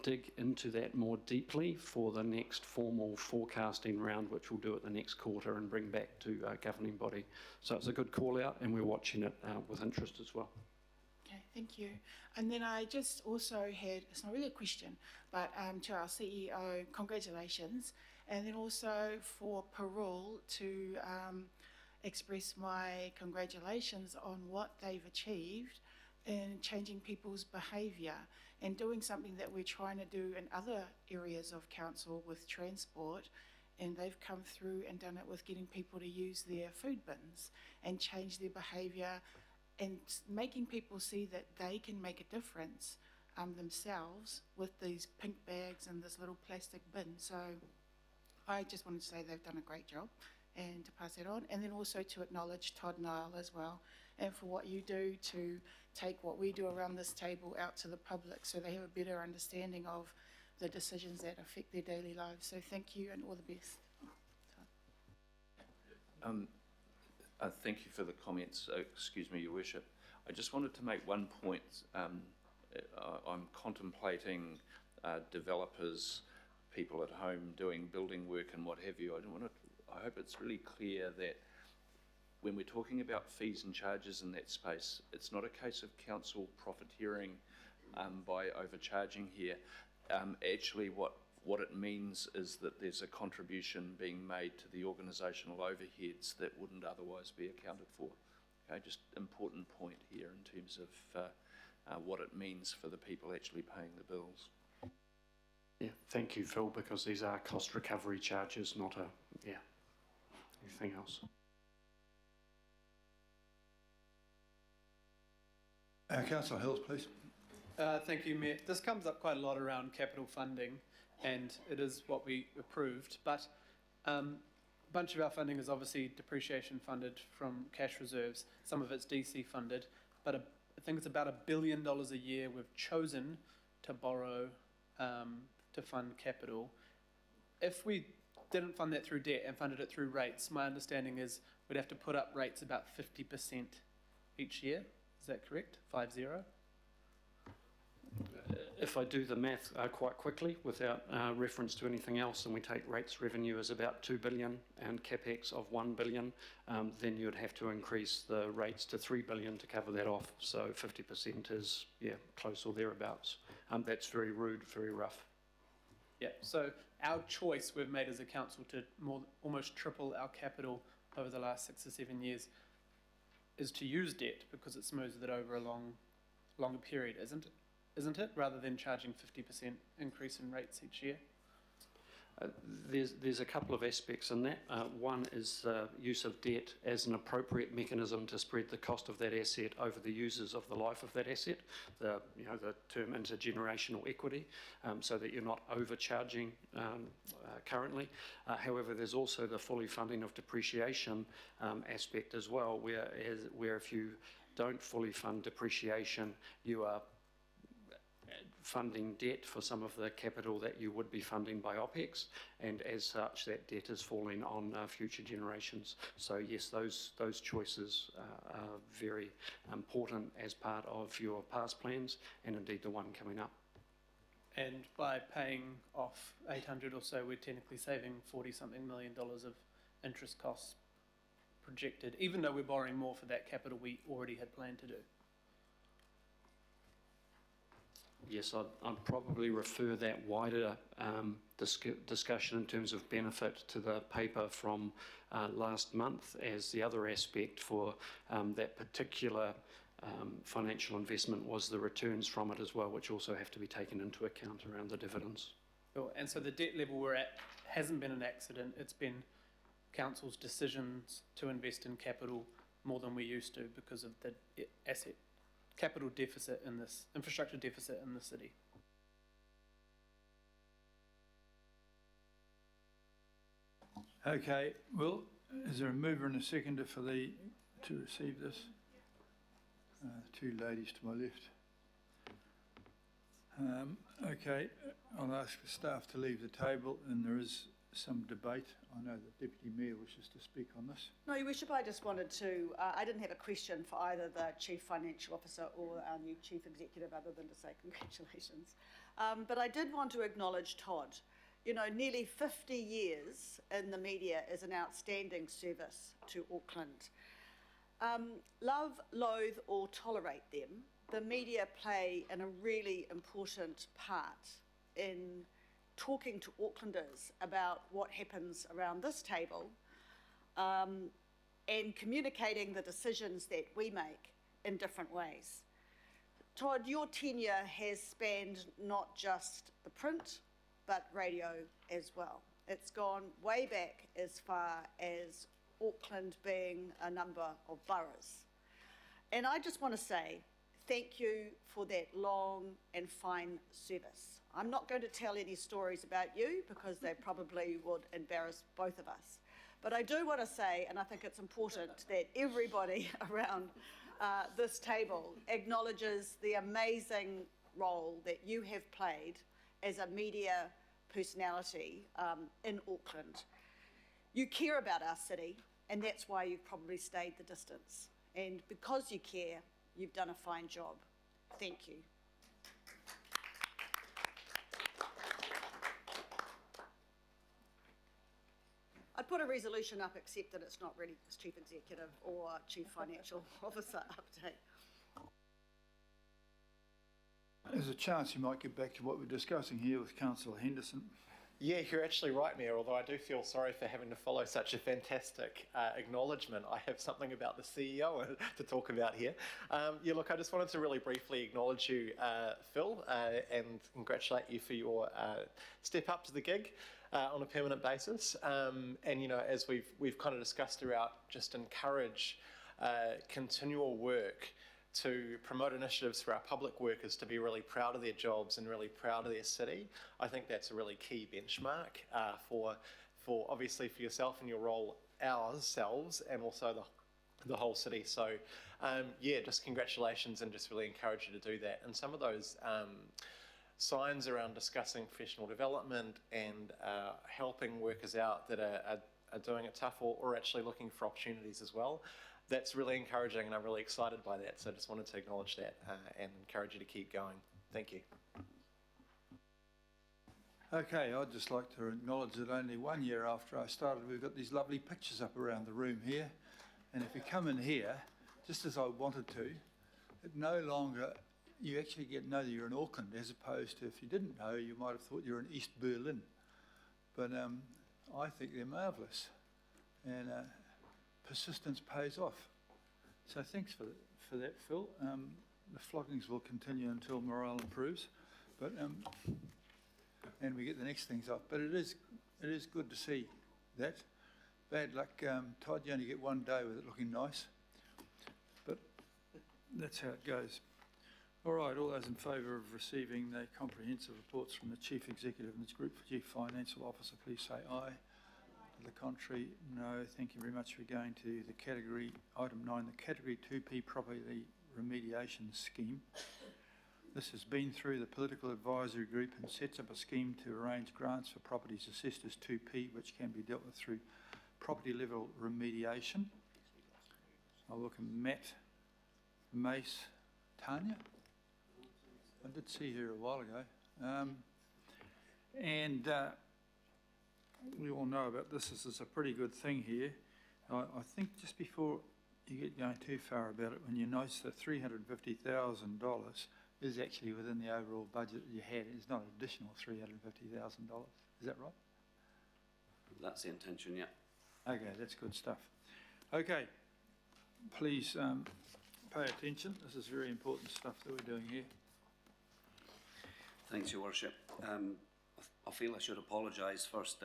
S9: dig into that more deeply for the next formal forecasting round, which we'll do at the next quarter and bring back to governing body. So it's a good call out, and we're watching it with interest as well.
S8: Okay, thank you. And then I just also had, it's not really a question, but to our CEO, congratulations. And then also for Parole to express my congratulations on what they've achieved in changing people's behaviour and doing something that we're trying to do in other areas of council with transport, and they've come through and done it with getting people to use their food bins and change their behaviour and making people see that they can make a difference themselves with these pink bags and this little plastic bin. So I just wanted to say they've done a great job and to pass that on, and then also to acknowledge Todd Nile as well, and for what you do to take what we do around this table out to the public so they have a better understanding of the decisions that affect their daily lives. So thank you and all the best.
S21: Thank you for the comments. Excuse me, Your Worship. I just wanted to make one point. I'm contemplating developers, people at home doing building work and what have you. I hope it's really clear that when we're talking about fees and charges in that space, it's not a case of council profiteering by overcharging here. Actually, what it means is that there's a contribution being made to the organisational overheads that wouldn't otherwise be accounted for. Okay, just important point here in terms of what it means for the people actually paying the bills.
S9: Yeah, thank you, Phil, because these are cost recovery charges, not anything else.
S1: Councillor Hills, please.
S20: Thank you, Mayor. This comes up quite a lot around capital funding, and it is what we approved, but a bunch of our funding is obviously depreciation funded from cash reserves. Some of it's DC funded, but I think it's about $1 billion a year we've chosen to borrow to fund capital. If we didn't fund that through debt and funded it through rates, my understanding is we'd have to put up rates about 50% each year. Is that correct? 50?
S9: If I do the math quite quickly without reference to anything else, and we take rates revenue as about 2 billion and capex of 1 billion, then you'd have to increase the rates to 3 billion to cover that off. So 50% is, close or thereabouts. That's very rude, very rough.
S20: Yeah, so our choice we've made as a council to almost triple our capital over the last 6 or 7 years is to use debt because it smooths it over a longer period, isn't it? Rather than charging 50% increase in rates each year.
S9: There's a couple of aspects in that. One is the use of debt as an appropriate mechanism to spread the cost of that asset over the users of the life of that asset, the term intergenerational equity, so that you're not overcharging currently. However, there's also the fully funding of depreciation aspect as well, where if you don't fully fund depreciation, you are funding debt for some of the capital that you would be funding by OPEX, and as such that debt is falling on future generations. So yes, those choices are very important as part of your past plans and indeed the one coming up.
S20: And by paying off 800 or so, we're technically saving 40-something million of interest costs projected, even though we're borrowing more for that capital we already had planned to do?
S9: Yes, I'd probably refer that wider discussion in terms of benefit to the paper from last month as the other aspect for that particular financial investment was the returns from it as well, which also have to be taken into account around the dividends.
S20: Sure. And so the debt level we're at hasn't been an accident, it's been council's decisions to invest in capital more than we used to because of the capital deficit in this, infrastructure deficit in the city.
S1: Okay, well, is there a mover and a seconder for to receive this? Two ladies to my left. Okay, I'll ask the staff to leave the table, and there is some debate. I know the Deputy Mayor wishes to speak on this.
S19: No, Your Worship, I just wanted to, I didn't have a question for either the Chief Financial Officer or our new Chief Executive other than to say congratulations. But I did want to acknowledge Todd. You know, nearly 50 years in the media is an outstanding service to Auckland. Love, loathe or tolerate them, the media play a really important part in talking to Aucklanders about what happens around this table and communicating the decisions that we make in different ways. Todd, your tenure has spanned not just the print, but radio as well. It's gone way back as far as Auckland being a number of boroughs. And I just want to say thank you for that long and fine service. I'm not going to tell any stories about you because they probably would embarrass both of us. But I do want to say, and I think it's important, that everybody around this table acknowledges the amazing role that you have played as a media personality in Auckland. You care about our city, and that's why you've probably stayed the distance. And because you care, you've done a fine job. Thank you. I'd put a resolution up, except that it's not really Chief Executive or Chief Financial Officer update.
S1: There's a chance you might get back to what we're discussing here with Councillor Henderson.
S7: Yeah, you're actually right, Mayor, although I do feel sorry for having to follow such a fantastic acknowledgement. I have something about the CEO to talk about here. Yeah, look, I just wanted to really briefly acknowledge you, Phil, and congratulate you for your step up to the gig on a permanent basis. And, you know, as we've kind of discussed throughout, just encourage continual work to promote initiatives for our public workers to be really proud of their jobs and really proud of their city. I think that's a really key benchmark for obviously for yourself and your role, ourselves, and also the whole city. So yeah, just congratulations and just really encourage you to do that. And some of those signs around discussing professional development and helping workers out that are doing it tough or actually looking for opportunities as well. That's really encouraging, and I'm really excited by that. So I just wanted to acknowledge that and encourage you to keep going. Thank you.
S1: Okay, I'd just like to acknowledge that only 1 year after I started, we've got these lovely pictures up around the room here. And if you come in here, just as I wanted to, it no longer, you actually get to know that you're in Auckland, as opposed to if you didn't know, you might have thought you're in East Berlin. But I think they're marvellous. And persistence pays off. So thanks for that, Phil. The floggings will continue until morale improves, but and we get the next things up. But it is good to see that. Bad luck, Todd. You only get 1 day with it looking nice, but that's how it goes. All right. All those in favour of receiving the comprehensive reports from the Chief Executive and his Group Chief Financial Officer, please say aye. To the contrary, no. Thank you very much for going to the category, item 9, the category 2P property remediation scheme. This has been through the political advisory group and sets up a scheme to arrange grants for properties assessed as 2P, which can be dealt with through property level remediation. I'll welcome Matt, Mace, Tanya. I did see her a while ago. We all know about this. This is a pretty good thing here. I think just before you get going too far about it, when you notice that $350,000 is actually within the overall budget that you had, it's not an additional $350,000. Is that right?
S9: That's the intention, yeah.
S1: Okay, that's good stuff. Okay, please pay attention. This is very important stuff that we're doing here.
S9: Thanks, Your Worship. I feel I should apologise first.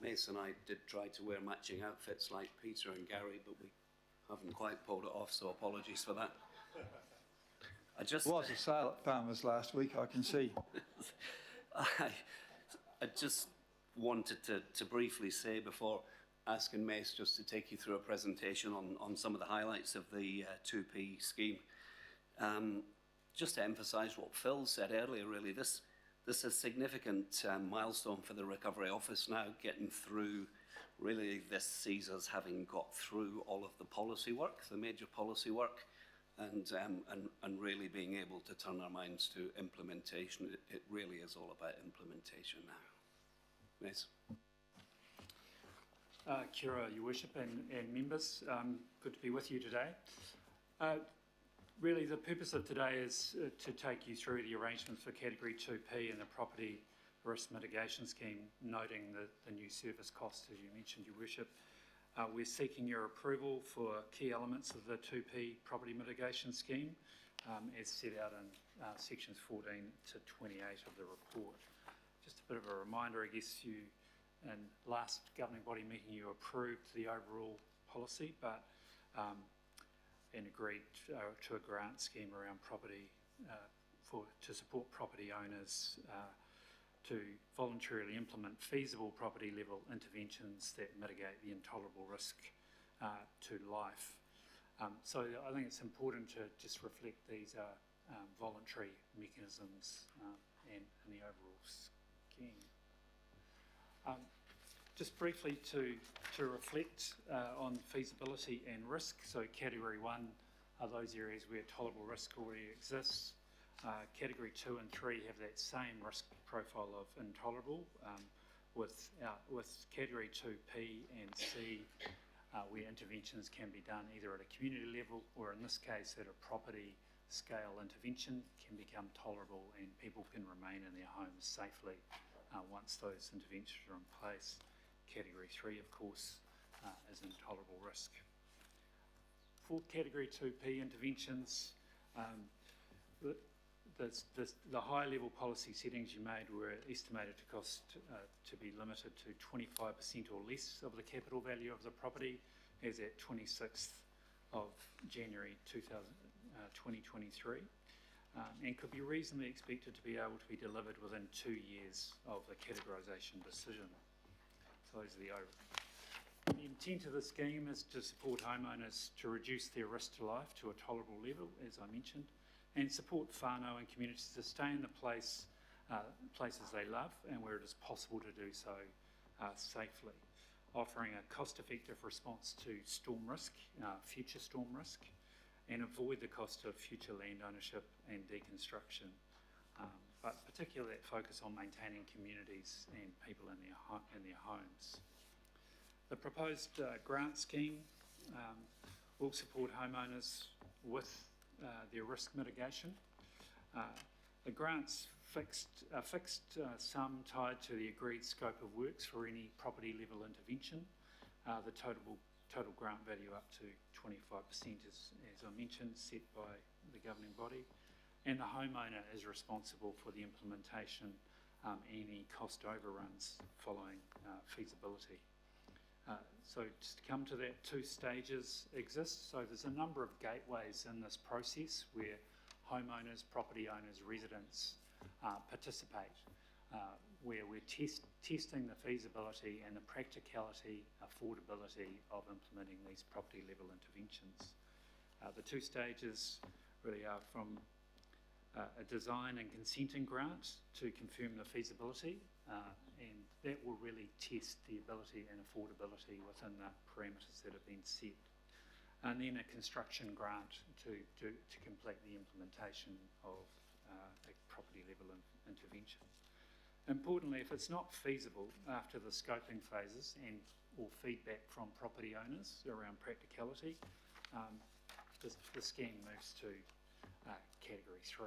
S9: Mace and I did try to wear matching outfits like Peter and Gary, but we haven't quite pulled it off, so apologies for that.
S1: Was a sale at Farmers last week, I can see.
S9: I just wanted to briefly say, before asking Mace just to take you through a presentation on some of the highlights of the 2P scheme, just to emphasise what Phil said earlier, really, this is a significant milestone for the Recovery Office now, getting through, really this sees us having got through all of the policy work, the major policy work, and really being able to turn our minds to implementation. It really is all about implementation now. Yes.
S5: Kia ora, Your Worship and members. Good to be with you today. Really, the purpose of today is to take you through the arrangements for Category 2P and the Property Risk Mitigation Scheme, noting the new service costs, as you mentioned, Your Worship. We're seeking your approval for key elements of the 2P Property Mitigation Scheme, as set out in sections 14 to 28 of the report. Just a bit of a reminder, I guess you, in last governing body meeting, you approved the overall policy, but and agreed to a grant scheme around property to support property owners to voluntarily implement feasible property level interventions that mitigate the intolerable risk to life. So I think it's important to just reflect these are voluntary mechanisms and the overall scheme. Just briefly to reflect on feasibility and risk. So Category 1 are those areas where tolerable risk already exists. Category 2 and 3 have that same risk profile of intolerable, with Category 2P and C where interventions can be done either at a community level or, in this case, at a property scale intervention, can become tolerable and people can remain in their homes safely once those interventions are in place. Category 3, of course, is intolerable risk. For Category 2P interventions, the high-level policy settings you made were estimated to cost to be limited to 25% or less of the capital value of the property, as at 26th of January 2023, and could be reasonably expected to be able to be delivered within 2 years of the categorisation decision. So those are the overview. The intent of the scheme is to support homeowners to reduce their risk to life to a tolerable level, as I mentioned, and support whānau and communities to stay in the places they love and where it is possible to do so safely, offering a cost-effective response to storm risk, future storm risk, and avoid the cost of future land ownership and deconstruction, but particularly that focus on maintaining communities and people in their homes. The proposed grant scheme will support homeowners with their risk mitigation. The grant's a fixed sum tied to the agreed scope of works for any property level intervention. The total grant value up to 25%, as I mentioned, set by the governing body. And the homeowner is responsible for the implementation and any cost overruns following feasibility. So just to come to that, 2 stages exist. So there's a number of gateways in this process where homeowners, property owners, residents participate, where we're testing the feasibility and the practicality, affordability of implementing these property level interventions. The 2 stages really are from a design and consenting grant to confirm the feasibility, and that will really test the ability and affordability within the parameters that have been set. And then a construction grant to complete the implementation of a property level intervention.
S12: Importantly, if it's not feasible after the scoping phases and or feedback from property owners around practicality, the scheme moves to category 3.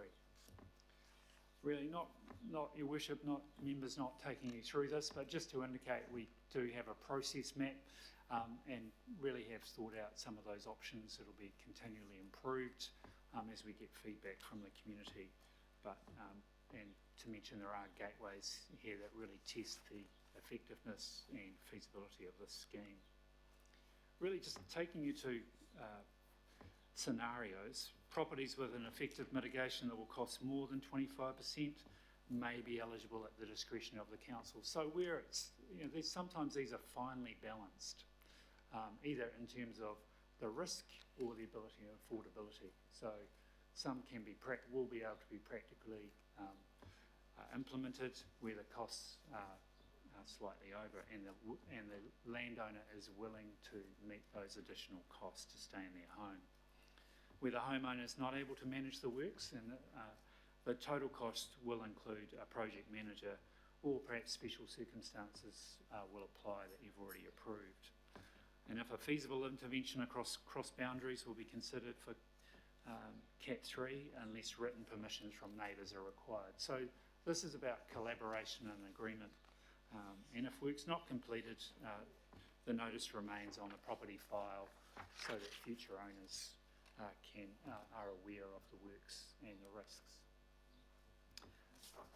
S12: Really not Your Worship, not members not taking you through this, but just to indicate we do have a process map and really have thought out some of those options. It'll be continually improved as we get feedback from the community. But and to mention, there are gateways here that really test the effectiveness and feasibility of this scheme. Really just taking you to scenarios. Properties with an effective mitigation that will cost more than 25% may be eligible at the discretion of the council. So where it's, sometimes these are finely balanced, either in terms of the risk or the ability and affordability. So some will be able to be practically implemented where the costs are slightly over and the landowner is willing to meet those additional costs to stay in their home. Where the homeowner is not able to manage the works, and the total cost will include a project manager, or perhaps special circumstances will apply that you've already approved. And if a feasible intervention across boundaries will be considered for Cat 3 unless written permissions from neighbours are required. So this is about collaboration and agreement. And if work's not completed, the notice remains on the property file so that future owners are aware of the works and the risks.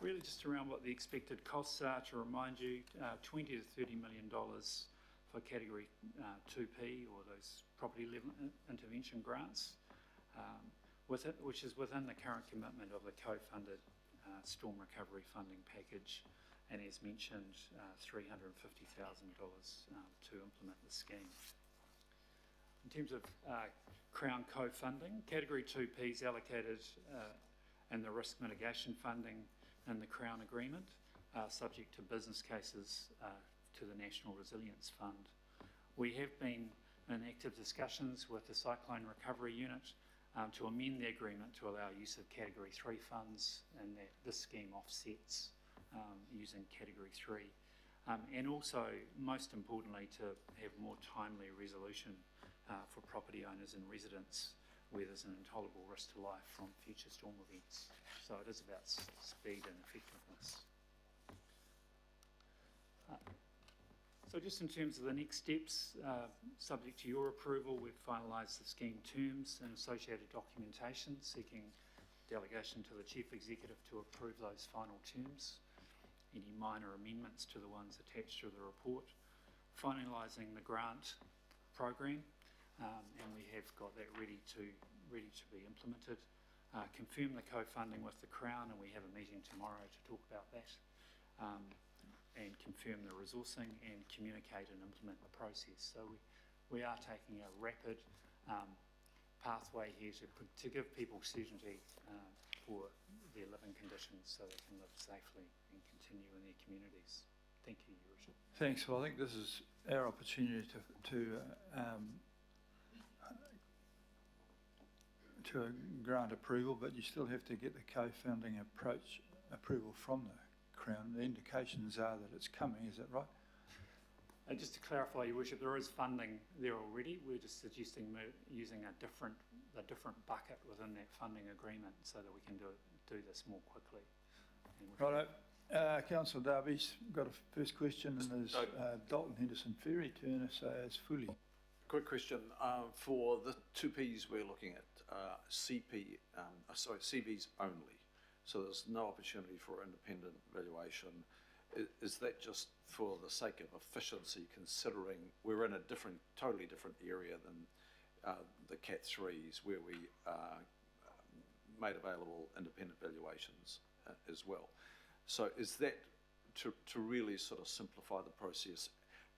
S12: Really just around what the expected costs are, to remind you, $20 to $30 million for category 2P, or those property level intervention grants, which is within the current commitment of the co-funded storm recovery funding package, and as mentioned, $350,000 to implement the scheme. In terms of Crown co-funding, category 2P is allocated in the risk mitigation funding in the Crown agreement, subject to business cases to the National Resilience Fund. We have been in active discussions with the Cyclone Recovery Unit to amend the agreement to allow use of category 3 funds, and that this scheme offsets using category 3. And also, most importantly, to have more timely resolution for property owners and residents where there's an intolerable risk to life from future storm events. So it is about speed and effectiveness. So just in terms of the next steps, subject to your approval, we've finalised the scheme terms and associated documentation, seeking delegation to the Chief Executive to approve those final terms. Any minor amendments to the ones attached to the report. Finalising the grant program, and we have got that ready to be implemented. Confirm the co-funding with the Crown, and we have a meeting tomorrow to talk about that. And confirm the resourcing and communicate and implement the process. So we are taking a rapid pathway here to give people certainty for their living conditions so they can live safely and continue in their communities. Thank you, Your Worship.
S1: Thanks. Well, I think this is our opportunity to grant approval, but you still have to get the co-funding approval from the Crown. The indications are that it's coming, is that right?
S12: Just to clarify, Your Worship, there is funding there already. We're just suggesting using a different bucket within that funding agreement so that we can do this more quickly.
S1: Righto. Councillor Darby's got a first question, and there's Dalton Henderson Ferry turner, so it's fully.
S17: Quick question. For the 2Ps we're looking at, CVs only. So there's no opportunity for independent valuation. Is that just for the sake of efficiency, considering we're in a totally different area than the Cat 3s, where we made available independent valuations as well? So is that to really sort of simplify the process,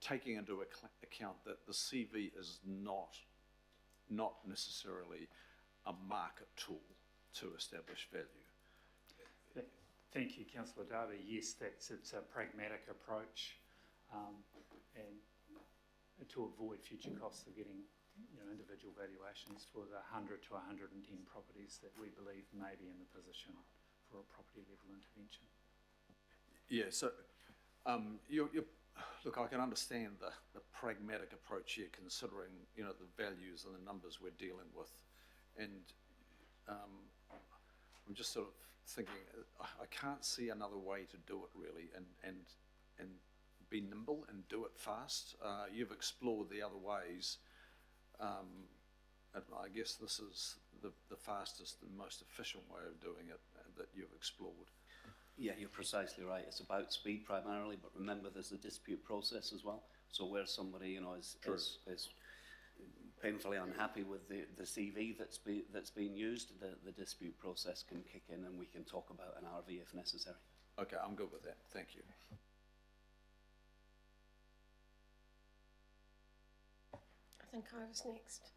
S17: taking into account that the CV is not necessarily a market tool to establish value?
S12: Thank you, Councillor Darby. Yes, it's a pragmatic approach, and to avoid future costs of getting individual valuations for the 100 to 110 properties that we believe may be in the position for a property level intervention.
S17: Yeah, so look, I can understand the pragmatic approach here, considering the values and the numbers we're dealing with, and I'm just sort of thinking I can't see another way to do it really, and be nimble and do it fast. You've explored the other ways, and I guess this is the fastest and most efficient way of doing it that you've explored.
S13: Yeah, you're precisely right. It's about speed primarily, but remember there's the dispute process as well. So where somebody, is painfully unhappy with the CV that's being used, the dispute process can kick in, and we can talk about an RV if necessary.
S17: Okay, I'm good with that. Thank you.
S18: I think I was next.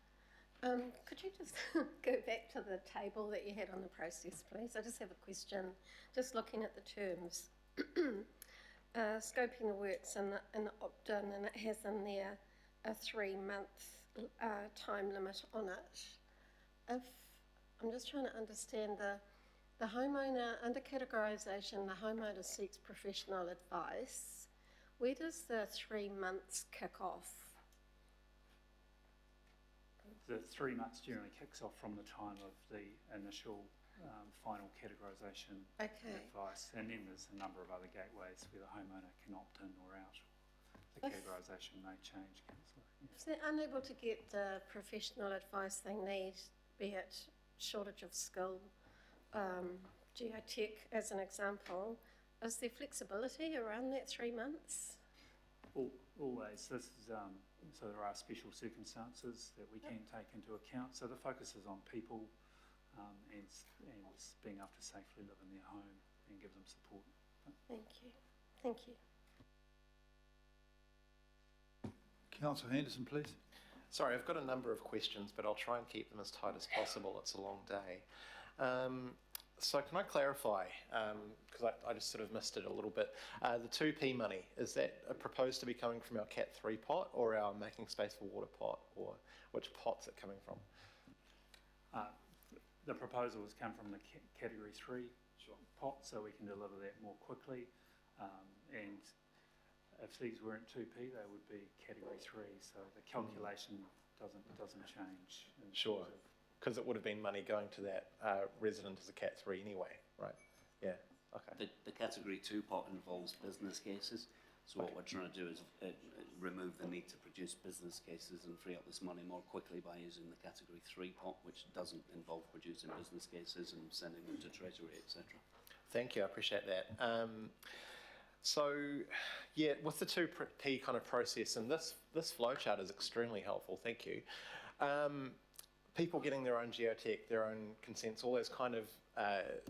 S18: Could you just go back to the table that you had on the process, please? I just have a question. Just looking at the terms, scoping the works and the opt-in, and it has in there a 3-month time limit on it. If I'm just trying to understand the homeowner, under categorisation, the homeowner seeks professional advice. Where does the 3 months kick off?
S12: The 3 months generally kicks off from the time of the initial final categorisation advice, and then there's a number of other gateways where the homeowner can opt in or out. The categorisation may change, Councillor. Yeah.
S18: If they're unable to get the professional advice they need, be it shortage of skill, geotech as an example, is there flexibility around that 3 months?
S12: Always. This is so there are special circumstances that we can take into account. So the focus is on people and being able to safely live in their home and give them support.
S18: Thank you. Thank you.
S1: Councillor Henderson, please.
S7: Sorry, I've got a number of questions, but I'll try and keep them as tight as possible. It's a long day. So can I clarify, because I just sort of missed it a little bit, the 2P money, is that proposed to be coming from our Cat 3 pot or our Making Space for Water pot, or which pot's it coming from?
S12: The proposal has come from the Category 3 pot, so we can deliver that more quickly, and if these weren't 2P, they would be Category 3, so the calculation doesn't change.
S7: Sure. Because it would have been money going to that resident as a Cat 3 anyway, right? Yeah, okay.
S13: The Category 2 pot involves business cases, so what we're trying to do is remove the need to produce business cases and free up this money more quickly by using the Category 3 pot, which doesn't involve producing business cases and sending them to Treasury, etc. Thank
S7: you, I appreciate that. So, yeah, with the 2P kind of process, and this flowchart is extremely helpful, thank you. People getting their own geotech, their own consents, all those kind of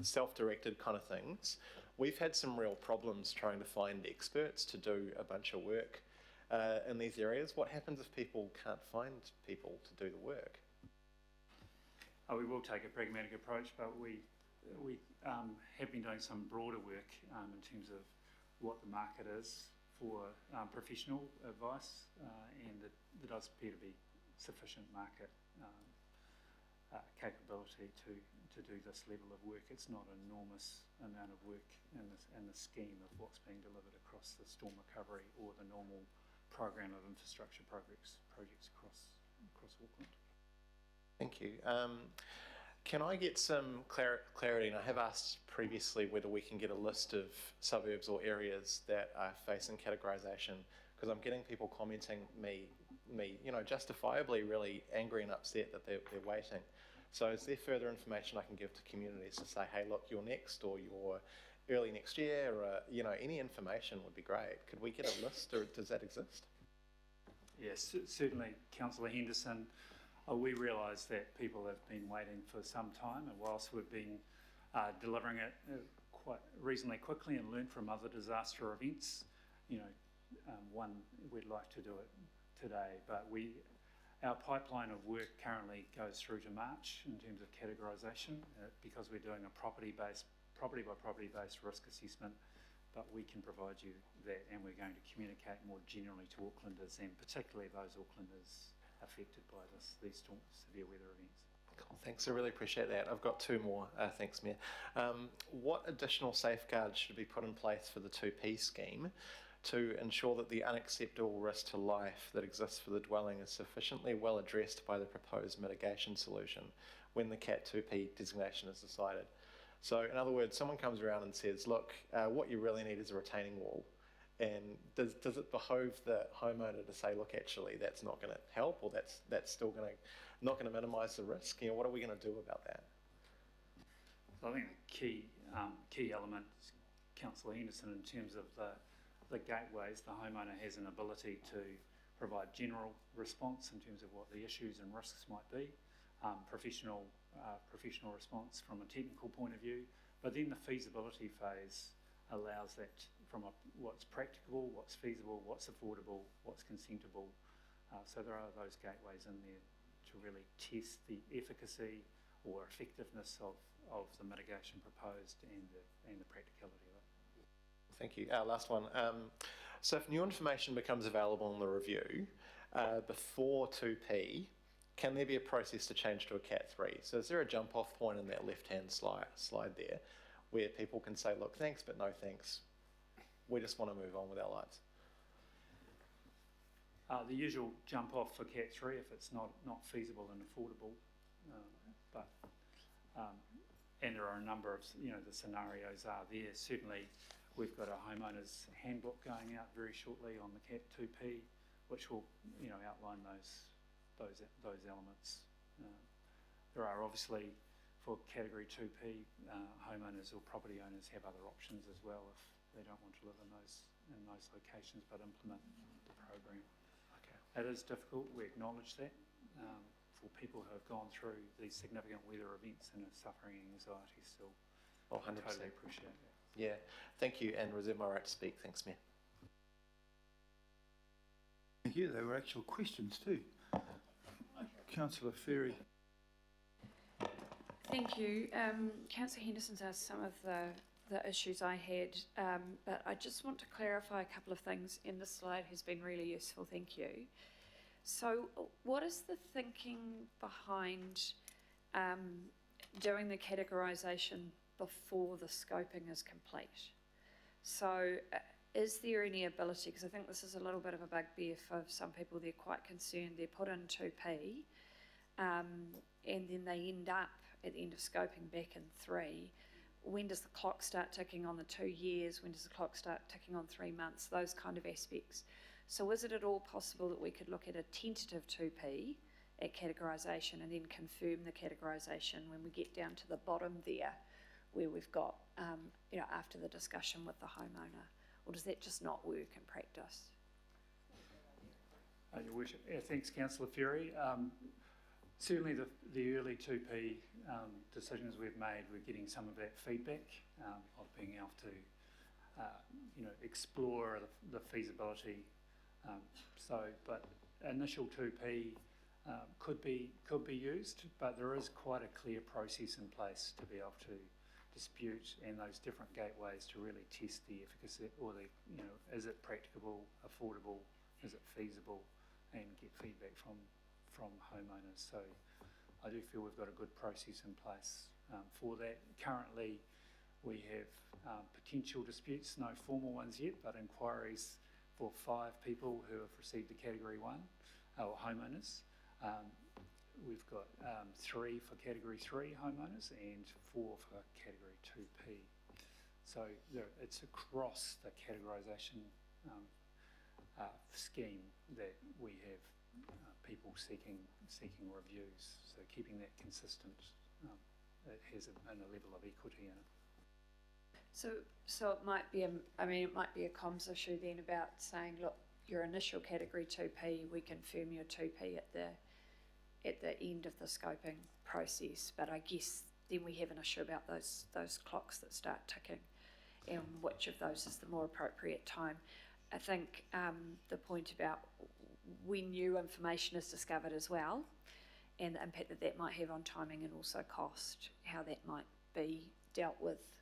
S7: self-directed kind of things. We've had some real problems trying to find experts to do a bunch of work in these areas. What happens if people can't find people to do the work?
S12: We will take a pragmatic approach, but we have been doing some broader work in terms of what the market is for professional advice, and there does appear to be sufficient market capability to do this level of work. It's not an enormous amount of work in the scheme of what's being delivered across the storm recovery or the normal program of infrastructure projects across Auckland.
S7: Thank you. Can I get some clarity, and I have asked previously whether we can get a list of suburbs or areas that are facing categorisation, because I'm getting people commenting me, justifiably really angry and upset that they're waiting. So is there further information I can give to communities to say, hey, look, you're next, or you're early next year, or, any information would be great. Could we get a list, or does that exist?
S12: Yes, certainly, Councillor Henderson. We realise that people have been waiting for some time, and whilst we've been delivering it quite reasonably quickly and learned from other disaster events, we'd like to do it today, but our pipeline of work currently goes through to March in terms of categorisation, because we're doing a property by property based risk assessment, but we can provide you that, and we're going to communicate more generally to Aucklanders, and particularly those Aucklanders affected by these severe weather events.
S7: Cool, thanks, I really appreciate that. I've got two more, thanks Mayor. What additional safeguards should be put in place for the 2P scheme to ensure that the unacceptable risk to life that exists for the dwelling is sufficiently well addressed by the proposed mitigation solution when the CAT 2P designation is decided? So in other words, someone comes around and says, look, what you really need is a retaining wall. And does it behove the homeowner to say, look, actually, that's not going to help, or that's still not going to minimise the risk? You know, what are we going to do about that?
S12: So I think the key element, Councillor Henderson, in terms of the gateways, the homeowner has an ability to provide general response in terms of what the issues and risks might be, professional response from a technical point of view, but then the feasibility phase allows that from what's practicable, what's feasible, what's affordable, what's consentable. So there are those gateways in there to really test the efficacy or effectiveness of the mitigation proposed and the practicality of it.
S7: Thank you. Last one. So if new information becomes available in the review before 2P, can there be a process to change to a Cat 3? So is there a jump-off point in that left-hand slide there where people can say, look, thanks, but no thanks. We just want to move on with our lives?
S12: The usual jump-off for Cat 3 if it's not feasible and affordable, and there are a number of, the scenarios are there. Certainly, we've got a homeowner's handbook going out very shortly on the Cat 2P, which will, outline those elements. There are obviously, for Category 2P, homeowners or property owners have other options as well if they don't want to live in those locations but implement the program. Okay. It is difficult, we acknowledge that, for people who have gone through these significant weather events and are suffering anxiety still.
S7: Oh, 100%.
S12: I totally appreciate that.
S7: Yeah, thank you, and reserve my right to speak. Thanks, Mayor.
S1: Thank you. They were actual questions too. Councillor Ferry.
S11: Thank you. Councillor Henderson's asked some of the issues I had, but I just want to clarify a couple of things, and this slide has been really useful, thank you. So what is the thinking behind doing the categorisation before the scoping is complete? So is there any ability, because I think this is a little bit of a bugbear for some people, they're quite concerned, they're put in 2P, and then they end up at the end of scoping back in 3. When does the clock start ticking on the 2 years? When does the clock start ticking on 3 months? Those kind of aspects. So is it at all possible that we could look at a tentative 2P at categorisation and then confirm the categorisation when we get down to the bottom there, where we've got, after the discussion with the homeowner? Or does that just not work in practice?
S12: Your Worship, thanks, Councillor Ferry. Certainly the early 2P decisions we've made, we're getting some of that feedback of being able to, explore the feasibility. But initial 2P could be used, but there is quite a clear process in place to be able to dispute and those different gateways to really test the efficacy or is it practicable, affordable, is it feasible, and get feedback from homeowners. So I do feel we've got a good process in place for that. Currently we have potential disputes, no formal ones yet, but inquiries for 5 people who have received the Category 1, or homeowners. We've got 3 for Category 3 homeowners and 4 for Category 2P. So it's across the categorisation scheme that we have people seeking reviews. So keeping that consistent, it has a level of equity in it.
S11: So it might be it might be a comms issue then about saying, look, your initial Category 2P, we confirm your 2P at the end of the scoping process, but I guess then we have an issue about those clocks that start ticking and which of those is the more appropriate time. I think the point about when new information is discovered as well and the impact that might have on timing and also cost, how that might be dealt with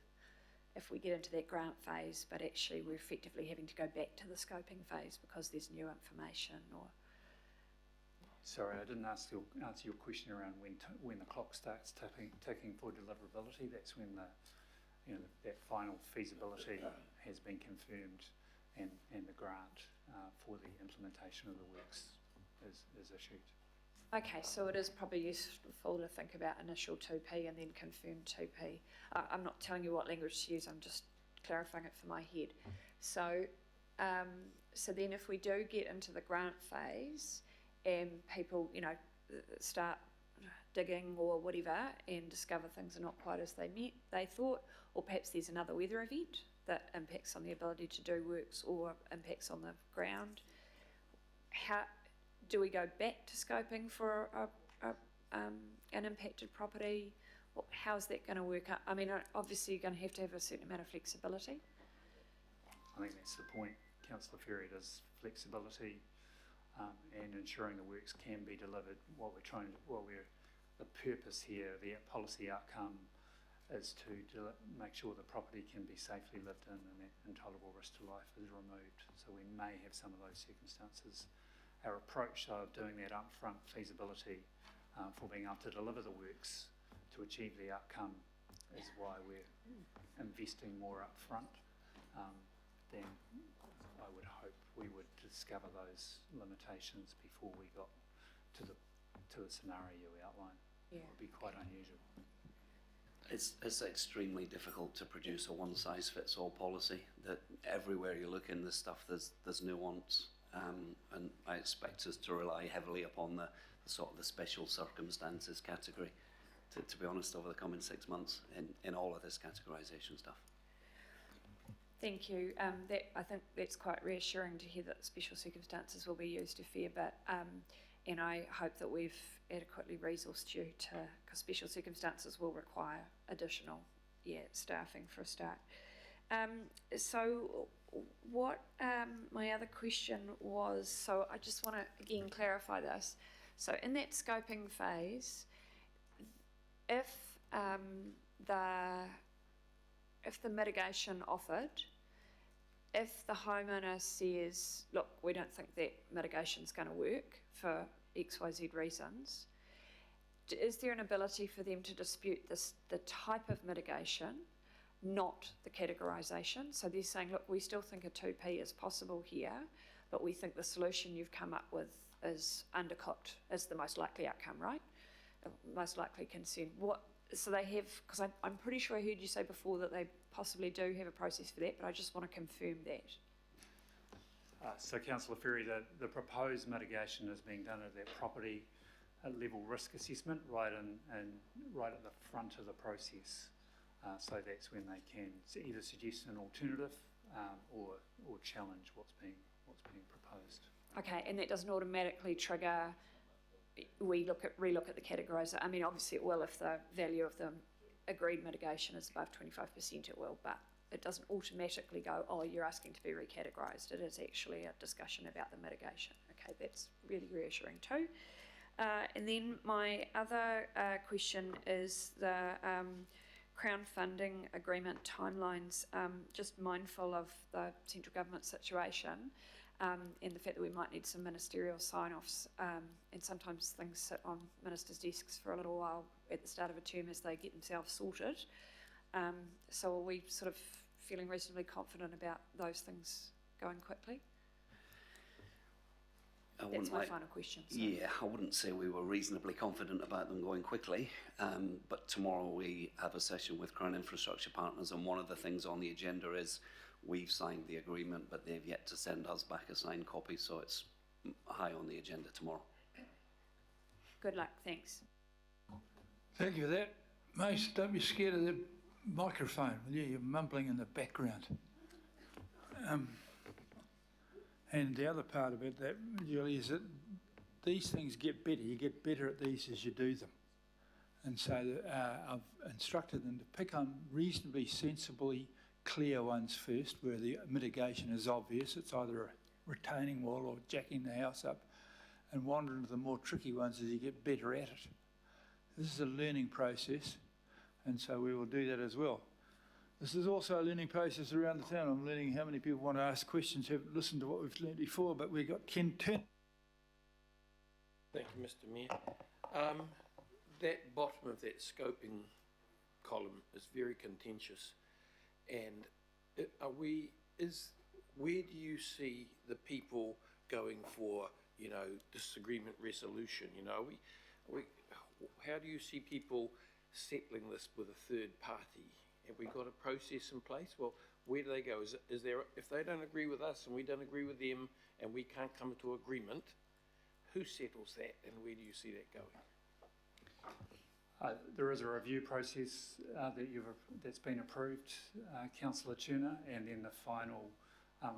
S11: if we get into that grant phase, but actually we're effectively having to go back to the scoping phase because there's new information or...
S12: Sorry, I didn't answer your question around when the clock starts ticking for deliverability. That's when that final feasibility has been confirmed and the grant for the implementation of the works is issued.
S11: Okay, so it is probably useful to think about initial 2P and then confirmed 2P. I'm not telling you what language to use, I'm just clarifying it for my head. So, so then if we do get into the grant phase and people, start digging or whatever and discover things are not quite as they thought, or perhaps there's another weather event that impacts on the ability to do works or impacts on the ground, how do we go back to scoping for an impacted property? How's that going to work out? I mean, obviously you're going to have a certain amount of flexibility.
S12: I think that's the point, Councillor Ferry, is flexibility and ensuring the works can be delivered. The purpose here, the policy outcome, is to make sure the property can be safely lived in and that intolerable risk to life is removed. So we may have some of those circumstances. Our approach of doing that upfront feasibility for being able to deliver the works to achieve the outcome is why we're investing more upfront. Then I would hope we would discover those limitations before we got to the scenario we outlined.
S11: Yeah.
S12: It would be quite unusual.
S13: It's extremely difficult to produce a one-size-fits-all policy. That everywhere you look in this stuff, there's nuance, and I expect us to rely heavily upon the sort of the special circumstances category, to be honest, over the coming 6 months in all of this categorisation stuff.
S11: Thank you. I think that's quite reassuring to hear that special circumstances will be used a fair bit, and I hope that we've adequately resourced you because special circumstances will require additional staffing for a start. So what my other question was, so I just want to again clarify this. So in that scoping phase, if the mitigation offered, if the homeowner says, look, we don't think that mitigation's going to work for XYZ reasons, is there an ability for them to dispute the type of mitigation, not the categorisation? So they're saying, look, we still think a 2P is possible here, but we think the solution you've come up with is undercooked, is the most likely outcome, right? Most likely concern. So they have, because I'm pretty sure I heard you say before that they possibly do have a process for that, but I just want to confirm that.
S12: So Councillor Ferry, the proposed mitigation is being done at that property level risk assessment right at the front of the process. So that's when they can either suggest an alternative or challenge what's being proposed.
S11: Okay, and that doesn't automatically trigger. We relook at the categoriser. I mean, obviously it will if the value of the agreed mitigation is above 25%. It will, but it doesn't automatically go, oh, you're asking to be recategorised. It is actually a discussion about the mitigation. Okay, that's really reassuring too. And then my other question is the Crown funding agreement timelines. Just mindful of the central government situation and the fact that we might need some ministerial sign-offs, and sometimes things sit on ministers' desks for a little while at the start of a term as they get themselves sorted. So are we sort of feeling reasonably confident about those things going quickly? That's my final question. So.
S13: Yeah, I wouldn't say we were reasonably confident about them going quickly, but tomorrow we have a session with Crown Infrastructure Partners, and one of the things on the agenda is we've signed the agreement, but they've yet to send us back a signed copy, so it's high on the agenda tomorrow.
S11: Good luck, thanks.
S1: Thank you for that. Mace, don't be scared of the microphone, will you? You're mumbling in the background. And the other part of it, that, Julie, is that these things get better. You get better at these as you do them. And so I've instructed them to pick on reasonably sensibly clear ones first, where the mitigation is obvious. It's either a retaining wall or jacking the house up, and wander into the more tricky ones as you get better at it. This is a learning process, and so we will do that as well. This is also a learning process around the town. I'm learning how many people want to ask questions, haven't listened to what we've learned before, but we've got Ken Turner.
S22: Thank you, Mr. Mayor. That bottom of that scoping column is very contentious, and where do you see the people going for, you know, disagreement resolution? You know, how do you see people settling this with a third party? Have we got a process in place? Well, where do they go? Is there, if they don't agree with us and we don't agree with them and we can't come to agreement, who settles that and where do you see that going?
S12: There is a review process that's been approved, Councillor Turner, and then the final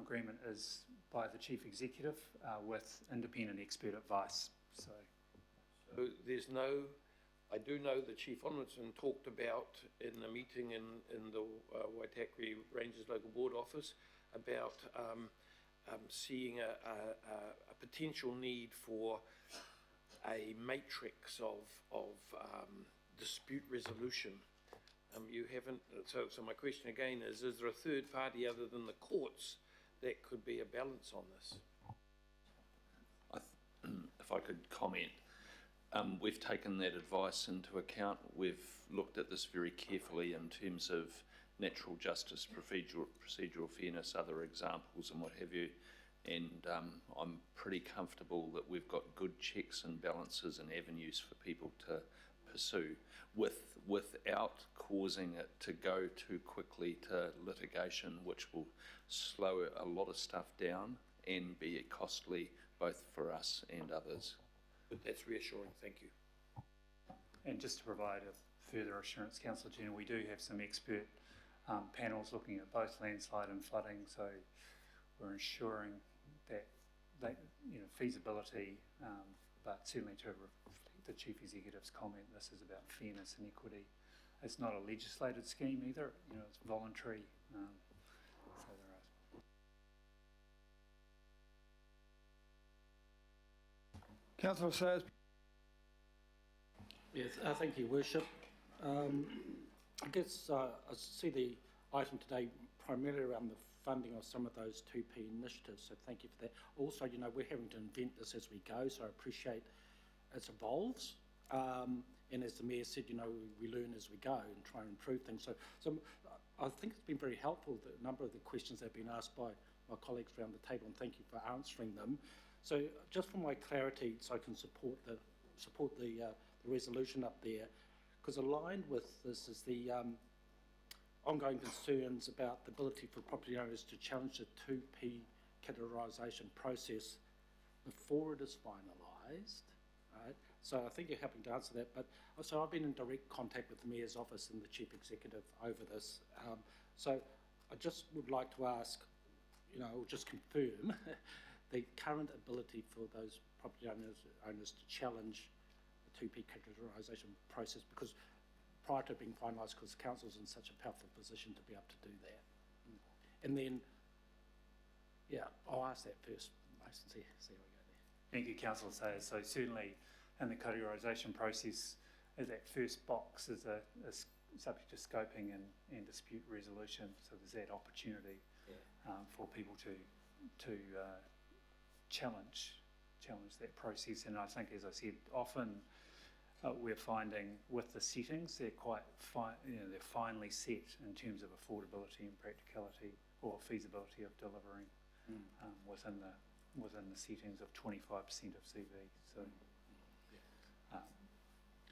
S12: agreement is by the Chief Executive with independent expert advice. So
S22: there's no, I do know the Chief Ombudsman talked about in a meeting in the Waitakere Rangers Local Board office about seeing a potential need for a matrix of dispute resolution. You haven't, so my question again is there a third party other than the courts that could be a balance on this?
S21: If I could comment, we've taken that advice into account. We've looked at this very carefully in terms of natural justice, procedural fairness, other examples and what have you. And I'm pretty comfortable that we've got good checks and balances and avenues for people to pursue without causing it to go too quickly to litigation, which will slow a lot of stuff down and be costly both for us and others.
S22: But that's reassuring, thank you.
S12: And just to provide a further assurance, Councillor Jenner, we do have some expert panels looking at both landslide and flooding, so we're ensuring that feasibility, but certainly to reflect the Chief Executive's comment, this is about fairness and equity. It's not a legislated scheme either, it's voluntary. So there are.
S1: Councillor Sayers.
S16: Yes, thank you, Worship. I guess I see the item today primarily around the funding of some of those 2P initiatives, so thank you for that. Also, we're having to invent this as we go, so I appreciate it evolves. And as the Mayor said, we learn as we go and try and improve things. So I think it's been very helpful, the number of the questions that have been asked by my colleagues around the table, and thank you for answering them. So just for my clarity, so I can support the resolution up there, because aligned with this is the ongoing concerns about the ability for property owners to challenge the 2P categorisation process before it is finalised, right? So I think you're helping to answer that, but also I've been in direct contact with the Mayor's office and the Chief Executive over this. So I just would like to ask, or just confirm the current ability for those property owners to challenge the 2P categorisation process, because prior to being finalised, because the council's in such a powerful position to be able to do that. And then, I'll ask that first, Mason, see how we go there.
S12: Thank you, Councillor Sayers. So certainly in the categorisation process, that first box is a subject to scoping and dispute resolution. So there's that opportunity for people to challenge that process. And I think, as I said, often we're finding with the settings, they're quite they're finely set in terms of affordability and practicality or feasibility of delivering within the settings of 25% of CV. So,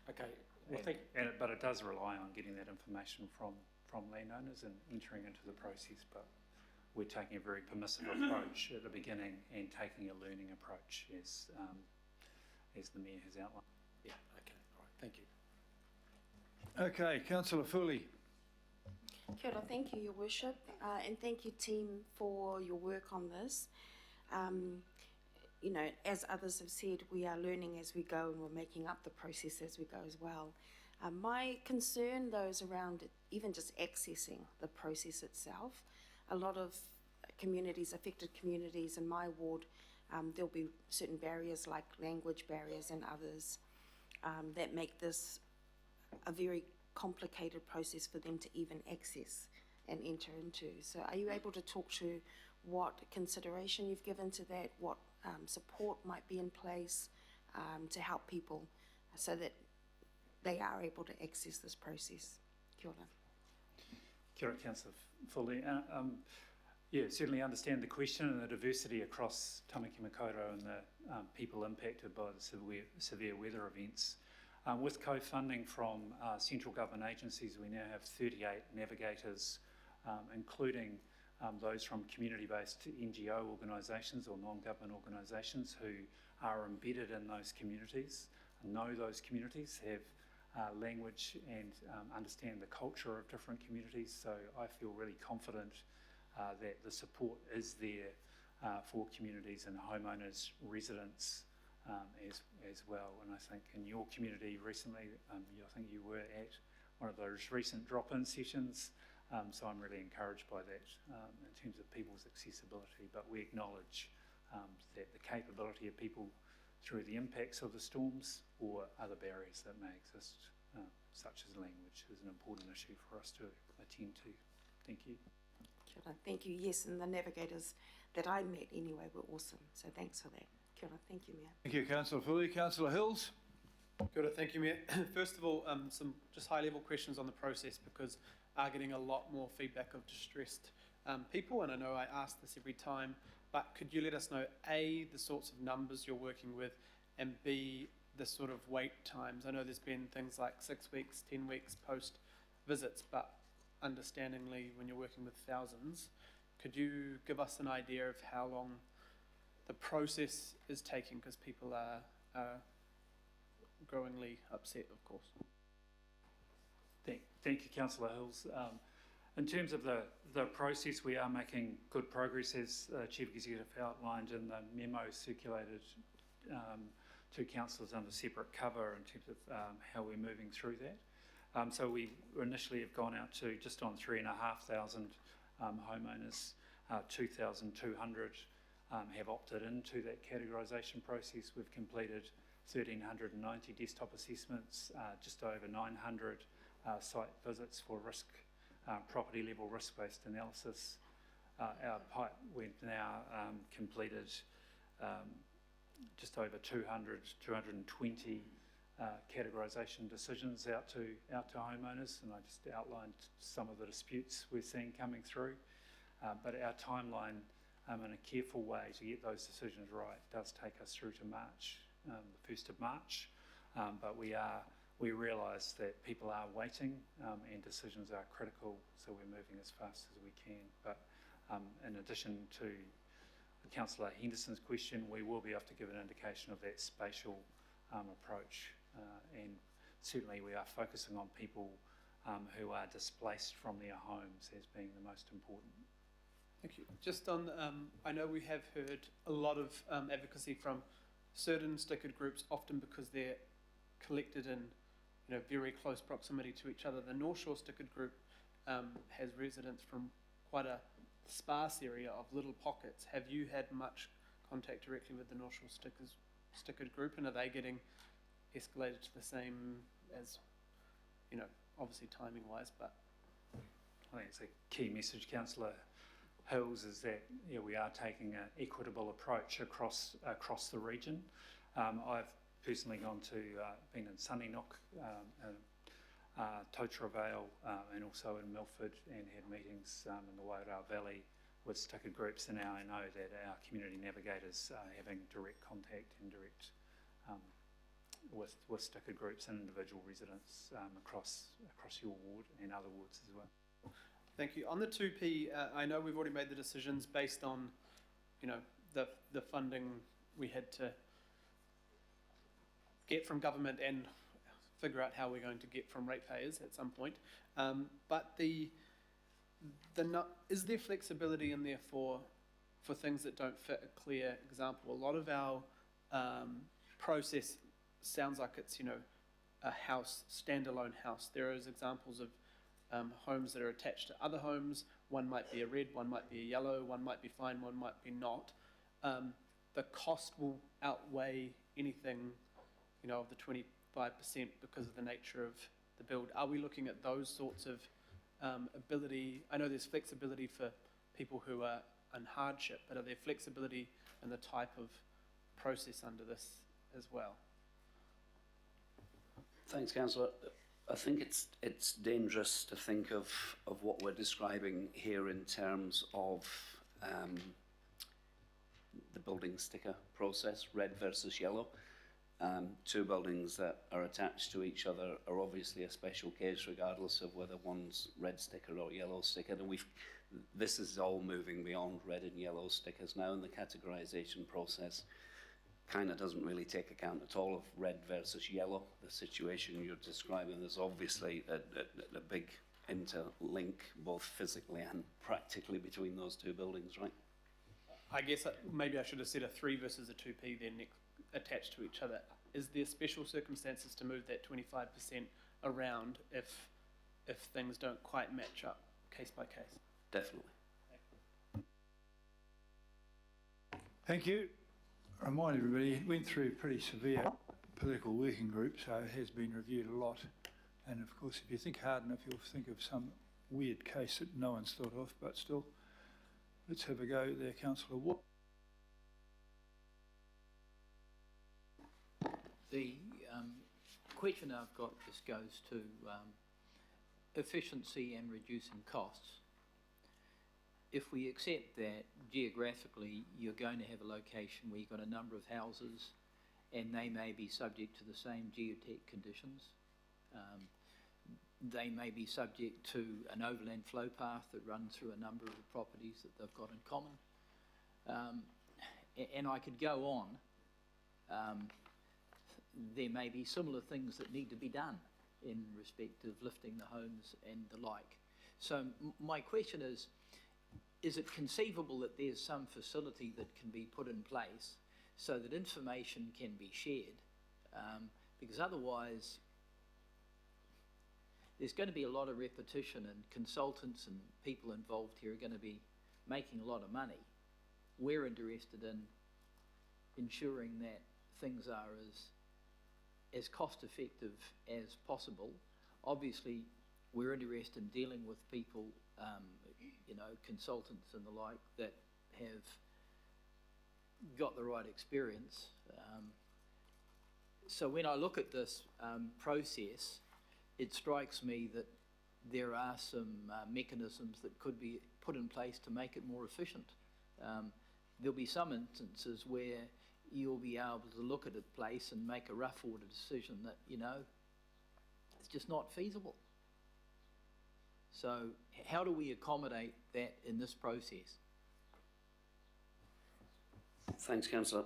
S16: okay.
S12: Well, but it does rely on getting that information from landowners and entering into the process. But we're taking a very permissive approach at the beginning and taking a learning approach, as the Mayor has outlined.
S16: Yeah. Okay. All right. Thank you.
S1: Okay, Councillor Foley.
S6: Kia ora, thank you, Your Worship, and thank you, team, for your work on this. As others have said, we are learning as we go and we're making up the process as we go as well. My concern, though, is around even just accessing the process itself. A lot of affected communities in my ward, there'll be certain barriers like language barriers and others that make this a very complicated process for them to even access and enter into. So are you able to talk to what consideration you've given to that, what support might be in place to help people so that they are able to access this process. Kia ora.
S12: Kia ora, Councillor Foley. Yeah, certainly understand the question and the diversity across Tamaki Makaurau and the people impacted by the severe weather events. With co-funding from central government agencies, we now have 38 navigators, including those from community-based NGO organisations or non-government organisations who are embedded in those communities, know those communities, have language and understand the culture of different communities. So I feel really confident that the support is there for communities and homeowners, residents as well. And I think in your community recently, I think you were at one of those recent drop-in sessions, so I'm really encouraged by that in terms of people's accessibility. But we acknowledge that the capability of people through the impacts of the storms or other barriers that may exist, such as language, is an important issue for us to attend to. Thank you.
S6: Kia ora. Thank you. Yes, and the navigators that I met anyway were awesome. So thanks for that. Kia ora. Thank you, Mayor.
S1: Thank you, Councillor Foley. Councillor Hills.
S20: Kia ora. Thank you, Mayor. First of all, some just high-level questions on the process, because are getting a lot more feedback of distressed people, and I know I ask this every time, but could you let us know, A, the sorts of numbers you're working with, and B, the sort of wait times? I know there's been things like 6 weeks, 10 weeks post visits, but understandingly, when you're working with thousands, could you give us an idea of how long the process is taking? Because people are growingly upset, of course.
S12: Thank you, Councillor Hills. In terms of the process, we are making good progress, as Chief Executive outlined in the memo circulated to councillors under separate cover in terms of how we're moving through that. So we initially have gone out to just on 3,500 homeowners. 2,200 have opted into that categorisation process. We've completed 1,390 desktop assessments, just over 900 site visits for risk, property level risk-based analysis. Our pipe, we've now completed just over 220 categorisation decisions out to homeowners, and I just outlined some of the disputes we're seeing coming through. But our timeline in a careful way to get those decisions right does take us through to March, the 1st of March. But we realise that people are waiting and decisions are critical, so we're moving as fast as we can. But in addition to Councillor Henderson's question, we will be able to give an indication of that spatial approach, and certainly we are focusing on people who are displaced from their homes as being the most important.
S20: Thank you. Just on, I know we have heard a lot of advocacy from certain stickered groups, often because they're collected in very close proximity to each other. The North Shore Stickered Group has residents from quite a sparse area of little pockets. Have you had much contact directly with the North Shore Stickered Group, and are they getting escalated to the same as, obviously timing-wise, but...
S12: I think it's a key message, Councillor Hills, is that we are taking an equitable approach across the region. I've personally been in Sunnynook, Totara Vale, and also in Milford, and had meetings in the Wairau Valley with stickered groups, and now I know that our community navigators are having direct contact and direct with stickered groups and individual residents across your ward and other wards as well.
S20: Thank you. On the 2P, I know we've already made the decisions based on, the funding we had to get from government and figure out how we're going to get from ratepayers at some point. But is there flexibility in there for things that don't fit a clear example? A lot of our process sounds like it's, a house, standalone house. There is examples of homes that are attached to other homes. One might be a red, one might be a yellow, one might be fine, one might be not. The cost will outweigh anything, of the 25% because of the nature of the build. Are we looking at those sorts of ability? I know there's flexibility for people who are in hardship, but are there flexibility in the type of process under this as well.
S13: Thanks, Councillor. I think it's dangerous to think of what we're describing here in terms of the building sticker process, red versus yellow. Two buildings that are attached to each other are obviously a special case regardless of whether one's red sticker or yellow sticker, and this is all moving beyond red and yellow stickers now, and the categorisation process kind of doesn't really take account at all of red versus yellow. The situation you're describing, there's obviously a big interlink, both physically and practically, between those two buildings, right?
S20: I guess maybe I should have said a 3 versus a 2P then attached to each other. Is there special circumstances to move that 25% around if things don't quite match up case by case?
S13: Definitely.
S1: Thank you. I remind everybody, it went through pretty severe political working group, so it has been reviewed a lot. And of course, if you think hard enough, you'll think of some weird case that no one's thought of, but still, let's have a go there, Councillor Wood.
S14: The question I've got just goes to efficiency and reducing costs. If we accept that geographically you're going to have a location where you've got a number of houses and they may be subject to the same geotech conditions, they may be subject to an overland flow path that runs through a number of the properties that they've got in common, and I could go on. There may be similar things that need to be done in respect of lifting the homes and the like. So my question is it conceivable that there's some facility that can be put in place so that information can be shared? Because otherwise there's going to be a lot of repetition, and consultants and people involved here are going to be making a lot of money. We're interested in ensuring that things are as cost effective as possible. Obviously, we're interested in dealing with people, consultants and the like, that have got the right experience. So when I look at this process, it strikes me that there are some mechanisms that could be put in place to make it more efficient. There'll be some instances where you'll be able to look at a place and make a rough order decision that, it's just not feasible. So how do we accommodate that in this process?
S13: Thanks, Councillor.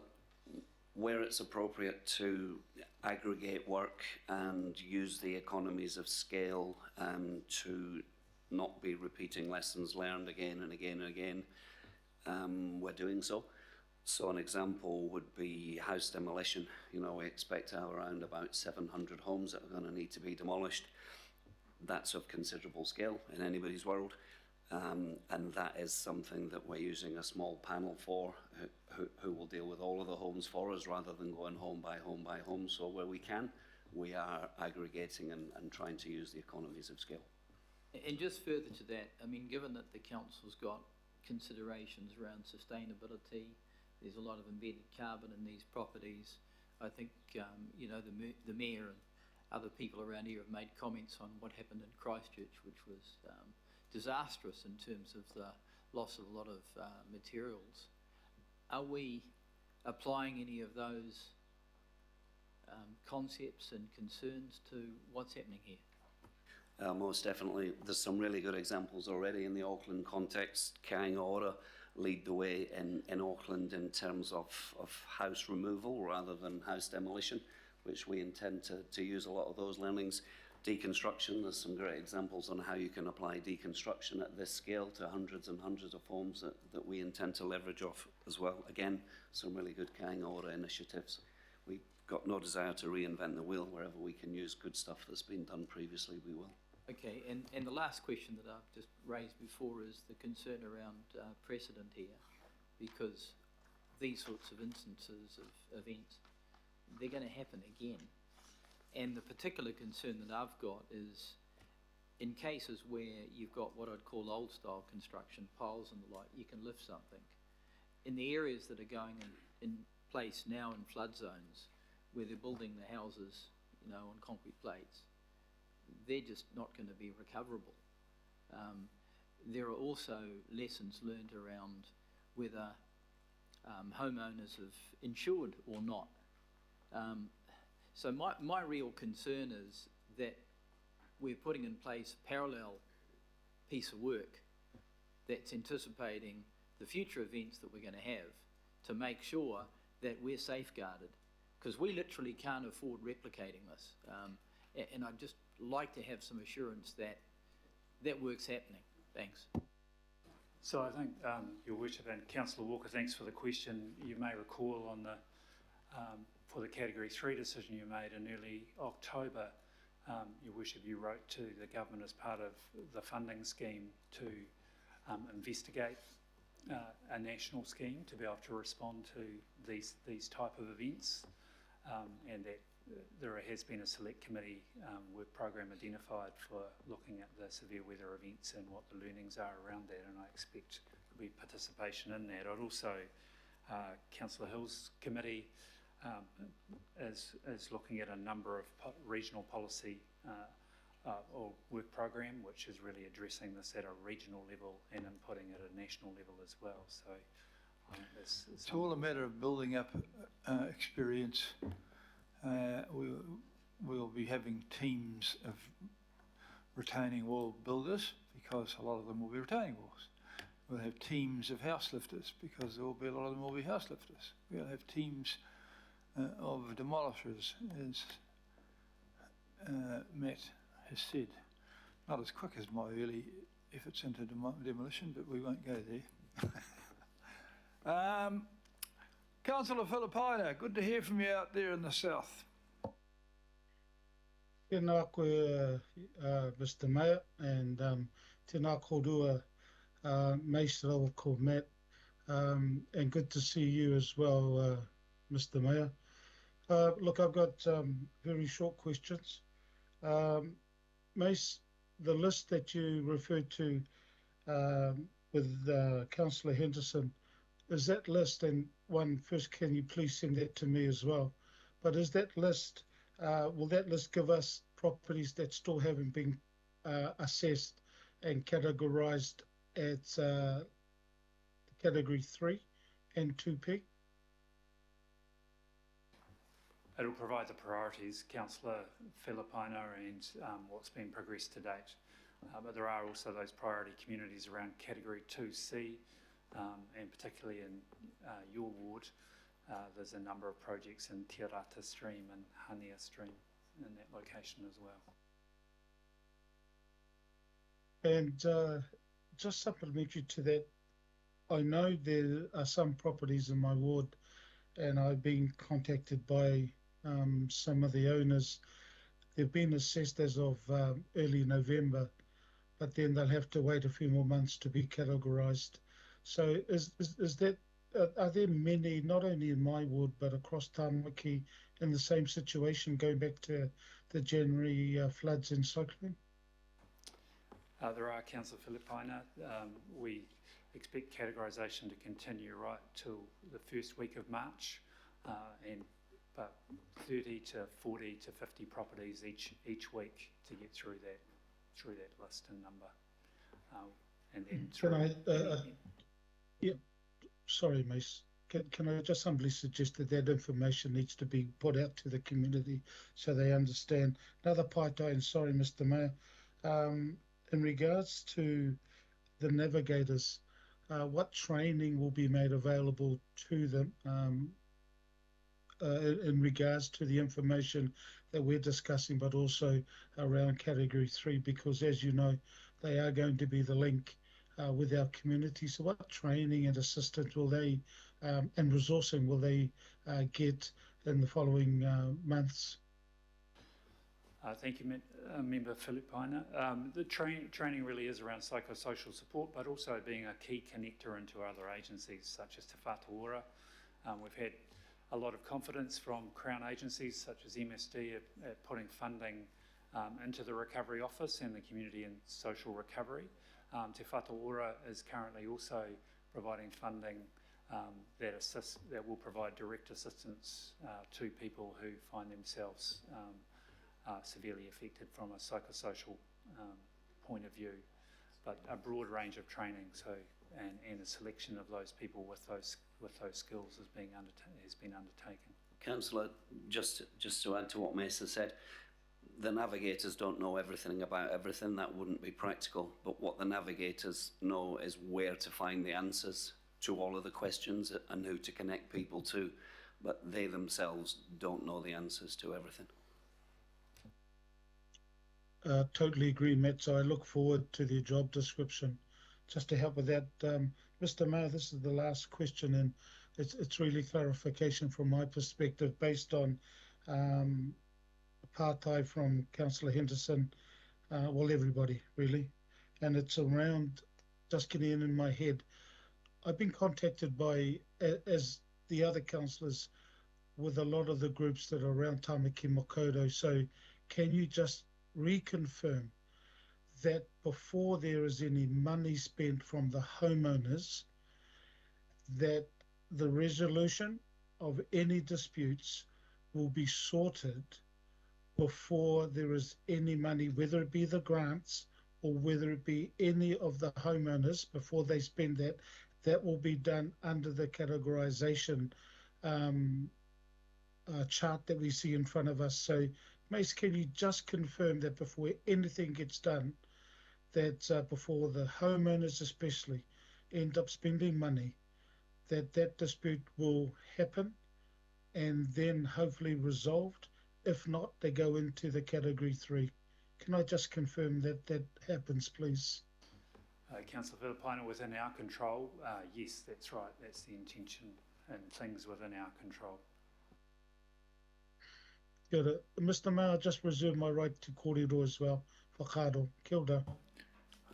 S13: Where it's appropriate to aggregate work and use the economies of scale to not be repeating lessons learned again and again and again, we're doing so. So an example would be house demolition. We expect to have around about 700 homes that are going to need to be demolished. That's of considerable scale in anybody's world. And that is something that we're using a small panel for, who will deal with all of the homes for us rather than going home by home by home. So where we can, we are aggregating and trying to use the economies of scale.
S14: And just further to that, given that the council's got considerations around sustainability, there's a lot of embedded carbon in these properties. I think, the mayor and other people around here have made comments on what happened in Christchurch, which was disastrous in terms of the loss of a lot of materials. Are we applying any of those concepts and concerns to what's happening here?
S13: Most definitely. There's some really good examples already in the Auckland context. Kāinga lead the way in Auckland in terms of house removal rather than house demolition, which we intend to use a lot of those learnings. Deconstruction, there's some great examples on how you can apply deconstruction at this scale to hundreds and hundreds of homes that we intend to leverage off as well. Again, some really good Kāinga initiatives. We've got no desire to reinvent the wheel. Wherever we can use good stuff that's been done previously, we will.
S14: Okay, and the last question that I've just raised before is the concern around precedent here, because these sorts of instances of events, they're going to happen again. And the particular concern that I've got is in cases where you've got what I'd call old style construction, piles and the like, you can lift something. In the areas that are going in place now in flood zones, where they're building the houses, you know, on concrete plates, they're just not going to be recoverable. There are also lessons learned around whether homeowners have insured or not. So my real concern is that we're putting in place a parallel piece of work that's anticipating the future events that we're going to have to make sure that we're safeguarded, because we literally can't afford replicating this. And I'd just like to have some assurance that that work's happening. Thanks.
S12: So I think, Your Worship and Councillor Walker, thanks for the question. You may recall on the for the Category 3 decision you made in early October, Your Worship, you wrote to the government as part of the funding scheme to investigate a national scheme to be able to respond to these type of events, and that there has been a select committee work program identified for looking at the severe weather events and what the learnings are around that, and I expect there'll be participation in that. I'd also, Councillor Hill's committee is looking at a number of regional policy or work program, which is really addressing this at a regional level and inputting at a national level as well. So it's
S1: all a matter of building up experience. We'll be having teams of retaining wall builders, because a lot of them will be retaining walls. We'll have teams of house lifters, because there will be a lot of them will be house lifters. We'll have teams of demolishers, as Matt has said. Not as quick as my early efforts into demolition, but we won't go there. Councillor Filipina, good to hear from you out there in the south.
S4: Tēnā koe, Mr. Mayor, and tēnā korua, Maestro ko Matt, and good to see you as well, Mr. Mayor. Look, I've got very short questions. Mace, the list that you referred to with Councillor Henderson, is that list, and first, can you please send that to me as well? But is that list, will that list give us properties that still haven't been assessed and categorised at Category 3 and 2P?
S12: It'll provide the priorities, Councillor Filipina, and what's been progressed to date. But there are also those priority communities around Category 2C, and particularly in your ward, there's a number of projects in Te Rata Stream and Hania Stream in that location as well.
S4: And just supplementary to that, I know there are some properties in my ward, and I've been contacted by some of the owners. They've been assessed as of early November, but then they'll have to wait a few more months to be categorised. So is that, are there many, not only in my ward, but across Tāmaki, in the same situation, going back to the January floods and cyclone?
S12: There are, Councillor Filipina. We expect categorisation to continue right till the first week of March, and about 30 to 40 to 50 properties each week to get through that list and number. And then
S4: yeah, sorry, Mace. Can I just humbly suggest that that information needs to be put out to the community so they understand? Another paitai, and sorry, Mr. Mayor, in regards to the navigators, what training will be made available to them in regards to the information that we're discussing, but also around Category 3, because as you know, they are going to be the link with our community. So what training and assistance will they and resourcing will they get in the following months?
S12: Thank you, Member Filipina. The training really is around psychosocial support, but also being a key connector into other agencies such as Te Whatu Ora. We've had a lot of confidence from Crown agencies such as MSD at putting funding into the Recovery Office and the Community and Social Recovery. Te Whatu Ora is currently also providing funding that will provide direct assistance to people who find themselves severely affected from a psychosocial point of view, but a broad range of training. So and a selection of those people with those skills has been undertaken.
S13: Councillor, just to add to what Mesa said, the navigators don't know everything about everything. That wouldn't be practical. But what the navigators know is where to find the answers to all of the questions and who to connect people to. But they themselves don't know the answers to everything.
S4: Totally agree, Matt. So I look forward to the job description. Just to help with that, Mr. Mayor, this is the last question, and it's really clarification from my perspective based on apartheid from Councillor Henderson, well, everybody really, and it's around, just getting in my head, I've been contacted by, as the other councillors, with a lot of the groups that are around Tamaki Makaurau. So can you just reconfirm that before there is any money spent from the homeowners, that the resolution of any disputes will be sorted before there is any money, whether it be the grants or whether it be any of the homeowners, before they spend that will be done under the categorization chart that we see in front of us. So, Mace, can you just confirm that before anything gets done, that before the homeowners especially end up spending money, that dispute will happen and then hopefully resolved? If not, they go into the category 3. Can I just confirm that happens, please?
S12: Councillor Filipino, within our control, yes, that's right. That's the intention, and things within our control.
S4: Kia ora. Mr. Mayor, I just reserve my right to kōrero as well. Whakaaro. Kia ora.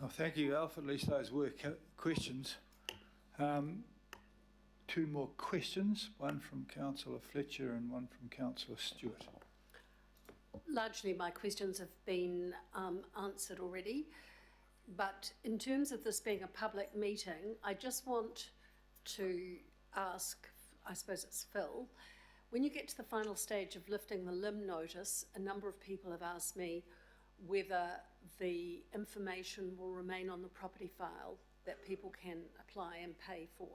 S1: Oh, thank you, Alf. At least those were questions. 2 more questions, one from Councillor Fletcher and one from Councillor Stewart.
S3: Largely my questions have been answered already, but in terms of this being a public meeting, I just want to ask, I suppose it's Phil, when you get to the final stage of lifting the limb notice, a number of people have asked me whether the information will remain on the property file that people can apply and pay for.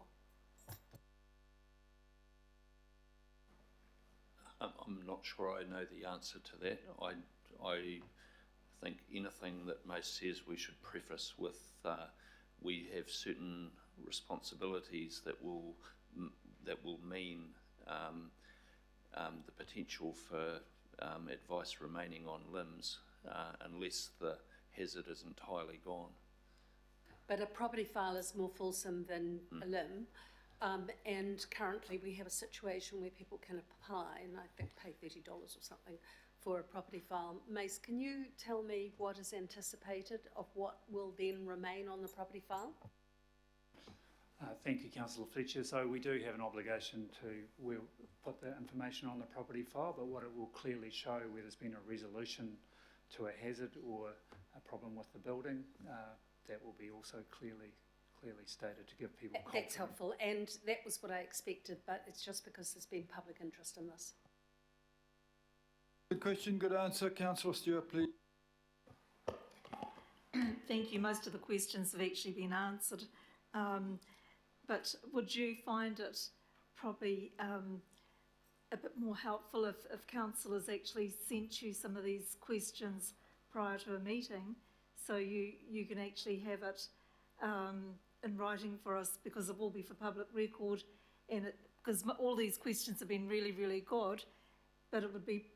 S21: I'm not sure I know the answer to that. I think anything that Mace says we should preface with we have certain responsibilities that will mean the potential for advice remaining on limbs unless the hazard is entirely gone.
S3: But a property file is more fulsome than a limb. And currently we have a situation where people can apply and I think pay $30 or something for a property file. Mace, can you tell me what is anticipated of what will then remain on the property file?
S12: Thank you, Councillor Fletcher. So we do have an obligation we'll put the information on the property file, but what it will clearly show where there's been a resolution to a hazard or a problem with the building, that will be also clearly stated to give people confidence.
S3: That's helpful, and that was what I expected, but it's just because there's been public interest in this.
S1: Good question, good answer. Councillor Stewart, please.
S2: Thank you. Most of the questions have actually been answered. But would you find it probably a bit more helpful if councillors actually sent you some of these questions prior to a meeting, so you can actually have it in writing for us, because it will be for public record, and because all these questions have been really, really good, but it would be,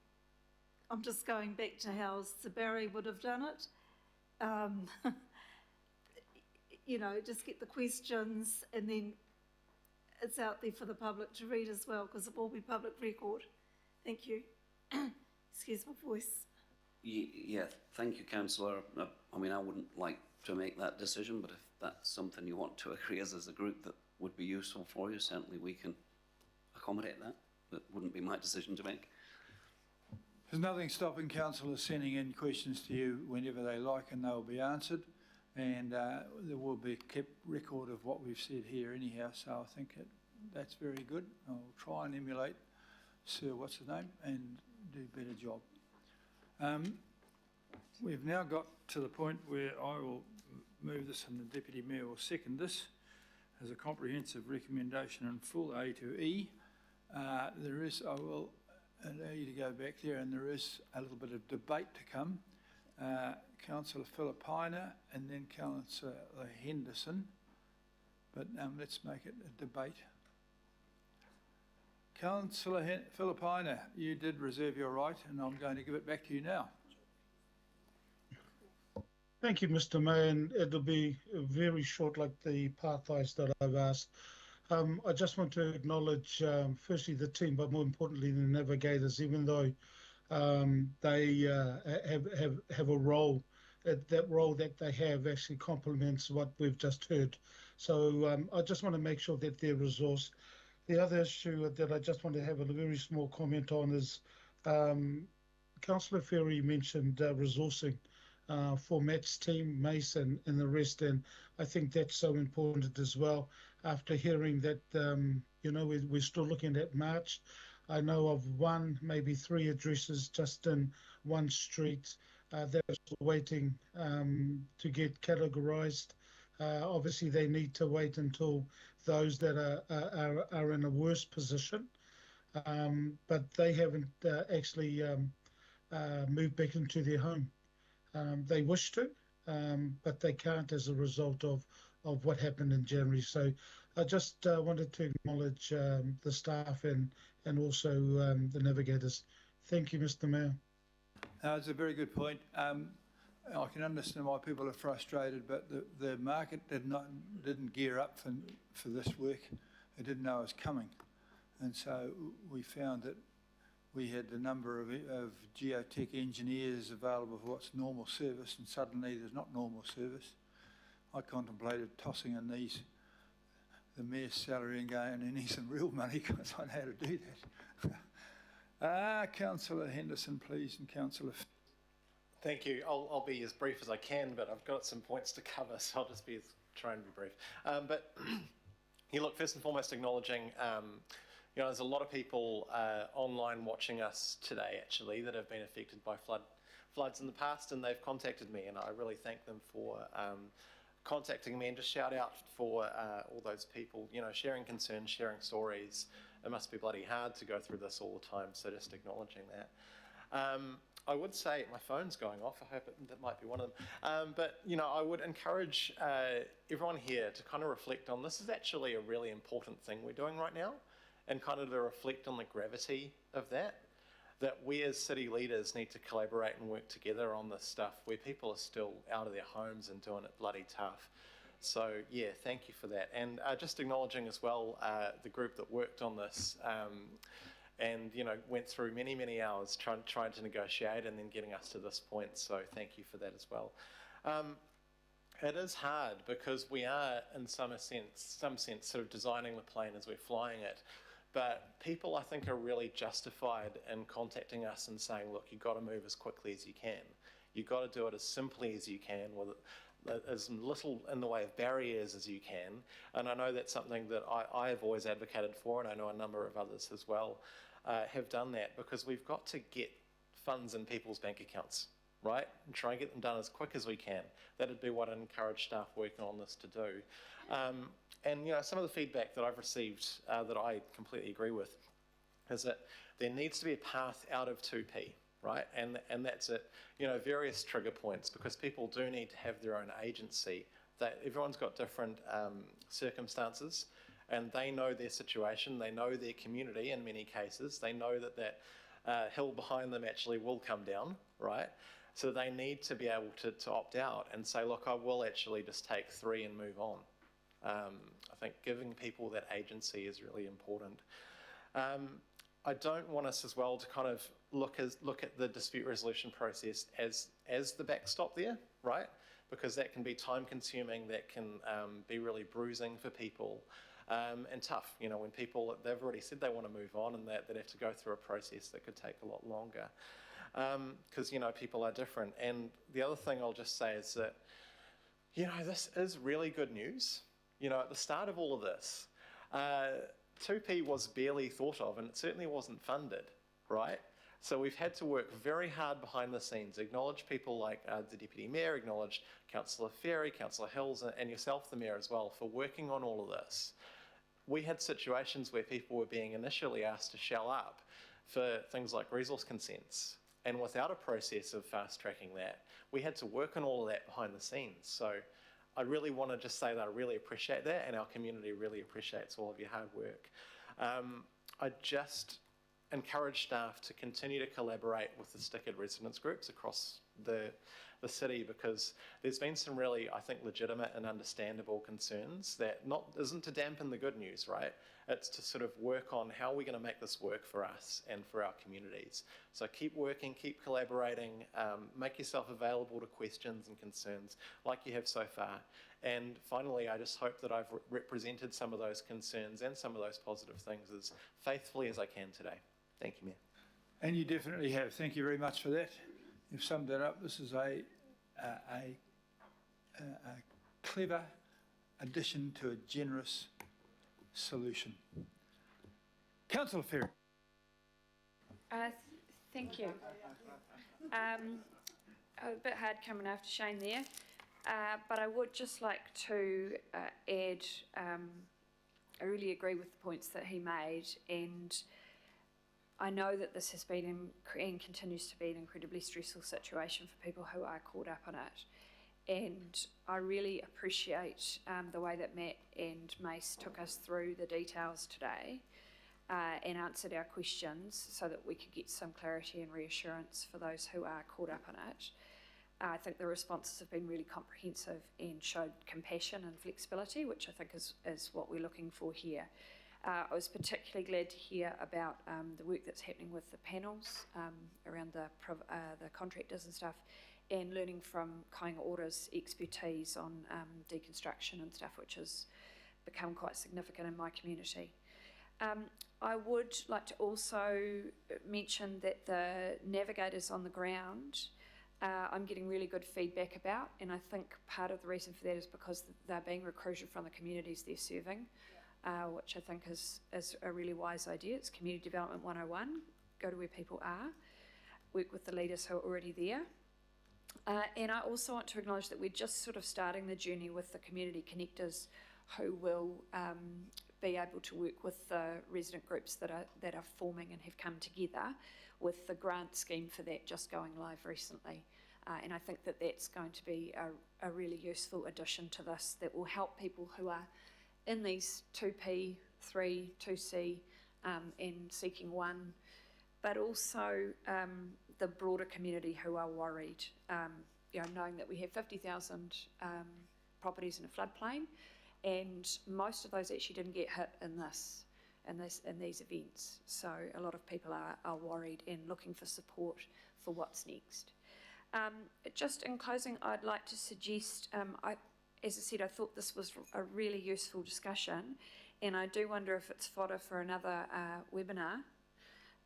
S2: I'm just going back to how Sir Barry would have done it. You know, just get the questions and then it's out there for the public to read as well, because it will be public record. Thank you. Excuse my voice.
S13: Yeah, thank you, Councillor. I mean, I wouldn't like to make that decision, but if that's something you want to agree as a group that would be useful for you, certainly we can accommodate that. That wouldn't be my decision to make.
S1: There's nothing stopping councillors sending in questions to you whenever they like, and they'll be answered. And there will be kept record of what we've said here anyhow, so I think that's very good. I'll try and emulate Sir what's his name and do a better job. We've now got to the point where I will move this and the Deputy Mayor will second this as a comprehensive recommendation in full A to E. I will allow you to go back there, and there is a little bit of debate to come. Councillor Filipina and then Councillor Henderson, but let's make it a debate. Councillor Filipina, you did reserve your right, and I'm going to give it back to you now.
S4: Thank you, Mr. Mayor, and it'll be very short like the pathways that I've asked. I just want to acknowledge, firstly, the team, but more importantly, the navigators, even though they have a role, that role that they have actually complements what we've just heard. So I just want to make sure that they're resourced. The other issue that I just want to have a very small comment on is Councillor Ferry mentioned resourcing for Matt's team, Mason and the rest, and I think that's so important as well. After hearing that, we're still looking at March. I know of one, maybe 3 addresses just in one street that are waiting to get categorised. Obviously, they need to wait until those that are in a worse position, but they haven't actually moved back into their home. They wish to, but they can't as a result of what happened in January. So I just wanted to acknowledge the staff and also the navigators. Thank you, Mr. Mayor.
S1: It's a very good point. I can understand why people are frustrated, but the market didn't gear up for this work. It didn't know it was coming. And so we found that we had the number of geotech engineers available for what's normal service, and suddenly there's not normal service. I contemplated tossing in the mayor's salary and going, I need some real money because I know how to do that. Councillor Henderson, please, and Councillor...
S7: Thank you. I'll be as brief as I can, but I've got some points to cover, so I'll just try and be brief. But you look, first and foremost, acknowledging, there's a lot of people online watching us today, actually, that have been affected by floods in the past, and they've contacted me, and I really thank them for contacting me, and just shout out for all those people, sharing concerns, sharing stories. It must be bloody hard to go through this all the time, so just acknowledging that. I would say, my phone's going off, I hope that might be one of them, but I would encourage everyone here to kind of reflect on, this is actually a really important thing we're doing right now, and kind of to reflect on the gravity of that we as city leaders need to collaborate and work together on this stuff where people are still out of their homes and doing it bloody tough. So yeah, thank you for that. And just acknowledging as well the group that worked on this and went through many, many hours trying to negotiate and then getting us to this point. So thank you for that as well. It is hard because we are in some sense sort of designing the plane as we're flying it. But people, I think, are really justified in contacting us and saying, look, you've got to move as quickly as you can. You've got to do it as simply as you can, with as little in the way of barriers as you can. And I know that's something that I have always advocated for, and I know a number of others as well have done that, because we've got to get funds in people's bank accounts, right? And try and get them done as quick as we can. That'd be what I encourage staff working on this to do. And some of the feedback that I've received that I completely agree with is that there needs to be a path out of 2P, right? And that's it. Various trigger points, because people do need to have their own agency. That everyone's got different circumstances, and they know their situation, they know their community in many cases, they know that hill behind them actually will come down, right? So they need to be able to opt out and say, look, I will actually just take 3 and move on. I think giving people that agency is really important. I don't want us as well to kind of look at the dispute resolution process as the backstop there, right? Because that can be time consuming, that can be really bruising for people and tough, when people, they've already said they want to move on, and that they'd have to go through a process that could take a lot longer. Because, people are different. And the other thing I'll just say is that, this is really good news. At the start of all of this, 2P was barely thought of, and it certainly wasn't funded, right? So we've had to work very hard behind the scenes, acknowledge people like the Deputy Mayor, acknowledge Councillor Ferry, Councillor Hills, and yourself, the Mayor, as well, for working on all of this. We had situations where people were being initially asked to shell up for things like resource consents, and without a process of fast-tracking that, we had to work on all of that behind the scenes. So I really want to just say that I really appreciate that, and our community really appreciates all of your hard work. I just encourage staff to continue to collaborate with the stickered residents groups across the city, because there's been some really, I think, legitimate and understandable concerns that isn't to dampen the good news, right? It's to sort of work on how we're going to make this work for us and for our communities. So keep working, keep collaborating, make yourself available to questions and concerns like you have so far. And finally, I just hope that I've represented some of those concerns and some of those positive things as faithfully as I can today. Thank you, Mayor.
S1: And you definitely have. Thank you very much for that. You've summed that up. This is a clever addition to a generous solution. Councillor Ferry.
S11: Thank you. A bit hard coming after Shane there, but I would just like to add, I really agree with the points that he made, and I know that this has been and continues to be an incredibly stressful situation for people who are caught up in it. And I really appreciate the way that Matt and Mace took us through the details today and answered our questions so that we could get some clarity and reassurance for those who are caught up in it. I think the responses have been really comprehensive and showed compassion and flexibility, which I think is what we're looking for here. I was particularly glad to hear about the work that's happening with the panels around the contractors and stuff, and learning from Kāinga Ora's expertise on deconstruction and stuff, which has become quite significant in my community. I would like to also mention that the navigators on the ground, I'm getting really good feedback about, and I think part of the reason for that is because they're being recruited from the communities they're serving. Which I think is a really wise idea. It's Community Development 101, go to where people are, work with the leaders who are already there. And I also want to acknowledge that we're just sort of starting the journey with the community connectors who will be able to work with the resident groups that are forming and have come together, with the grant scheme for that just going live recently. And I think that that's going to be a really useful addition to this that will help people who are in these 2P, 3, 2C, and seeking 1, but also the broader community who are worried, knowing that we have 50,000 properties in a floodplain, and most of those actually didn't get hit in these events. So a lot of people are worried and looking for support for what's next. Just in closing, I'd like to suggest, as I said, I thought this was a really useful discussion, and I do wonder if it's fodder for another webinar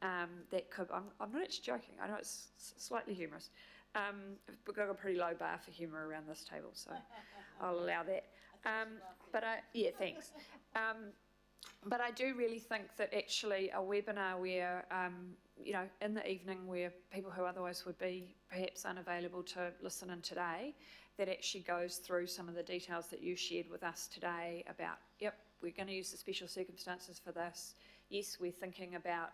S11: that could, I'm not actually joking, I know it's slightly humorous, we've got a pretty low bar for humour around this table, so I'll allow that. Yeah, thanks. But I do really think that actually a webinar where, in the evening, where people who otherwise would be perhaps unavailable to listen in today, that actually goes through some of the details that you shared with us today about, yep, we're going to use the special circumstances for this. Yes, we're thinking about,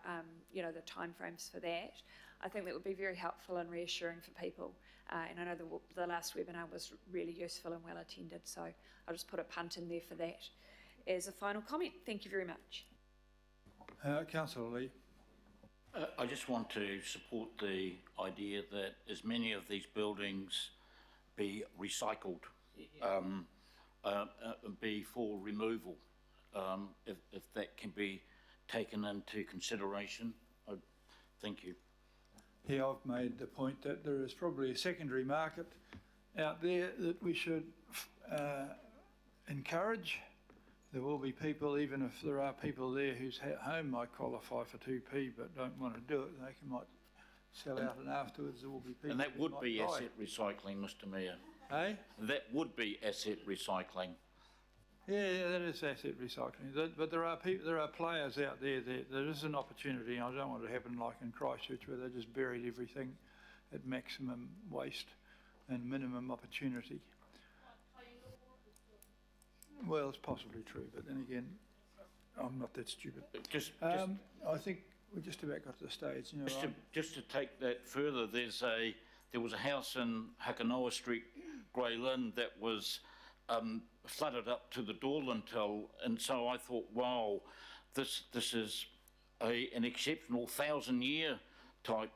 S11: the timeframes for that. I think that would be very helpful and reassuring for people. And I know the last webinar was really useful and well attended, so I'll just put a punt in there for that. As a final comment, thank you very much.
S1: Councillor Lee.
S10: I just want to support the idea that as many of these buildings be recycled, before removal, if that can be taken into consideration. Thank you.
S1: Yeah, I've made the point that there is probably a secondary market out there that we should encourage. There will be people, even if there are people there whose home might qualify for 2P but don't want to do it, they might sell out, and afterwards there will be people.
S10: And that would be
S1: buy.
S10: asset recycling, Mr. Mayor.
S1: Eh?
S10: That would be asset recycling.
S1: Yeah, that is asset recycling. But there are people, there are players out there. There is an opportunity. I don't want it to happen like in Christchurch, where they just buried everything at maximum waste and minimum opportunity. Well, it's possibly true, but then again, I'm not that stupid. I think we just about got to the stage. You know,
S10: just to take that further, there was a house in Hakanoa Street, Grey Lynn, that was flooded up to the door lintel, and so I thought, wow, this is an exceptional 1,000-year type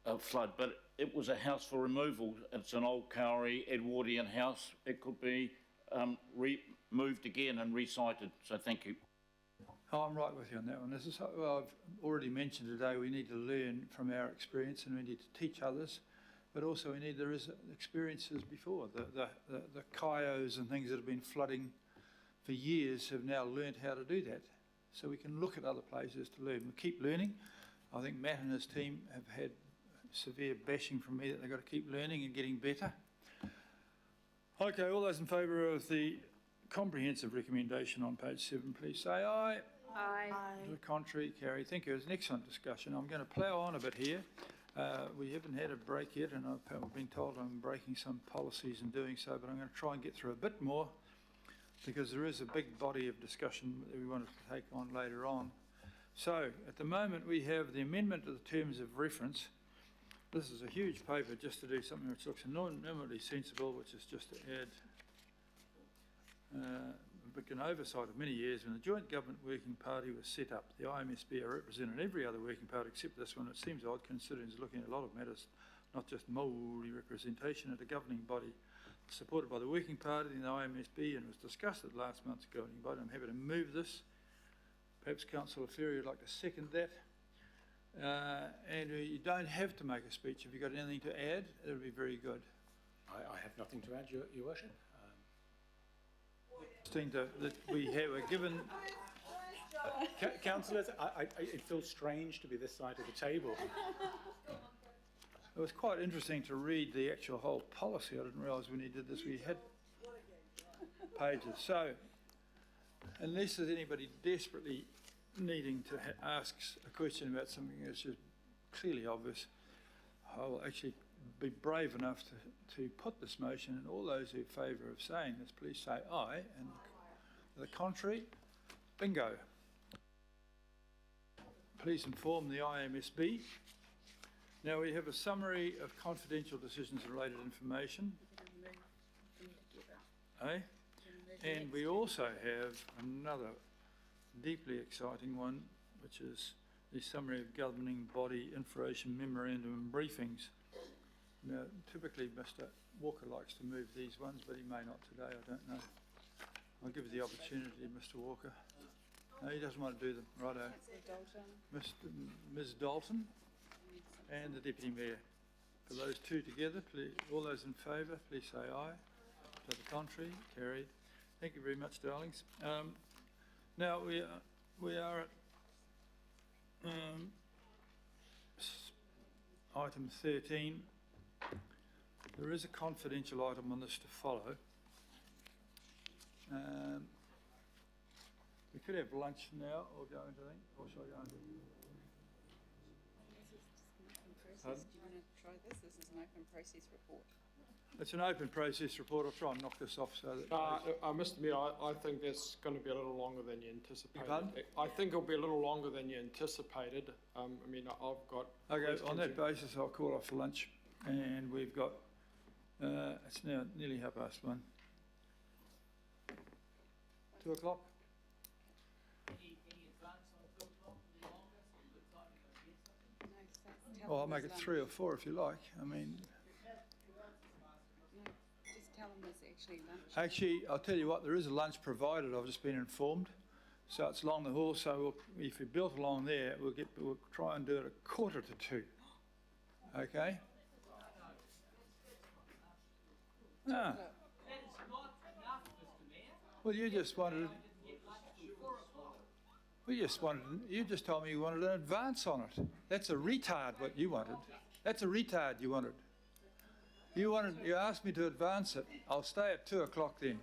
S10: of flood, but it was a house for removal. It's an old Kauri Edwardian house. It could be moved again and recited, so thank you.
S1: Oh, I'm right with you on that one. This is, well, I've already mentioned today, we need to learn from our experience and we need to teach others, but also there is experiences before. The Kaios and things that have been flooding for years have now learned how to do that. So we can look at other places to learn. We keep learning. I think Matt and his team have had severe bashing from me that they've got to keep learning and getting better. Okay, all those in favour of the comprehensive recommendation on page 7, please say aye.
S11: Aye.
S1: To the contrary, carried. Thank you. It was an excellent discussion. I'm going to plough on a bit here. We haven't had a break yet, and I've been told I'm breaking some policies in doing so, but I'm going to try and get through a bit more because there is a big body of discussion that we want to take on later on. So, at the moment, we have the amendment to the terms of reference. This is a huge paper just to do something which looks enormously sensible, which is just to add an oversight of many years when the Joint Government Working Party was set up. The IMSB are represented in every other working party except this one. It seems odd considering it's looking at a lot of matters, not just Māori representation at a governing body supported by the Working Party and the IMSB, and was discussed at last month's governing body. I'm happy to move this. Perhaps Councillor Ferry would like to second that. Andrew, you don't have to make a speech. If you've got anything to add, it would be very good.
S16: I have nothing to add, Your Worship.
S1: That we have given.
S16: Councillors, it feels strange to be this side of the table.
S1: It was quite interesting to read the actual whole policy. I didn't realise when he did this we had pages. So, unless there's anybody desperately needing to ask a question about something that's just clearly obvious, I will actually be brave enough to put this motion, and all those who favour of saying this, please say aye, and the contrary, bingo. Please inform the IMSB. Now we have a summary of confidential decisions and related information. And we also have another deeply exciting one, which is the summary of governing body information memorandum and briefings. Now, typically Mr. Walker likes to move these ones, but he may not today, I don't know. I'll give you the opportunity, Mr. Walker. No, he doesn't want to do them. Righto. Ms. Dalton and the Deputy Mayor. For those two together, please, all those in favour, please say aye. To the contrary, carried. Thank you very much, darlings. Now we are at item 13. There is a confidential item on this to follow. We could have lunch now or go into things, or shall I go into
S8: Do you want to try this? This is an open process report.
S1: It's an open process report. I'll try and knock this off so that...
S15: Mr Mayor, I think that's going to be a little longer than you anticipated.
S1: Pardon?
S15: I think it'll be a little longer than you anticipated. I mean, I've got...
S1: Okay, on that basis, I'll call off for lunch. And we've got... it's now nearly 1:30. 2 o'clock? Oh, I'll make it 3 or 4 if you like. I mean...
S8: Just tell them there's actually lunch.
S1: Actually, I'll tell you what, there is a lunch provided, I've just been informed. So it's along the hall, so if we built along there, we'll try and do it 1:45. Okay? Ah. Well, you just wanted... you just told me you wanted an advance on it. That's a retard what you wanted. That's a retard you wanted. You asked me to advance it. I'll stay at 2 o'clock then.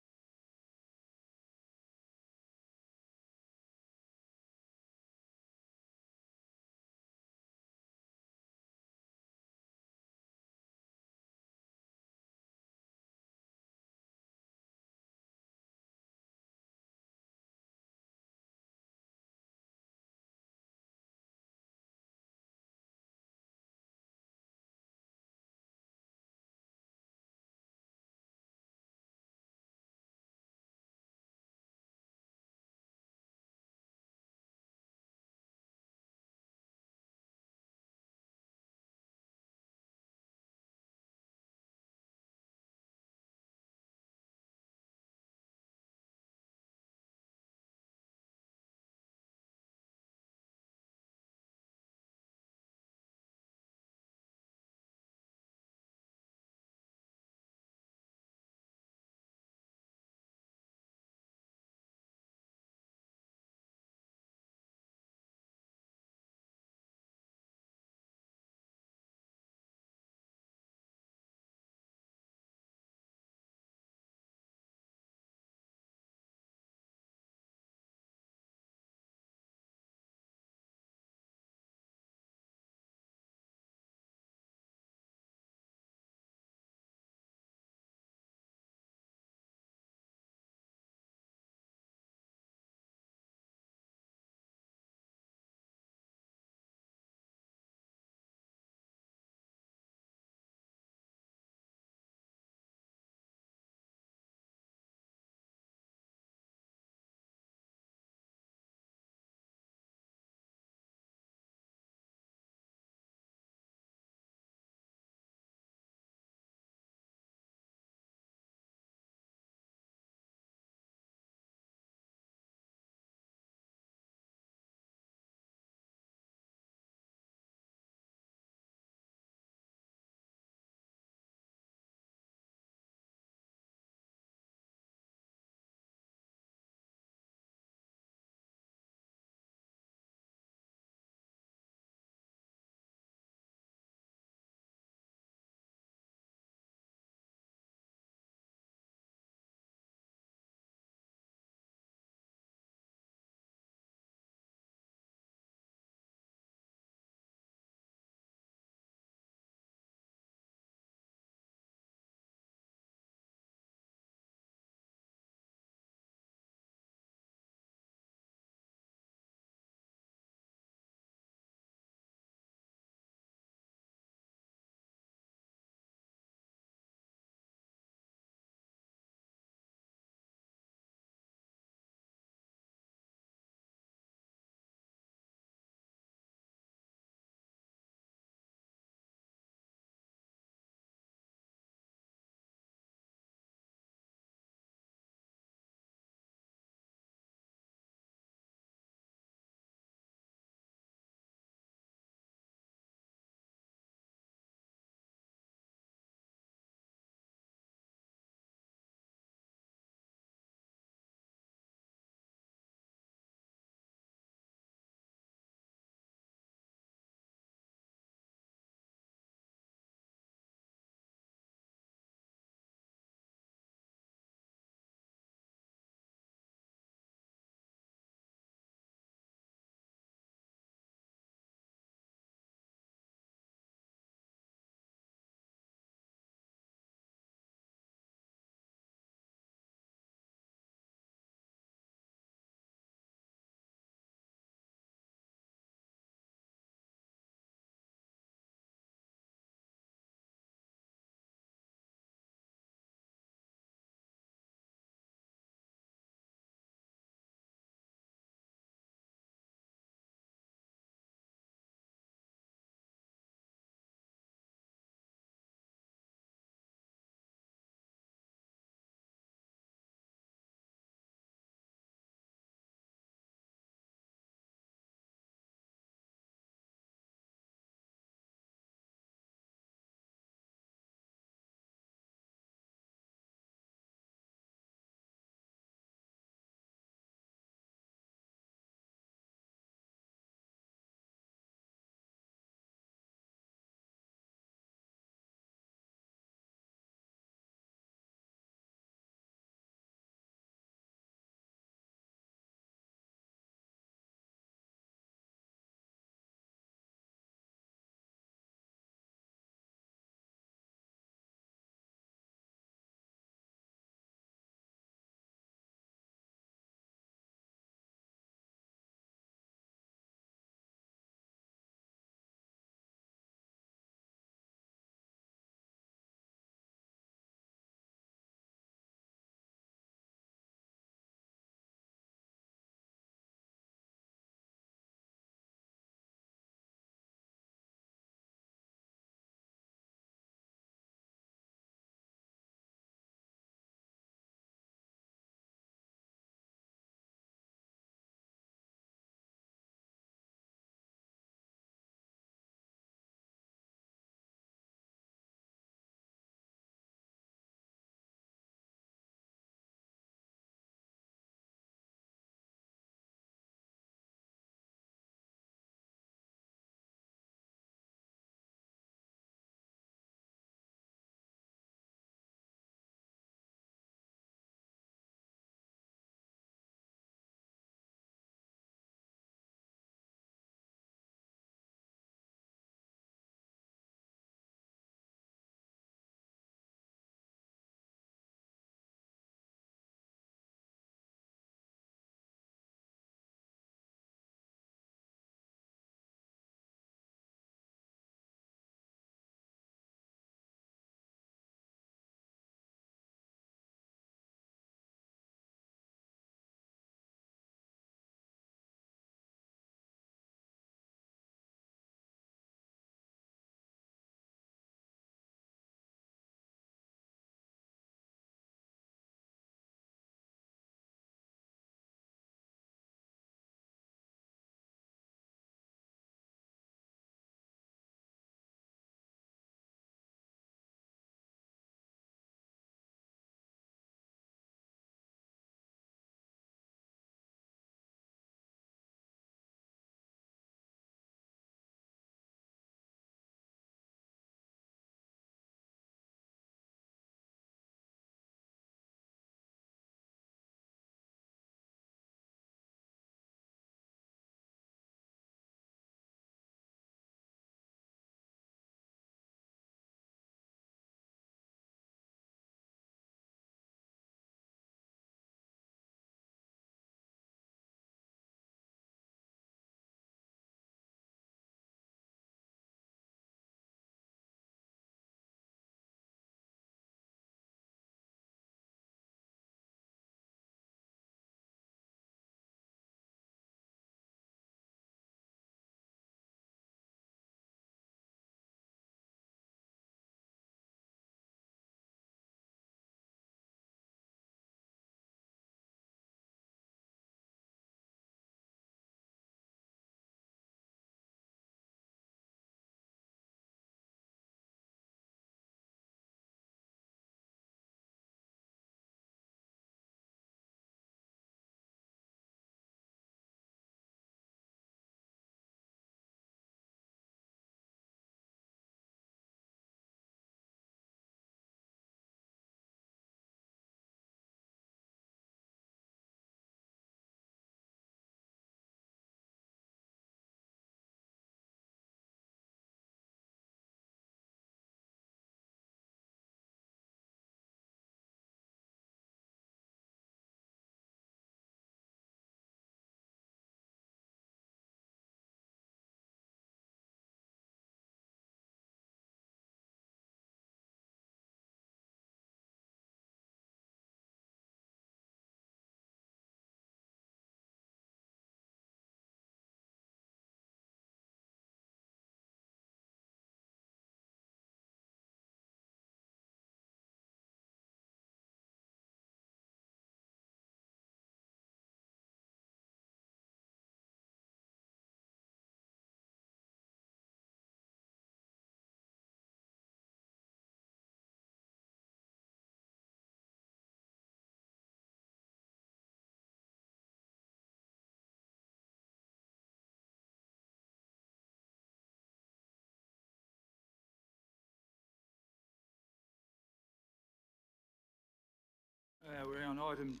S1: We're on item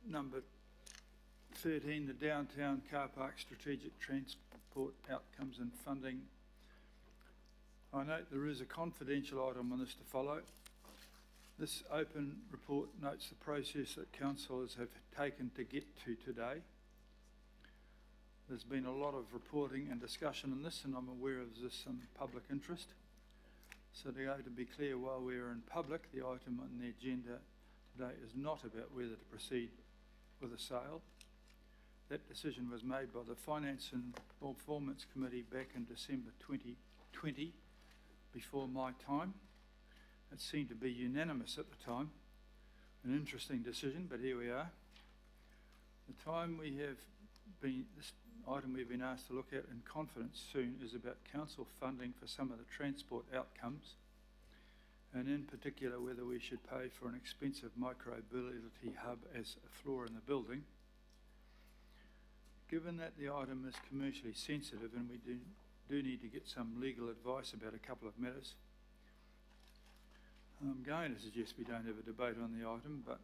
S1: number 13, the downtown car park strategic transport outcomes and funding. I note there is a confidential item on this to follow. This open report notes the process that councillors have taken to get to today. There's been a lot of reporting and discussion on this, and I'm aware of this some public interest. So to be clear, while we're in public, the item on the agenda today is not about whether to proceed with a sale. That decision was made by the Finance and Performance Committee back in December 2020, before my time. It seemed to be unanimous at the time. An interesting decision, but here we are. The time we have been, this item we've been asked to look at in confidence soon is about council funding for some of the transport outcomes, and in particular whether we should pay for an expensive micro-mobility hub as a floor in the building. Given that the item is commercially sensitive and we do need to get some legal advice about a couple of matters, I'm going to suggest we don't have a debate on the item, but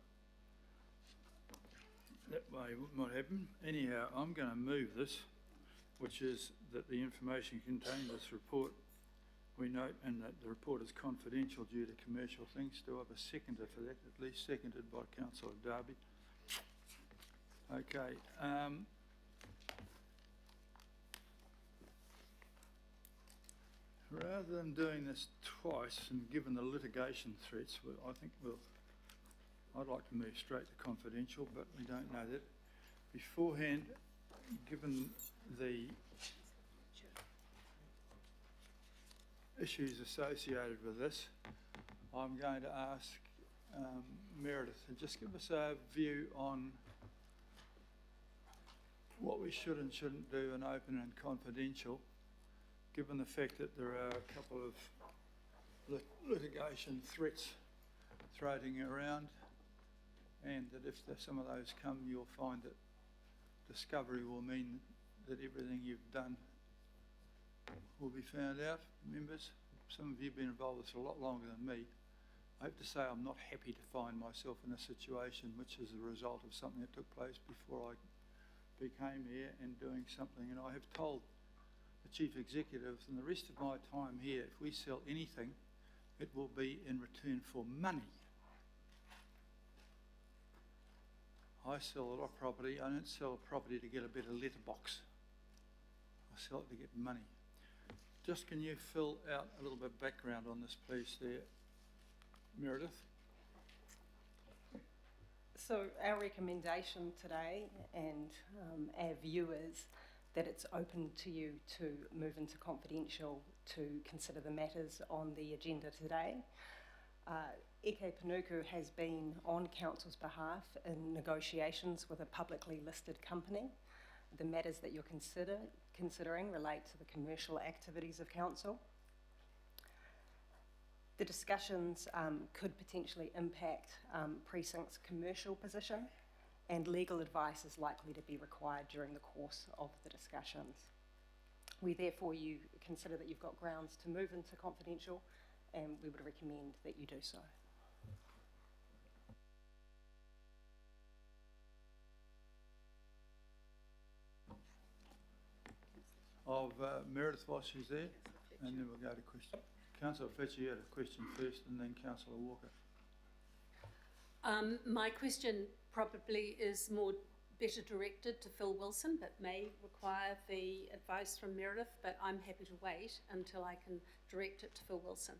S1: that way might happen. Anyhow, I'm going to move this, which is that the information contained in this report, we note, and that the report is confidential due to commercial things. Do I have a seconder for that? At least seconded by Councillor Darby. Okay. Rather than doing this twice, and given the litigation threats, I'd like to move straight to confidential, but we don't know that. Beforehand, given the issues associated with this, I'm going to ask Meredith to just give us a view on what we should and shouldn't do in open and confidential, given the fact that there are a couple of litigation threats floating around, and that if some of those come, you'll find that discovery will mean that everything you've done will be found out. Members, some of you have been involved with this a lot longer than me. I have to say I'm not happy to find myself in a situation which is the result of something that took place before I became here and doing something. And I have told the Chief Executive, and the rest of my time here, if we sell anything, it will be in return for money. I sell a lot of property. I don't sell property to get a better letterbox. I sell it to get money. Just can you fill out a little bit of background on this, please, there, Meredith?
S9: So our recommendation today, and our view is that it's open to you to move into confidential to consider the matters on the agenda today. Eke Panuku has been on Council's behalf in negotiations with a publicly listed company. The matters that you're considering relate to the commercial activities of Council. The discussions could potentially impact Precinct's commercial position, and legal advice is likely to be required during the course of the discussions. We therefore consider that you've got grounds to move into confidential, and we would recommend that you do so.
S1: Of Meredith while she's there, and then we'll go to questions. Councillor Fletcher, you had a question first, and then Councillor Walker.
S3: My question probably is better directed to Phil Wilson, but may require the advice from Meredith, but I'm happy to wait until I can direct it to Phil Wilson.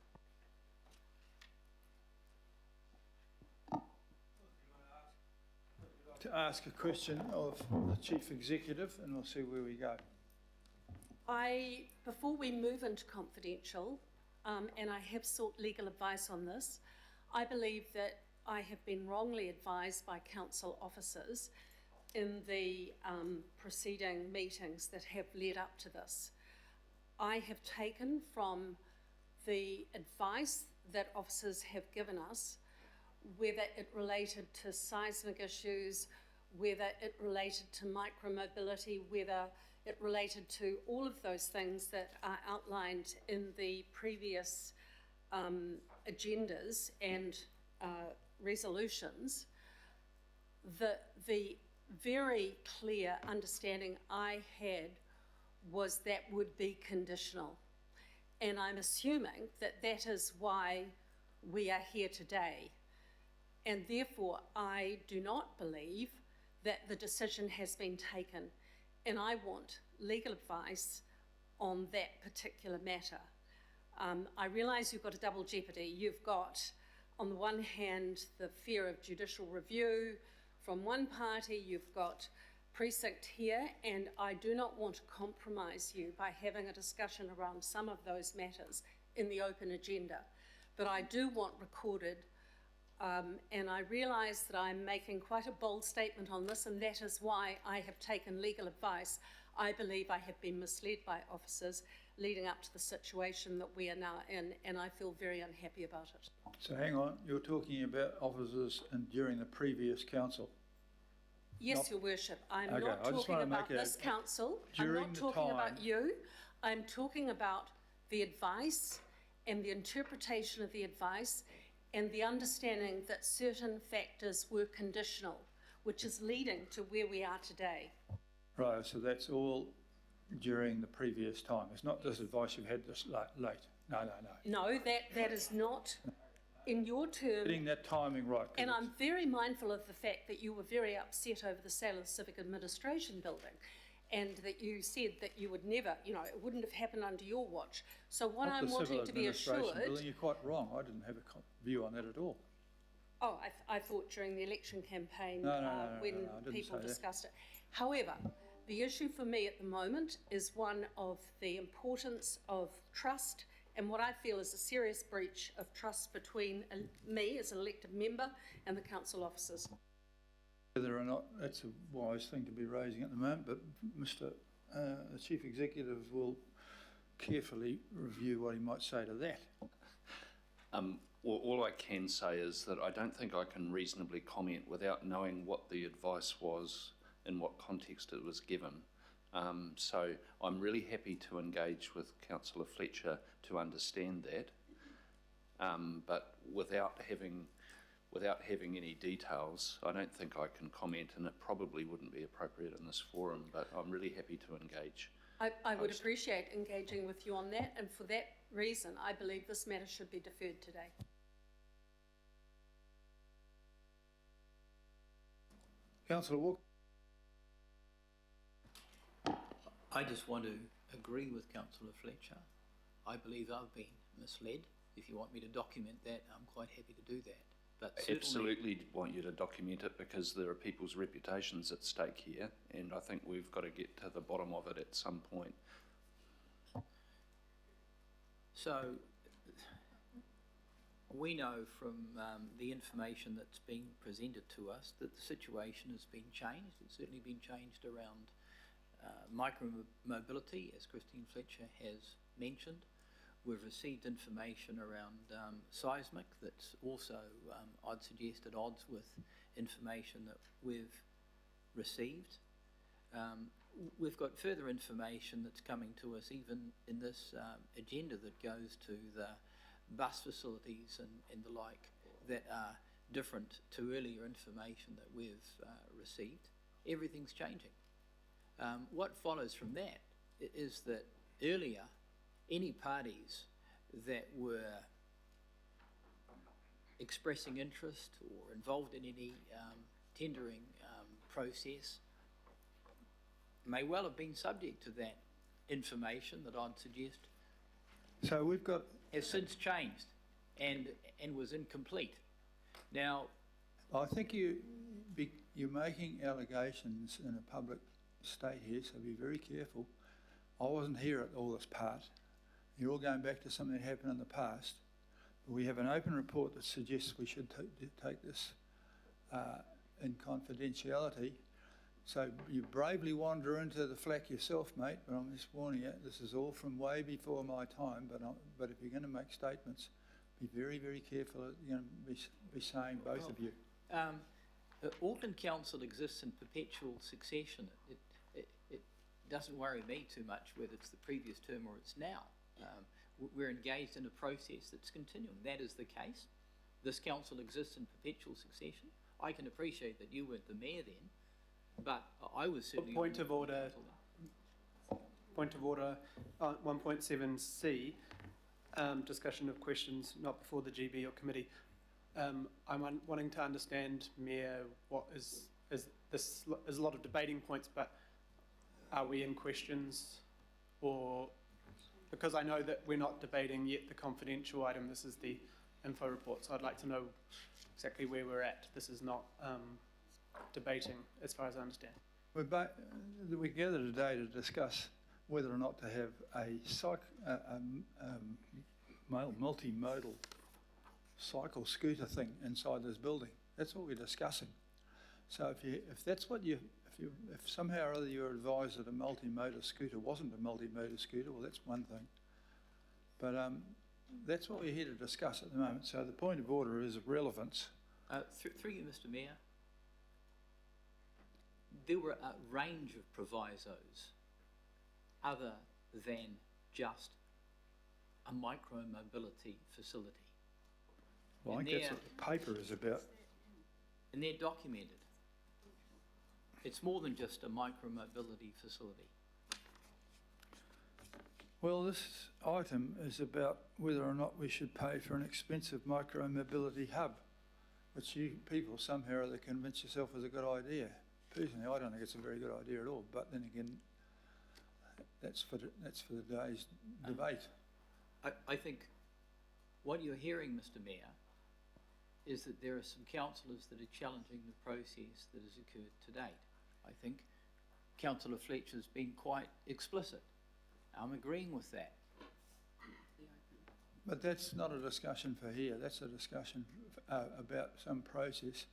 S1: To ask a question of the Chief Executive, and we'll see where we go.
S3: Before we move into confidential, and I have sought legal advice on this, I believe that I have been wrongly advised by council officers in the preceding meetings that have led up to this. I have taken from the advice that officers have given us, whether it related to seismic issues, whether it related to micromobility, whether it related to all of those things that are outlined in the previous agendas and resolutions. the very clear understanding I had was that would be conditional. And I'm assuming that that is why we are here today. And therefore, I do not believe that the decision has been taken. And I want legal advice on that particular matter. I realise you've got a double jeopardy. You've got, on the one hand, the fear of judicial review from one party, you've got precinct here, and I do not want to compromise you by having a discussion around some of those matters in the open agenda. But I do want recorded, and I realise that I'm making quite a bold statement on this, and that is why I have taken legal advice. I believe I have been misled by officers leading up to the situation that we are now in, and I feel very unhappy about it.
S1: So hang on, you're talking about officers and during the previous council?
S3: Yes,
S1: Not-
S3: Your Worship, I'm
S1: Okay,
S3: not
S1: I just
S3: talking
S1: wanna
S3: about
S1: make a-
S3: this council. I'm
S1: during
S3: not
S1: the
S3: talking about
S1: time-
S3: you. I'm talking about the advice and the interpretation of the advice and the understanding that certain factors were conditional, which is leading to where we are today.
S1: Right, so that's all during the previous time. It's not this advice you've had this late. No.
S3: No, that is not in your term.
S1: Getting that timing right. 'cause
S3: And
S1: it's-
S3: I'm very mindful of the fact that you were very upset over the sale of the Civic Administration building, and that you said that you would never, it wouldn't have happened under your watch. So what
S1: Not
S3: I'm
S1: the
S3: wanting
S1: civil
S3: to be
S1: administration
S3: assured.
S1: building, you're quite wrong. I didn't have a view on that at all.
S3: Oh, I thought during the election campaign
S1: No,
S3: when
S1: I didn't
S3: people
S1: say that.
S3: discussed it. However, the issue for me at the moment is one of the importance of trust and what I feel is a serious breach of trust between me as an elected member and the council officers.
S1: Whether or not that's a wise thing to be raising at the moment, but the Chief Executive will carefully review what he might say to that.
S21: Well, all I can say is that I don't think I can reasonably comment without knowing what the advice was, in what context it was given. So I'm really happy to engage with Councillor Fletcher to understand that, but without having any details, I don't think I can comment, and it probably wouldn't be appropriate in this forum, but I'm really happy to engage.
S3: I would appreciate engaging with you on that, and for that reason, I believe this matter should be deferred today.
S1: Councillor Walker.
S14: I just want to agree with Councillor Fletcher. I believe I've been misled. If you want me to document that, I'm quite happy to do that. But
S21: I absolutely want you to document it because there are people's reputations at stake here, and I think we've got to get to the bottom of it at some point.
S14: So we know from the information that's been presented to us that the situation has been changed. It's certainly been changed around micro-mobility, as Christine Fletcher has mentioned. We've received information around seismic that's also, I'd suggest, at odds with information that we've received. We've got further information that's coming to us even in this agenda that goes to the bus facilities and the like that are different to earlier information that we've received. Everything's changing. What follows from that is that earlier, any parties that were expressing interest or involved in any tendering process may well have been subject to that information that I'd suggest
S1: So we've got...
S14: has since changed and was incomplete. Now,
S1: I think you're making allegations in a public state here, so be very careful. I wasn't here at all this part. You're all going back to something that happened in the past. We have an open report that suggests we should take this in confidentiality. So you bravely wander into the flak yourself, mate, but I'm just warning you, this is all from way before my time, but if you're going to make statements, be very, very careful what you're going to be saying, both of you.
S14: The Auckland Council exists in perpetual succession. It doesn't worry me too much whether it's the previous term or it's now. We're engaged in a process that's continuing. That is the case. This council exists in perpetual succession. I can appreciate that you weren't the mayor then, but I was certainly...
S20: Point of order. Point of order, 1.7C, discussion of questions not before the GB or committee. I'm wanting to understand, Mayor, what is this is a lot of debating points, but are we in questions, or because I know that we're not debating yet the confidential item, this is the info report, so I'd like to know exactly where we're at. This is not debating, as far as I understand.
S1: We gathered today to discuss whether or not to have a multimodal cycle scooter thing inside this building. That's what we're discussing. So if that's what if somehow or other you're advised that a multimodal scooter wasn't a multimodal scooter, well, that's one thing. But that's what we're here to discuss at the moment. So the point of order is of relevance.
S14: Through you, Mr. Mayor, there were a range of provisos other than just a micro-mobility facility.
S1: Well, I think that's what the paper is about.
S14: And they're documented. It's more than just a micro-mobility facility.
S1: Well, this item is about whether or not we should pay for an expensive micro-mobility hub, which you people somehow or other convince yourself is a good idea. Personally, I don't think it's a very good idea at all, but then again, that's for the day's debate.
S14: I think what you're hearing, Mr. Mayor, is that there are some councillors that are challenging the process that has occurred to date. I think Councillor Fletcher's been quite explicit. I'm agreeing with that.
S1: But that's not a discussion for here. That's a discussion about some process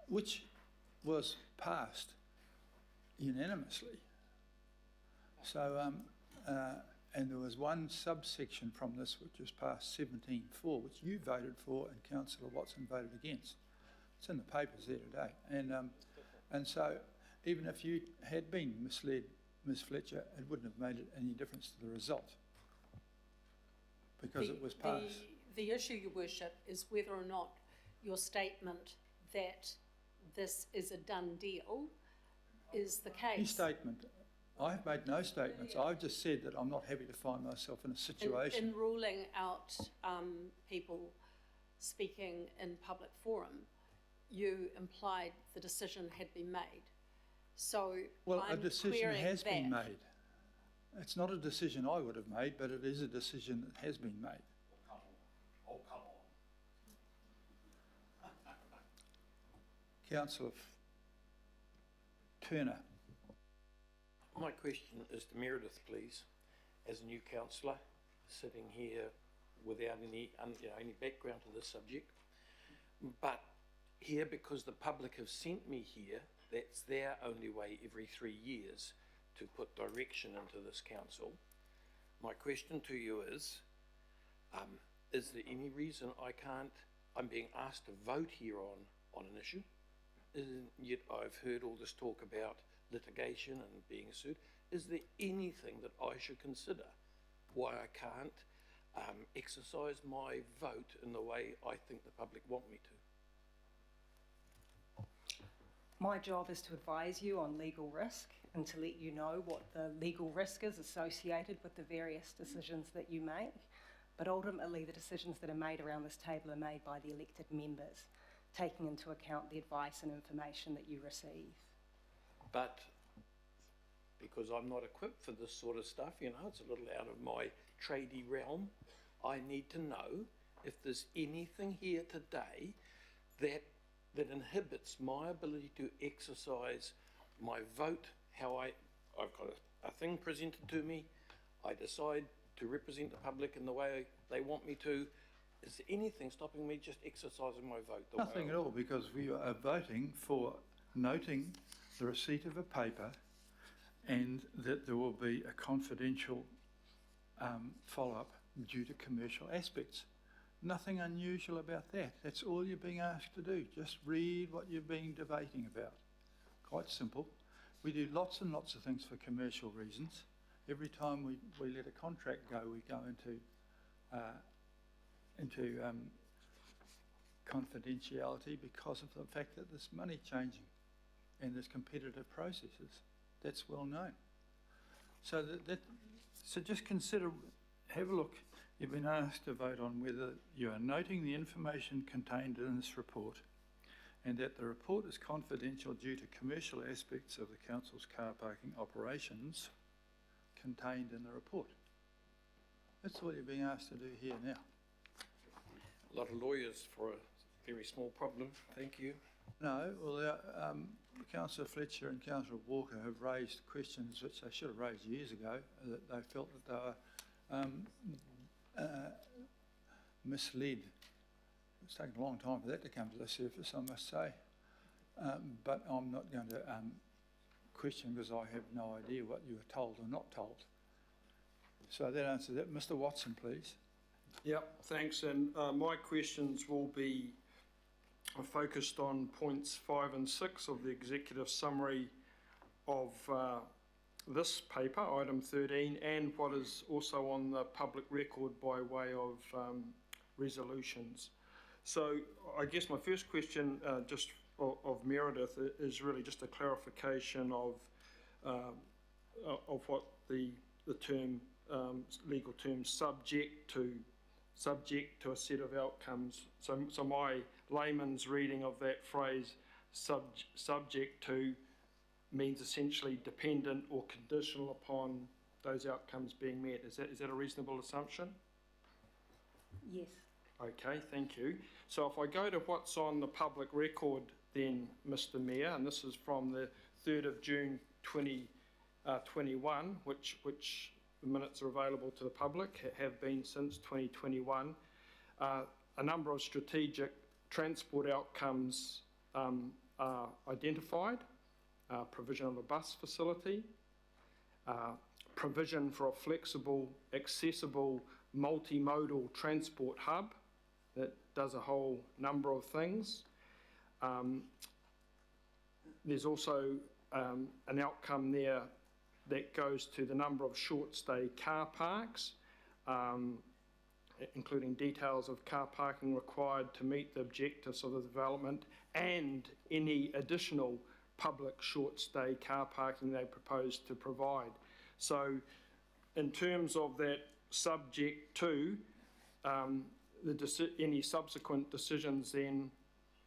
S1: which was passed unanimously. So, and there was one subsection from this which was passed 17.4, which you voted for and Councillor Watson voted against. It's in the papers there today. And so even if you had been misled, Ms Fletcher, it wouldn't have made any difference to the result because it was passed.
S3: The issue, Your Worship, is whether or not your statement that this is a done deal is the case.
S1: Your statement. I've made no statements. I've just said that I'm not happy to find myself in a situation.
S3: In ruling out people speaking in public forum, you implied the decision had been made. So
S1: well,
S3: I'm
S1: a decision has
S3: that.
S1: been made. It's not a decision I would have made, but it is a decision that has been made.
S10: Oh, come on.
S1: Councillor Turner.
S22: My question is to Meredith, please, as a new councillor sitting here without any background to this subject, but here because the public have sent me here. That's their only way every 3 years to put direction into this council. My question to you is there any reason I'm being asked to vote here on an issue, yet I've heard all this talk about litigation and being sued. Is there anything that I should consider why I can't exercise my vote in the way I think the public want me to?
S9: My job is to advise you on legal risk and to let you know what the legal risk is associated with the various decisions that you make. But ultimately, the decisions that are made around this table are made by the elected members, taking into account the advice and information that you receive.
S22: But because I'm not equipped for this sort of stuff, it's a little out of my tradie realm, I need to know if there's anything here today that inhibits my ability to exercise my vote, I've got a thing presented to me, I decide to represent the public in the way they want me to. Is there anything stopping me just exercising my vote?
S1: Nothing at all, because we are voting for noting the receipt of a paper and that there will be a confidential follow-up due to commercial aspects. Nothing unusual about that. That's all you're being asked to do. Just read what you're being debating about. Quite simple. We do lots and lots of things for commercial reasons. Every time we let a contract go, we go into confidentiality because of the fact that there's money changing and there's competitive processes. That's well known. So so just consider, have a look. You've been asked to vote on whether you are noting the information contained in this report and that the report is confidential due to commercial aspects of the council's car parking operations contained in the report. That's all you're being asked to do here now.
S22: A lot of lawyers for a very small problem. Thank you.
S1: No, well, Councillor Fletcher and Councillor Walker have raised questions which they should have raised years ago, that they felt that they were misled. It's taken a long time for that to come to the surface, I must say. But I'm not going to question because I have no idea what you were told or not told. So that answers that. Mr. Watson, please.
S15: Yep, thanks. And my questions will be focused on points 5 and 6 of the executive summary of this paper, item 13, and what is also on the public record by way of resolutions. So I guess my first question, just of Meredith, is really just a clarification of what the term, legal term, subject to a set of outcomes. So my layman's reading of that phrase, subject to, means essentially dependent or conditional upon those outcomes being met. Is that a reasonable assumption?
S9: Yes.
S15: Okay, thank you. So if I go to what's on the public record then, Mr. Mayor, and this is from the 3rd of June 2021, which the minutes are available to the public, have been since 2021, a number of strategic transport outcomes are identified. Provision of a bus facility, provision for a flexible, accessible, multimodal transport hub that does a whole number of things. There's also an outcome there that goes to the number of short stay car parks, including details of car parking required to meet the objectives of the development and any additional public short stay car parking they propose to provide. So in terms of that subject to, any subsequent decisions then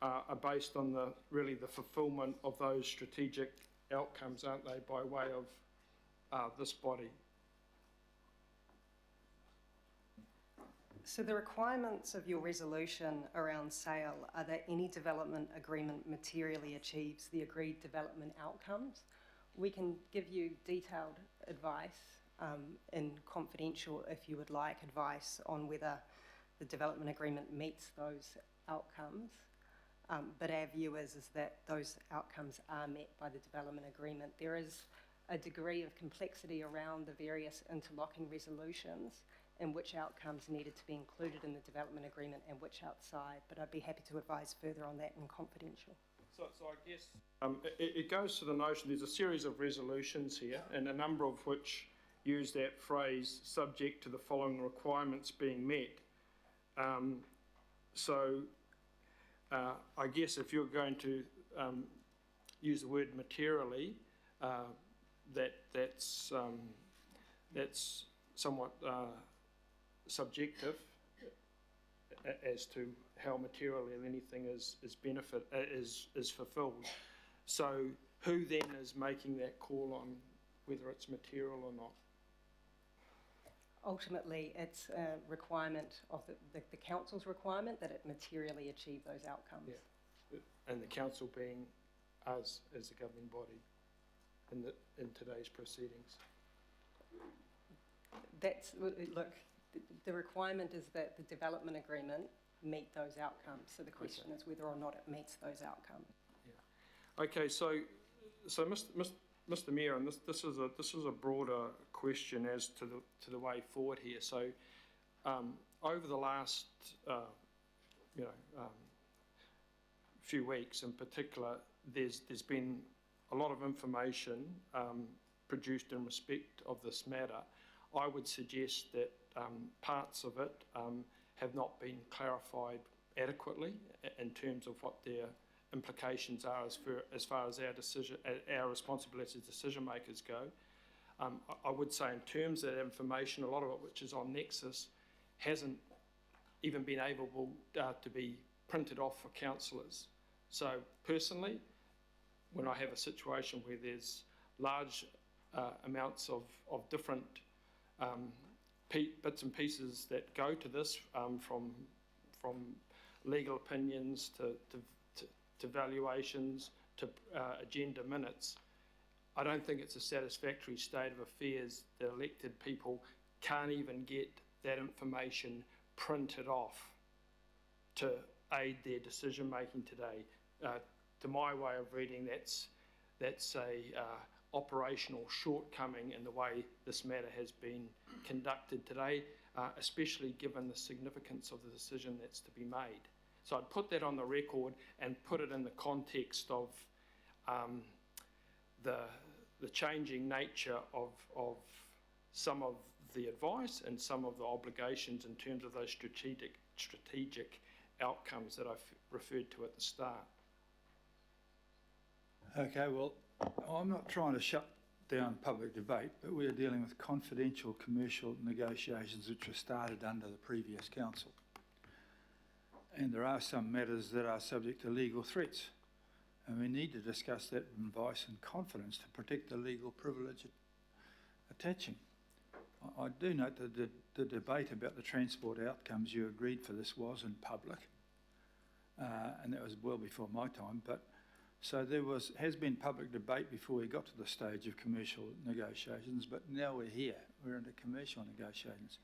S15: are based on really the fulfilment of those strategic outcomes, aren't they, by way of this body?
S9: So the requirements of your resolution around sale are that any development agreement materially achieves the agreed development outcomes. We can give you detailed advice in confidential, if you would like, advice on whether the development agreement meets those outcomes. But our view is that those outcomes are met by the development agreement. There is a degree of complexity around the various interlocking resolutions and which outcomes needed to be included in the development agreement and which outside, but I'd be happy to advise further on that in confidential.
S15: So I guess it goes to the notion there's a series of resolutions here, and a number of which use that phrase, subject to the following requirements being met. I guess if you're going to use the word materially, that's somewhat subjective as to how materially anything is fulfilled. So who then is making that call on whether it's material or not?
S9: Ultimately, it's a requirement of the council's requirement that it materially achieve those outcomes.
S15: Yeah. And the council being us as the governing body in today's proceedings.
S9: Look, the requirement is that the development agreement meet those outcomes. So the question is whether or not it meets those outcomes.
S15: Yeah. Okay. So Mr. Mayor, and this is a broader question as to the way forward here. So over the last few weeks in particular, there's been a lot of information produced in respect of this matter. I would suggest that parts of it have not been clarified adequately in terms of what their implications are as far as our responsibility as decision makers go. I would say in terms of that information, a lot of it which is on Nexus hasn't even been able to be printed off for councillors. So personally, when I have a situation where there's large amounts of different bits and pieces that go to this, from legal opinions to valuations to agenda minutes, I don't think it's a satisfactory state of affairs that elected people can't even get that information printed off to aid their decision making today. To my way of reading, that's a operational shortcoming in the way this matter has been conducted today, especially given the significance of the decision that's to be made. So I'd put that on the record and put it in the context of the changing nature of some of the advice and some of the obligations in terms of those strategic outcomes that I've referred to at the start.
S1: Okay, well, I'm not trying to shut down public debate, but we are dealing with confidential commercial negotiations which were started under the previous council. And there are some matters that are subject to legal threats. And we need to discuss that with advice and confidence to protect the legal privilege attaching. I do note that the debate about the transport outcomes you agreed for this was in public, and that was well before my time. But so there has been public debate before we got to the stage of commercial negotiations, but now we're here. We're into commercial negotiations.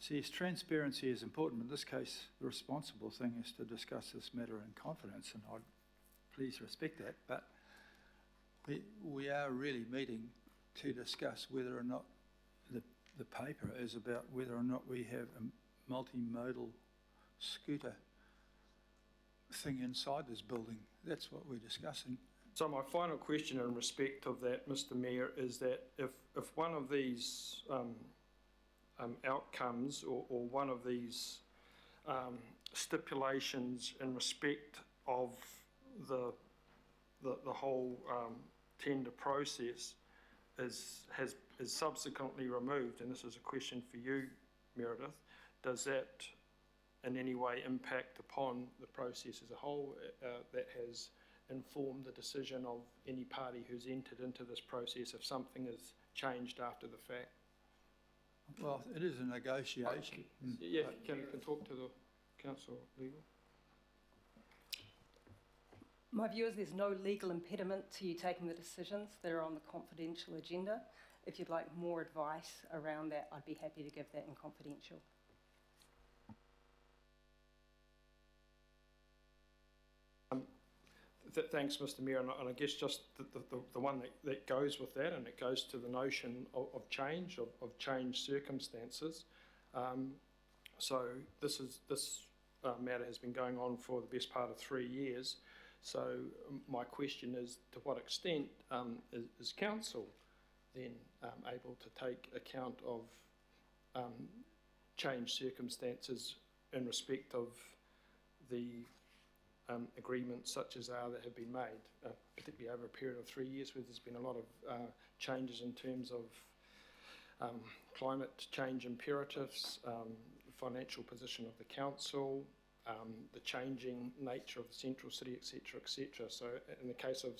S1: See, yes, transparency is important. In this case, the responsible thing is to discuss this matter in confidence, and I'd please respect that. But we are really meeting to discuss whether or not the paper is about whether or not we have a multimodal scooter thing inside this building. That's what we're discussing.
S15: So my final question in respect of that, Mr. Mayor, is that if one of these outcomes or one of these stipulations in respect of the whole tender process is subsequently removed, and this is a question for you, Meredith, does that in any way impact upon the process as a whole that has informed the decision of any party who's entered into this process if something is changed after the fact?
S1: Well, it is a negotiation.
S15: Yeah, can talk to the council legal.
S9: My view is there's no legal impediment to you taking the decisions that are on the confidential agenda. If you'd like more advice around that, I'd be happy to give that in confidential.
S15: Thanks, Mr. Mayor, and I guess just the one that goes with that, and it goes to the notion of change, of changed circumstances. So this matter has been going on for the best part of 3 years. So my question is, to what extent is council then able to take account of changed circumstances in respect of the agreements such as that have been made, particularly over a period of 3 years where there's been a lot of changes in terms of climate change imperatives, financial position of the council, the changing nature of the central city, etc., etc. So in the case of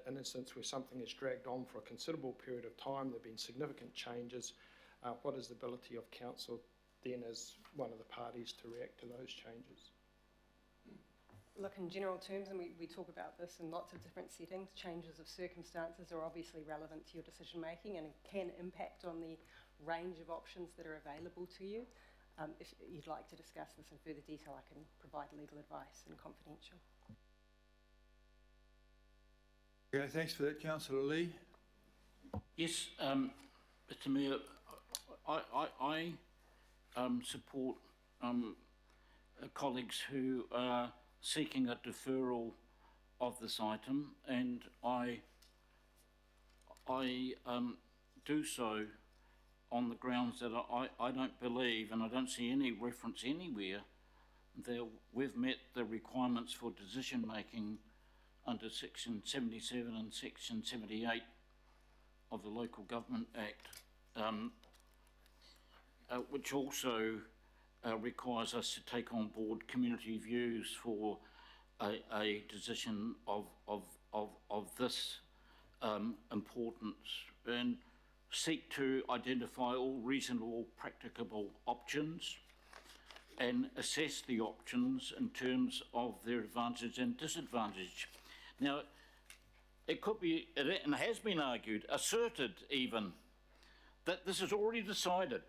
S15: an instance where something is dragged on for a considerable period of time, there have been significant changes, what is the ability of council then as one of the parties to react to those changes?
S9: Look, in general terms, and we talk about this in lots of different settings, changes of circumstances are obviously relevant to your decision making and can impact on the range of options that are available to you. If you'd like to discuss this in further detail, I can provide legal advice and confidential.
S1: Okay, thanks for that, Councillor Lee.
S10: Yes, Mr. Mayor, I support colleagues who are seeking a deferral of this item, and I do so on the grounds that I don't believe, and I don't see any reference anywhere, we've met the requirements for decision-making under Section 77 and Section 78 of the Local Government Act, which also requires us to take on board community views for a decision of this importance, and seek to identify all reasonable practicable options and assess the options in terms of their advantage and disadvantage. Now, it could be, and has been argued, asserted even, that this is already decided.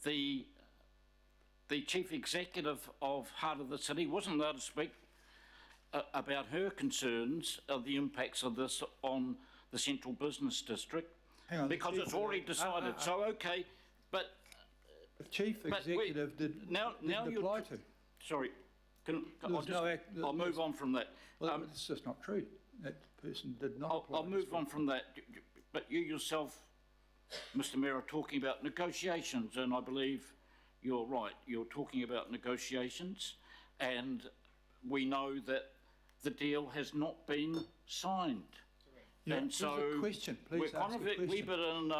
S10: The chief executive of Heart of the City wasn't allowed to speak about her concerns of the impacts of this on the central business district, because it's already decided. So, okay, but
S1: the chief executive didn't apply to.
S10: Sorry, I'll move on from that.
S1: Well, it's just not true. That person did not apply.
S10: I'll move on from that. But you yourself, Mr. Mayor, are talking about negotiations, and I believe you're right. You're talking about negotiations, and we know that the deal has not been signed.
S1: Yeah,
S10: and so
S1: a question. Please
S10: we're kind of a wee bit in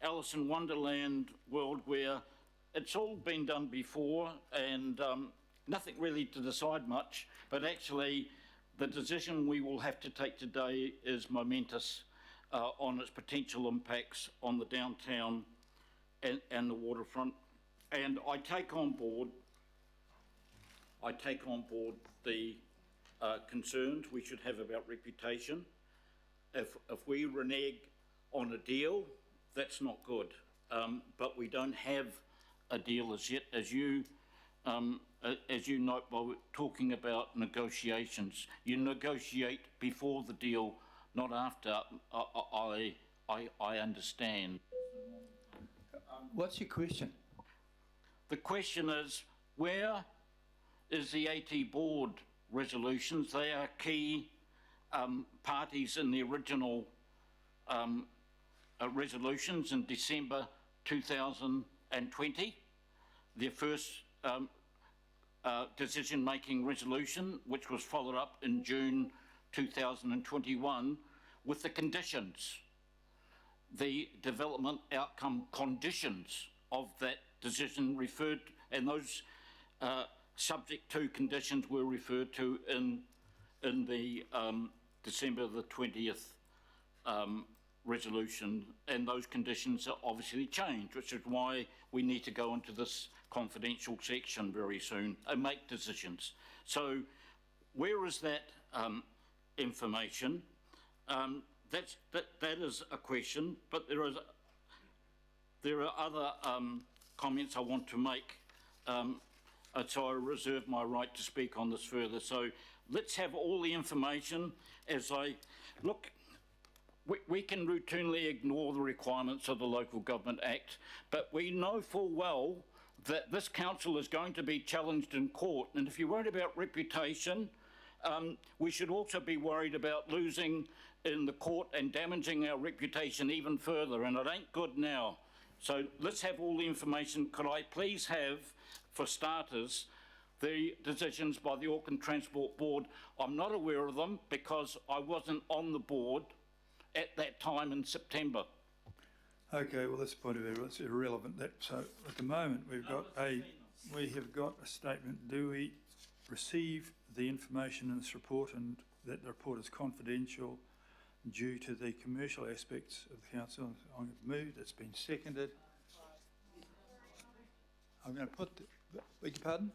S10: Alice in Wonderland world where it's all been done before and nothing really to decide much, but actually the decision we will have to take today is momentous on its potential impacts on the downtown and the waterfront. And I take on board the concerns we should have about reputation. If we renege on a deal, that's not good. But we don't have a deal as yet, as you note by talking about negotiations. You negotiate before the deal, not after. I understand.
S1: What's your question?
S10: The question is, where is the AT board resolutions? They are key parties in the original resolutions in December 2020. Their first decision-making resolution, which was followed up in June 2021 with the conditions, the development outcome conditions of that decision referred, and those subject to conditions were referred to in the December the 20th resolution, and those conditions are obviously changed, which is why we need to go into this confidential section very soon and make decisions. So where is that information? That is a question, but there are other comments I want to make, so I reserve my right to speak on this further. So let's have all the information. As I look, we can routinely ignore the requirements of the Local Government Act, but we know full well that this council is going to be challenged in court, and if you're worried about reputation, we should also be worried about losing in the court and damaging our reputation even further, and it ain't good now. So let's have all the information. Could I please have, for starters, the decisions by the Auckland Transport Board? I'm not aware of them because I wasn't on the board at that time in September.
S1: Okay, well, that's the point of view. It's irrelevant. So at the moment, we have got a statement. Do we receive the information in this report, and that the report is confidential due to the commercial aspects of the council? I'm moved. It's been seconded. I'm going to put. Beg your pardon?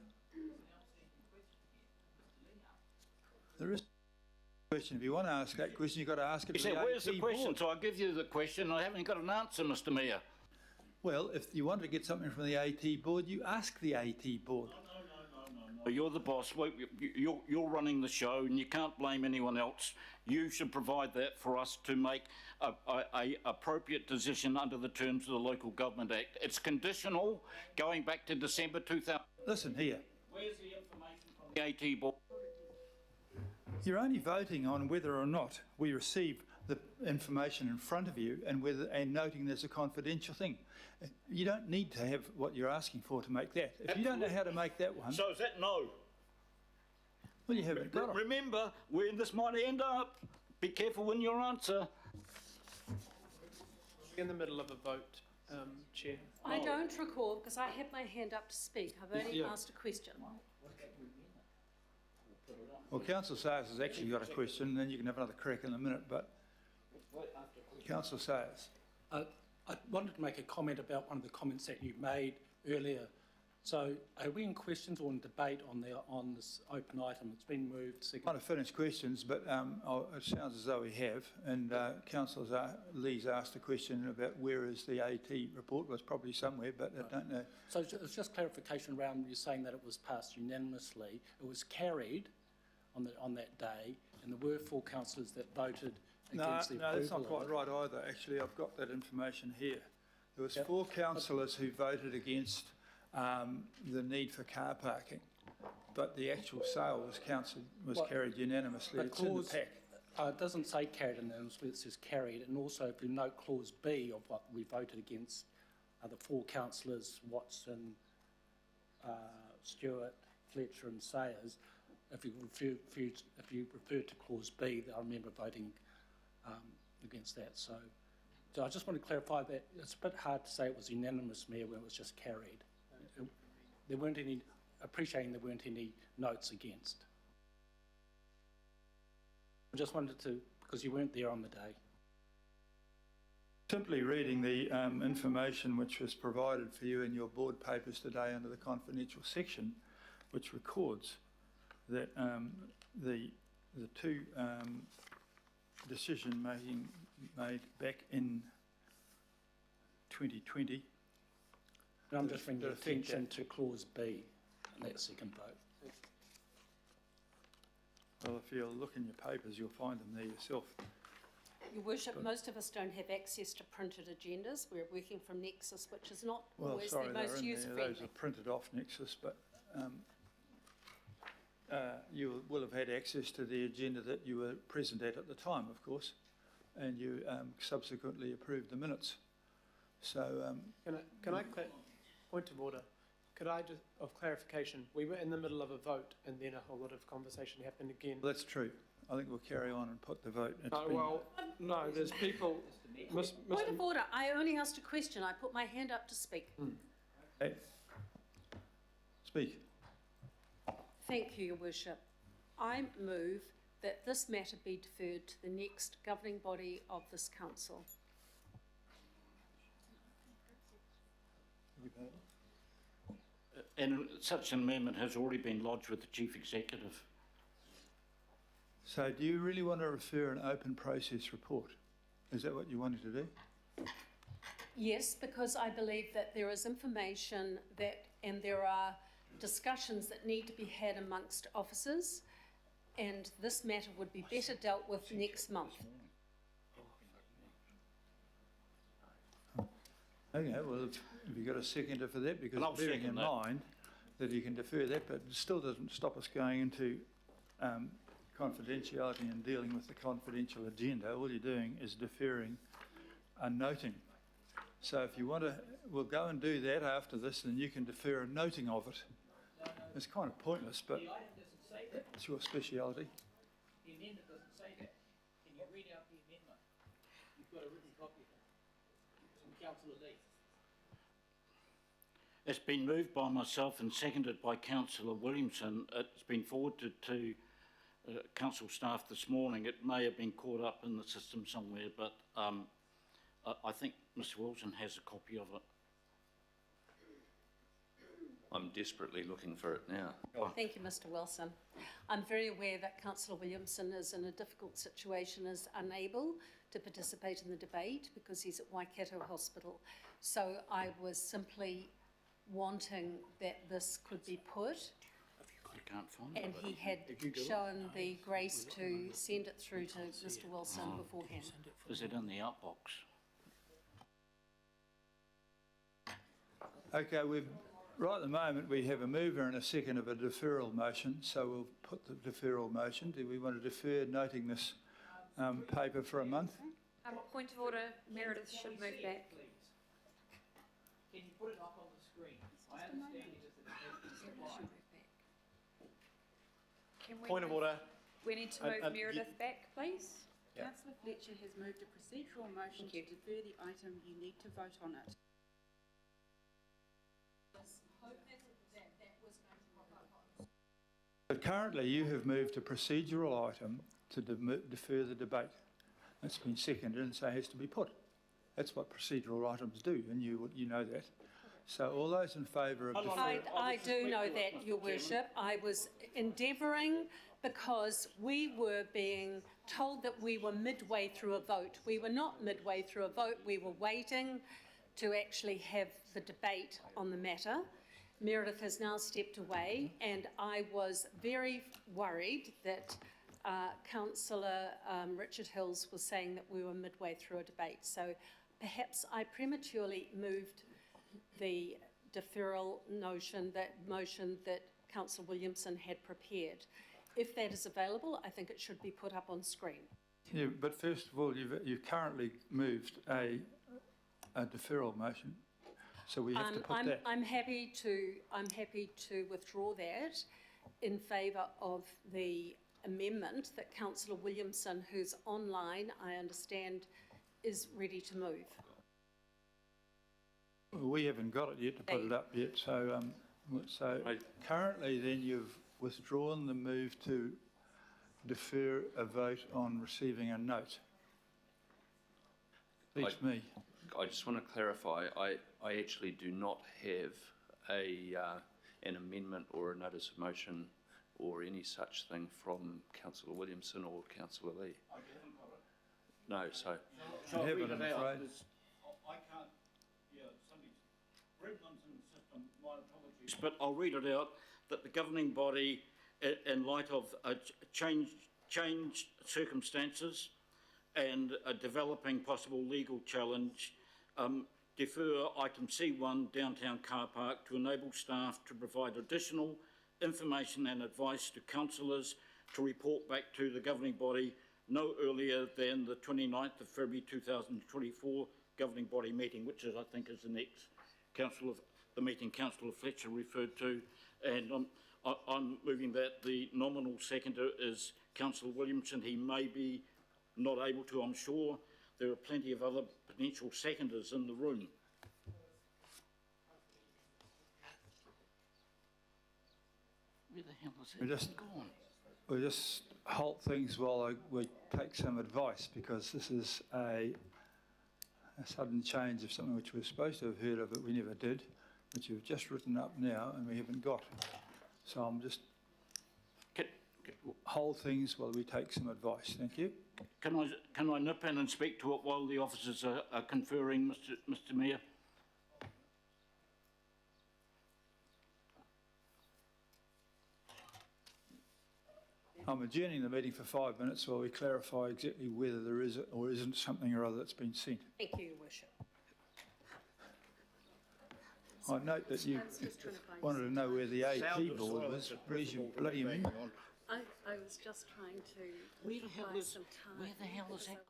S1: There is a question. If you want to ask that question, you've got to ask it.
S10: You said, where's the question? So I'll give you the question. I haven't got an answer, Mr. Mayor.
S1: Well, if you want to get something from the AT board, you ask the AT board. No.
S10: You're the boss. You're running the show, and you can't blame anyone else. You should provide that for us to make a appropriate decision under the terms of the Local Government Act. It's conditional, going back to December 2000.
S1: Listen here.
S10: Where's the information from the AT board?
S1: You're only voting on whether or not we receive the information in front of you and noting there's a confidential thing. You don't need to have what you're asking for to make that. If you don't know how to make that one,
S10: So is that no?
S1: well, you haven't got it.
S10: Remember, where this might end up, be careful when your answer.
S20: In the middle of a vote, Chair.
S3: I don't recall, because I had my hand up to speak. I've only
S15: Yeah.
S3: asked a question.
S1: Well, Councillor Sayers has actually got a question, and then you can have another crack in a minute, but Councillor Sayers.
S16: I wanted to make a comment about one of the comments that you made earlier. So are we in questions or in debate on this open item? It's been moved. Second.
S1: Kind of finished questions, but it sounds as though we have. And Councillor Lee's asked a question about where is the AT report. Well, it's probably somewhere, but I don't know.
S16: So it's just clarification around you saying that it was passed unanimously. It was carried on that day, and there were 4 councillors that voted against the approval.
S1: No, that's not quite right either. Actually, I've got that information here. There was 4 councillors who voted against the need for car parking, but the actual sale was carried unanimously. It's in the pack.
S16: It doesn't say carried unanimously, it says carried, and also if you note clause B of what we voted against, the 4 councillors, Watson, Stewart, Fletcher and Sayers. If you refer to clause B, I remember voting against that. So I just want to clarify that it's a bit hard to say it was unanimous, Mayor, when it was just carried. There weren't any, appreciating there weren't any notes against. I just wanted to, because you weren't there on the day.
S1: Simply reading the information which was provided for you in your board papers today under the confidential section, which records that the 2 decision making made back in 2020.
S16: And I'm just bringing your attention to clause B in that second vote.
S1: Well, if you look in your papers, you'll find them there yourself.
S3: Your Worship, most of us don't have access to printed agendas. We're working from Nexus, which is not always the most user-friendly.
S1: Those are printed off Nexus, but you will have had access to the agenda that you were present at the time, of course, and you subsequently approved the minutes. So,
S20: Can I point of order? Could I just, of clarification, we were in the middle of a vote and then a whole lot of conversation happened again.
S1: That's true. I think we'll carry on and put the vote.
S15: No, there's people.
S3: Point of order. I only asked a question. I put my hand up to speak.
S1: Hey. Speak.
S3: Thank you, Your Worship. I move that this matter be deferred to the next governing body of this council.
S10: And such an amendment has already been lodged with the Chief Executive.
S1: So do you really want to refer an open process report? Is that what you wanted to do?
S3: Yes, because I believe that there is information and there are discussions that need to be had amongst officers, and this matter would be better dealt with next month.
S1: Okay, well, have you got a seconder for that? Because
S10: I'll
S1: bearing in
S10: second that.
S1: mind that you can defer that, but it still doesn't stop us going into confidentiality and dealing with the confidential agenda. All you're doing is deferring a noting. So if you want to, we'll go and do that after this, and you can defer a noting of it. It's kind of pointless, but it's your speciality.
S14: The amendment doesn't say that. Can you read out the amendment? You've got a written copy of it from Councillor Lee.
S10: It's been moved by myself and seconded by Councillor Williamson. It's been forwarded to council staff this morning. It may have been caught up in the system somewhere, but I think Mr Wilson has a copy of it.
S21: I'm desperately looking for it now.
S3: Thank you, Mr Wilson. I'm very aware that Councillor Williamson is in a difficult situation, is unable to participate in the debate because he's at Waikato Hospital. So I was simply wanting that this could be put,
S10: I can't find
S3: and
S10: it.
S3: he had shown the grace to send it through to Mr Wilson beforehand.
S10: Is it in the outbox?
S1: Okay, right at the moment we have a mover and a second of a deferral motion, so we'll put the deferral motion. Do we want to defer noting this paper for a month.
S11: Point of order, Meredith should move back.
S14: Can you put it up on the screen? I understand it is
S11: Can we
S7: Point of
S11: move-
S7: order.
S11: We need to move Meredith back, please.
S7: Yeah.
S8: Councillor Fletcher has moved a procedural motion to defer the item. You need to vote on it.
S1: But currently you have moved a procedural item to defer the debate. It's been seconded and so it has to be put. That's what procedural items do, and you know that. So all those in favour of deferring...
S3: I do know that, Your Worship. I was endeavouring because we were being told that we were midway through a vote. We were not midway through a vote. We were waiting to actually have the debate on the matter. Meredith has now stepped away, and I was very worried that Councillor Richard Hills was saying that we were midway through a debate. So perhaps I prematurely moved the deferral motion that Councillor Williamson had prepared. If that is available, I think it should be put up on screen.
S1: Yeah, but first of all, you've currently moved a deferral motion, so we have to put that.
S3: I'm happy to withdraw that in favour of the amendment that Councillor Williamson, who's online, I understand, is ready to move.
S1: Well, we haven't got it yet to put it up yet, so currently then you've withdrawn the move to defer a vote on receiving a note. Beats me.
S21: I just want to clarify, I actually do not have an amendment or a notice of motion or any such thing from Councillor Williamson or Councillor Lee.
S10: I haven't got it.
S21: No, so...
S10: So I'll
S1: have
S10: read
S1: it, I'm
S10: it out.
S1: afraid.
S10: I can't, somebody's... Gremlins in the system, my apologies. But I'll read it out, that the governing body, in light of changed circumstances and a developing possible legal challenge, defer item C1, downtown car park, to enable staff to provide additional information and advice to councillors to report back to the governing body no earlier than the 29th of February 2024 governing body meeting, which is, I think, is the next the meeting Councillor Fletcher referred to. And I'm moving that. The nominal seconder is Councillor Williamson. He may be not able to, I'm sure. There are plenty of other potential seconders in the room. Where the hell is it gone?
S1: We'll just halt things while we take some advice, because this is a sudden change of something which we're supposed to have heard of, but we never did, which you've just written up now and we haven't got. So I'm just hold things while we take some advice. Thank you.
S10: Can I nip in and speak to it while the officers are conferring, Mr. Mayor?
S1: I'm adjourning the meeting for 5 minutes while we clarify exactly whether there is or isn't something or other that's been sent.
S3: Thank you, Your Worship.
S1: I note that you wanted to know where the AP board was. Where's your bloody meeting?
S3: I was just trying to buy some time.
S10: Where the hell is that?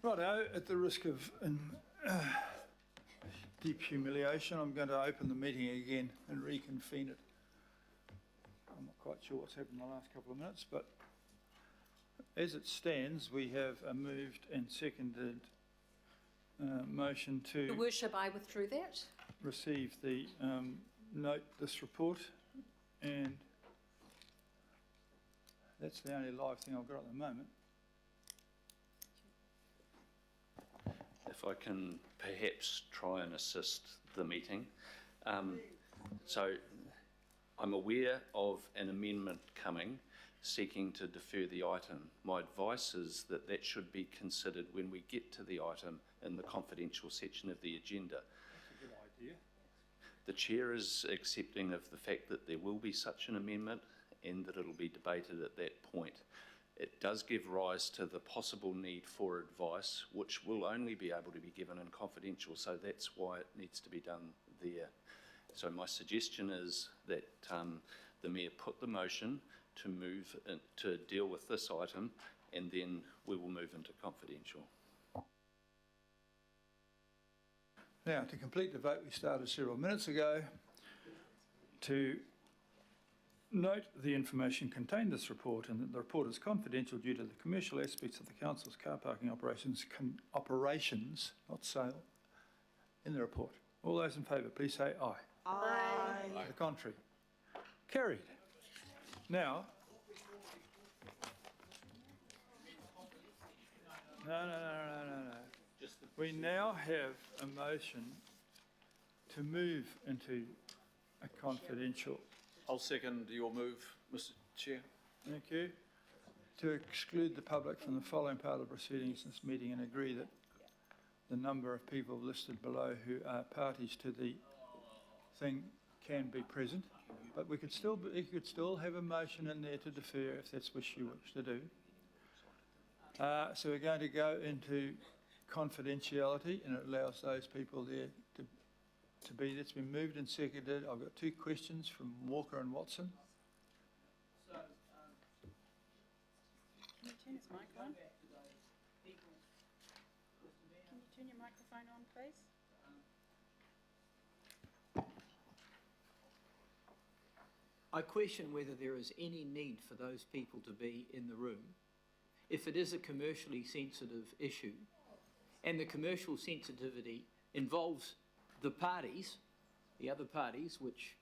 S1: Righto, at the risk of deep humiliation, I'm going to open the meeting again and reconvene it. I'm not quite sure what's happened in the last couple of minutes, but as it stands, we have a moved and seconded motion to
S3: Your Worship, I withdrew that.
S1: receive the note this report, and that's the only live thing I've got at the moment.
S21: If I can perhaps try and assist the meeting. So I'm aware of an amendment coming seeking to defer the item. My advice is that that should be considered when we get to the item in the confidential section of the agenda.
S1: That's a good idea.
S21: The Chair is accepting of the fact that there will be such an amendment and that it will be debated at that point. It does give rise to the possible need for advice, which will only be able to be given in confidential, so that's why it needs to be done there. So my suggestion is that the Mayor put the motion to move to deal with this item, and then we will move into confidential.
S1: Now, to complete the vote we started several minutes ago, to note the information contained in this report and that the report is confidential due to the commercial aspects of the council's car parking operations, not sale, in the report. All those in favour, please say aye.
S6: Aye.
S1: The contrary. Carried. Now, no. We now have a motion to move into a confidential.
S17: I'll second your move, Mr. Chair.
S1: Thank you. To exclude the public from the following part of the proceedings in this meeting and agree that the number of people listed below who are parties to the thing can be present, but you could still have a motion in there to defer if that's what you wish to do. So we're going to go into confidentiality, and it allows those people there to be. That's been moved and seconded. I've got two questions from Walker and Watson.
S8: Can you turn his mic on? Can you turn your microphone on, please?
S14: I question whether there is any need for those people to be in the room if it is a commercially sensitive issue, and the commercial sensitivity involves the parties, the other parties, which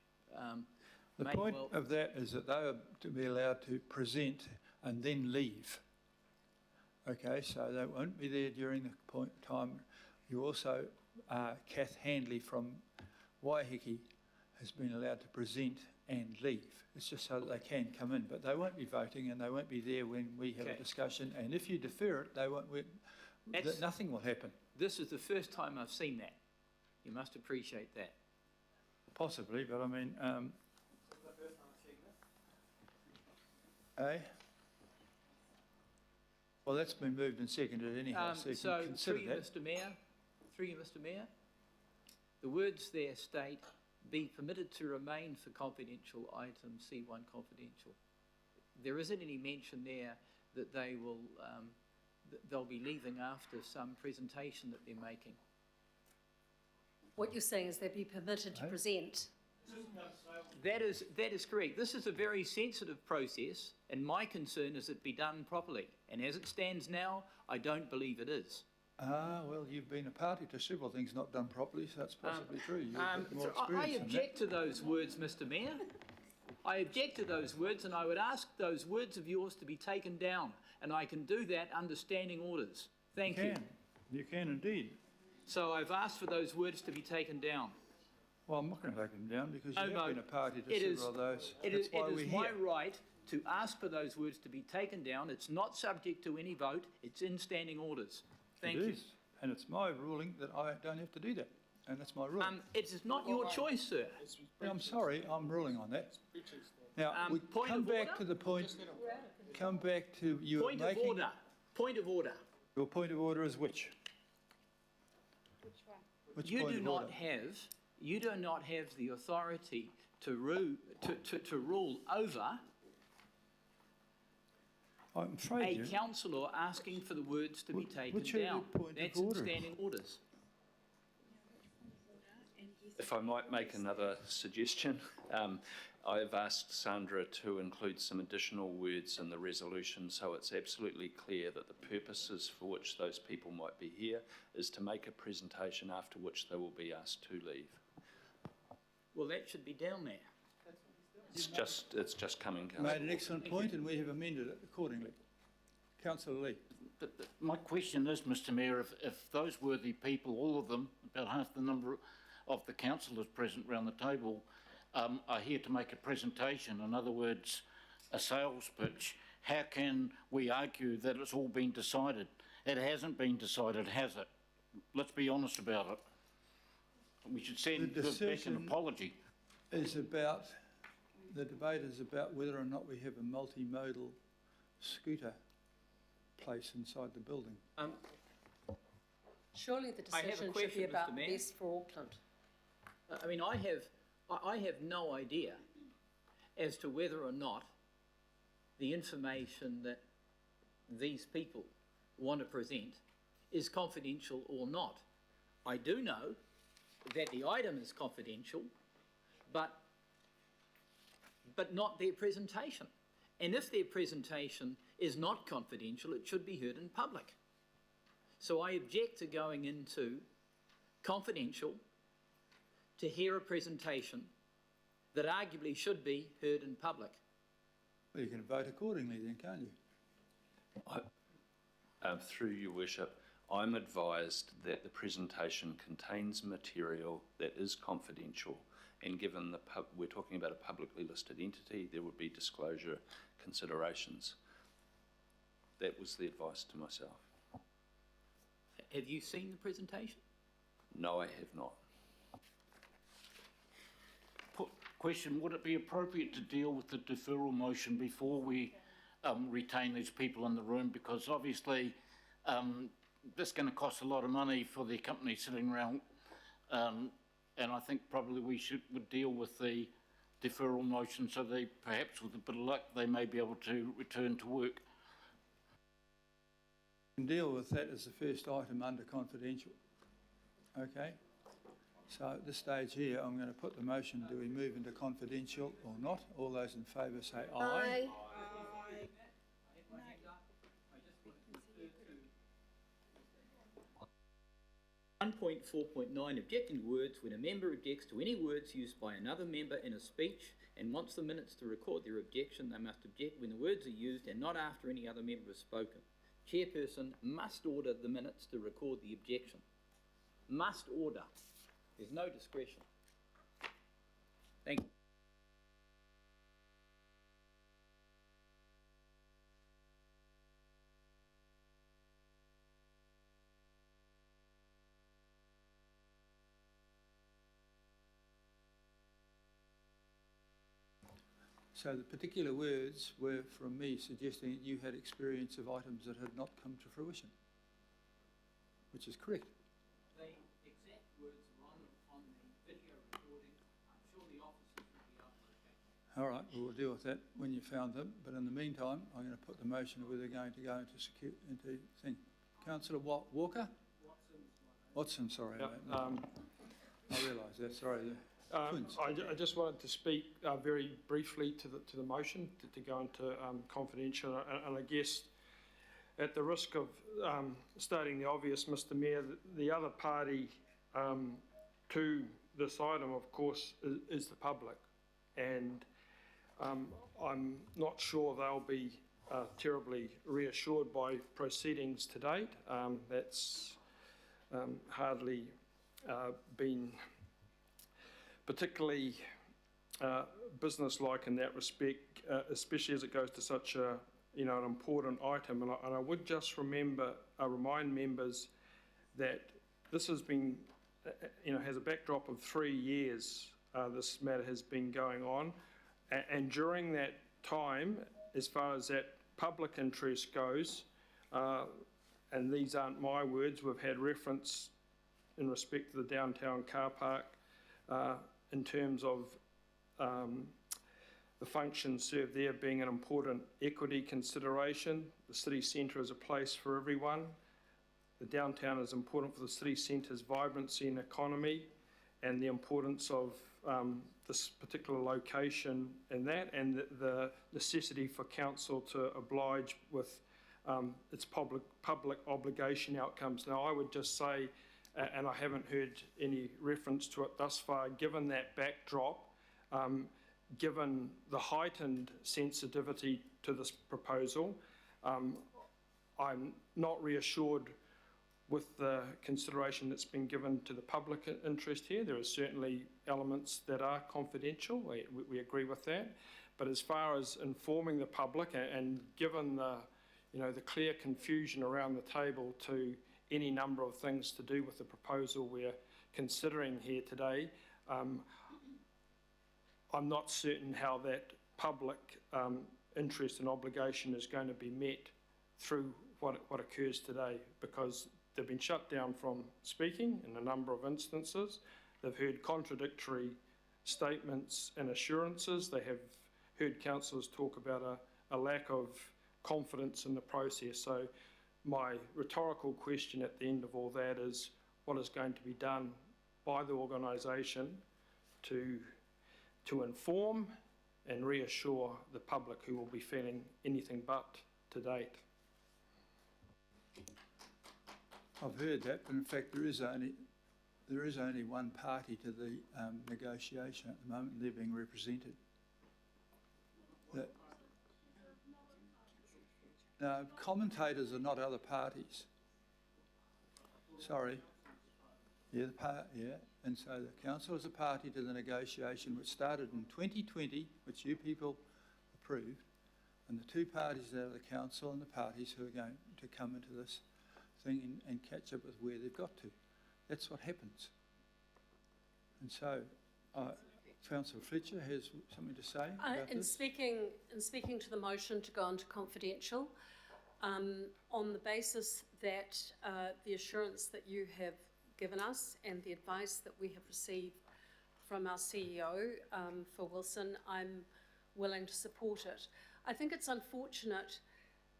S1: the point of that is that they are to be allowed to present and then leave. Okay, so they won't be there during the time. You also, Kath Handley from Waiheke has been allowed to present and leave. It's just so that they can come in, but they won't be voting and they won't be there when we have a discussion. And if you defer it, they won't. Nothing will happen.
S14: This is the first time I've seen that. You must appreciate that.
S1: Possibly, but I mean, well, that's been moved and seconded anyhow, so you can consider that.
S14: Through you, Mr. Mayor, the words there state, be permitted to remain for confidential item C1 confidential. There isn't any mention there that they will, they'll be leaving after some presentation that they're making.
S3: What you're saying is they'd be permitted to present.
S14: That is correct. This is a very sensitive process, and my concern is it be done properly. And as it stands now, I don't believe it is.
S1: Well, you've been a party to several things not done properly, so that's possibly true. You've got more experience
S14: I object to those words, Mr. Mayor. I object to those words, and I would ask those words of yours to be taken down, and I can do that under standing orders. Thank you.
S1: You can indeed.
S14: So I've asked for those words to be taken down.
S1: Well, I'm not going to take them down because you have been a party to several of those.
S14: It is my right to ask for those words to be taken down. It's not subject to any vote. It's in standing orders. Thank you.
S1: It is, and it's my ruling that I don't have to do that, and that's my ruling.
S14: It is not your choice, sir.
S1: I'm sorry, I'm ruling on that. Now, we come back to the point. Come back to you
S14: point
S1: making.
S14: Of order. Point of order.
S1: Your point of order is which?
S8: Which one?
S1: Which
S14: you
S1: point
S14: do
S1: of
S14: not
S1: order?
S14: have. You do not have the authority to rule over
S1: I'm afraid
S14: a councillor asking for the words to be taken down. That's in standing orders.
S21: If I might make another suggestion, I've asked Sandra to include some additional words in the resolution so it's absolutely clear that the purposes for which those people might be here is to make a presentation after which they will be asked to leave.
S14: Well, that should be down there.
S21: It's just coming.
S1: Made an excellent point and we have amended it accordingly. Councillor Lee.
S10: My question is, Mr Mayor, if those worthy people, all of them, about half the number of the councillors present around the table, are here to make a presentation, in other words, a sales pitch, how can we argue that it's all been decided? It hasn't been decided, has it? Let's be honest about it. We should send back an apology.
S1: The debate is about whether or not we have a multimodal scooter place inside the building.
S3: Surely the decision should be about best for Auckland.
S14: I mean, I have no idea as to whether or not the information that these people want to present is confidential or not. I do know that the item is confidential, but not their presentation. And if their presentation is not confidential, it should be heard in public. So I object to going into confidential to hear a presentation that arguably should be heard in public.
S1: Well, you can vote accordingly then, can't you?
S21: Through your worship, I'm advised that the presentation contains material that is confidential, and given we're talking about a publicly listed entity, there would be disclosure considerations. That was the advice to myself.
S14: Have you seen the presentation?
S21: No, I have not.
S10: Question, would it be appropriate to deal with the deferral motion before we retain these people in the room? Because obviously this is going to cost a lot of money for the company sitting around, and I think probably we would deal with the deferral motion so they, perhaps with a bit of luck, they may be able to return to work.
S1: We can deal with that as the first item under confidential. Okay? So at this stage here, I'm going to put the motion, do we move into confidential or not? All those in favour say aye.
S18: Aye.
S14: 1.4.9, objecting to words. When a member objects to any words used by another member in a speech and wants the minutes to record their objection, they must object when the words are used and not after any other member has spoken. Chairperson must order the minutes to record the objection. Must order. There's no discretion. Thank you.
S1: So the particular words were from me suggesting that you had experience of items that had not come to fruition, which is correct.
S14: The exact words are on the video recording. I'm sure the officers will be able to check.
S1: All right, well, we'll deal with that when you found them. But in the meantime, I'm going to put the motion whether they're going to go into thing. Councillor Walker? Watson, sorry.
S15: Yep,
S1: mate. I realise that, sorry.
S15: I just wanted to speak very briefly to the motion to go into confidential, and I guess at the risk of stating the obvious, Mr Mayor, the other party to this item, of course, is the public, and I'm not sure they'll be terribly reassured by proceedings to date. That's hardly been particularly business-like in that respect, especially as it goes to such a an important item. And I would just remind members that this has been has a backdrop of 3 years. This matter has been going on, and during that time, as far as that public interest goes, and these aren't my words, we've had reference in respect to the downtown car park in terms of the function served there being an important equity consideration. The city centre is a place for everyone. The downtown is important for the city centre's vibrancy and economy, and the importance of this particular location in that, and the necessity for council to oblige with its public obligation outcomes. Now, I would just say, and I haven't heard any reference to it thus far, given that backdrop, given the heightened sensitivity to this proposal, I'm not reassured with the consideration that's been given to the public interest here. There are certainly elements that are confidential, we agree with that, but as far as informing the public, and given the, the clear confusion around the table to any number of things to do with the proposal we're considering here today, I'm not certain how that public interest and obligation is going to be met through what occurs today, because they've been shut down from speaking in a number of instances. They've heard contradictory statements and assurances. They have heard councillors talk about a lack of confidence in the process. So my rhetorical question at the end of all that is, what is going to be done by the organisation to inform and reassure the public, who will be feeling anything but to date?
S1: I've heard that, but in fact there is only one party to the negotiation at the moment. They're being represented. No, commentators are not other parties. Sorry. Yeah, and so the council is a party to the negotiation which started in 2020, which you people approved, and the two parties that are the council and the parties who are going to come into this thing and catch up with where they've got to. That's what happens. And so, Councillor Fletcher has something to say about
S3: in
S1: this.
S3: speaking to the motion to go into confidential, on the basis that the assurance that you have given us and the advice that we have received from our CEO, Phil Wilson, I'm willing to support it. I think it's unfortunate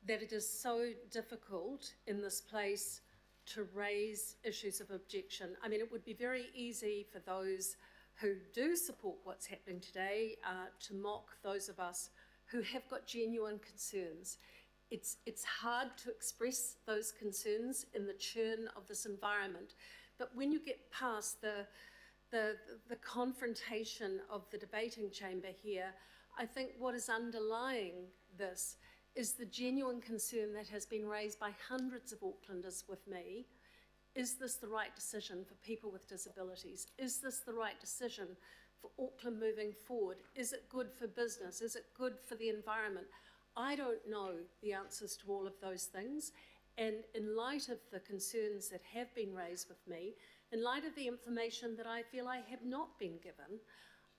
S3: that it is so difficult in this place to raise issues of objection. I mean, it would be very easy for those who do support what's happening today to mock those of us who have got genuine concerns. It's hard to express those concerns in the churn of this environment, but when you get past the confrontation of the debating chamber here, I think what is underlying this is the genuine concern that has been raised by hundreds of Aucklanders with me. Is this the right decision for people with disabilities? Is this the right decision for Auckland moving forward? Is it good for business? Is it good for the environment? I don't know the answers to all of those things. And in light of the concerns that have been raised with me, in light of the information that I feel I have not been given,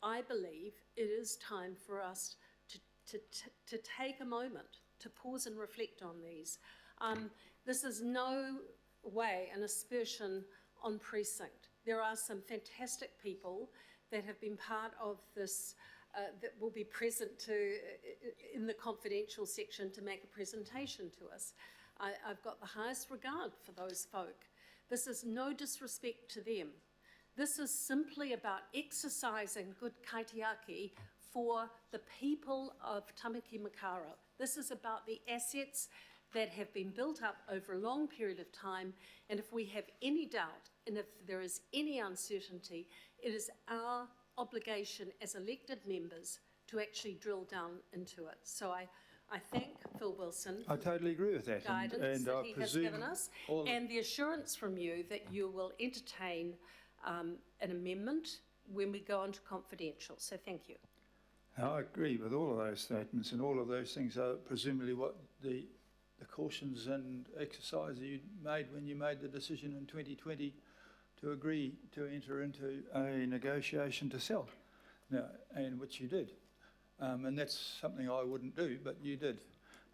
S3: I believe it is time for us to take a moment to pause and reflect on these. This is no way an aspersion on precinct. There are some fantastic people that have been part of this, that will be present in the confidential section to make a presentation to us. I've got the highest regard for those folk. This is no disrespect to them. This is simply about exercising good kaitiaki for the people of Tamaki Makaurau. This is about the assets that have been built up over a long period of time, and if we have any doubt and if there is any uncertainty, it is our obligation as elected members to actually drill down into it. So I thank Phil Wilson
S1: I totally agree with that.
S3: guidance
S1: and
S3: that
S1: I
S3: he has
S1: presume
S3: given us, and the assurance from you that you will entertain an amendment when we go into confidential. So thank you.
S1: I agree with all of those statements, and all of those things are presumably what the cautions and exercise that you made when you made the decision in 2020 to agree to enter into a negotiation to sell, now, and which you did. And that's something I wouldn't do, but you did.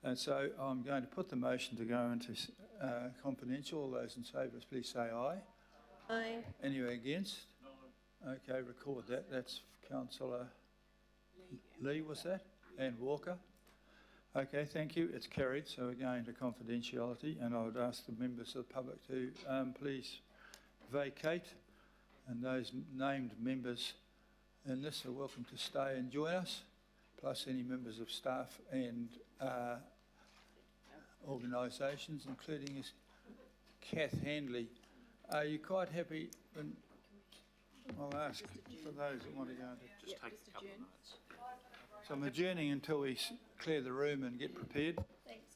S1: And so I'm going to put the motion to go into confidential. All those in favour, please say aye.
S18: Aye.
S1: Anyone against? No. Okay, record that. That's Councillor Lee, was that? And Walker? Okay, thank you. It's carried, so we're going to confidentiality, and I would ask the members of the public to please vacate, and those named members in this are welcome to stay and join us, plus any members of staff and organisations, including Kath Handley. Are you quite happy? And I'll ask for those that want to go into.
S10: Just take a couple of minutes.
S1: So I'm adjourning until we clear the room and get prepared.
S18: Thanks.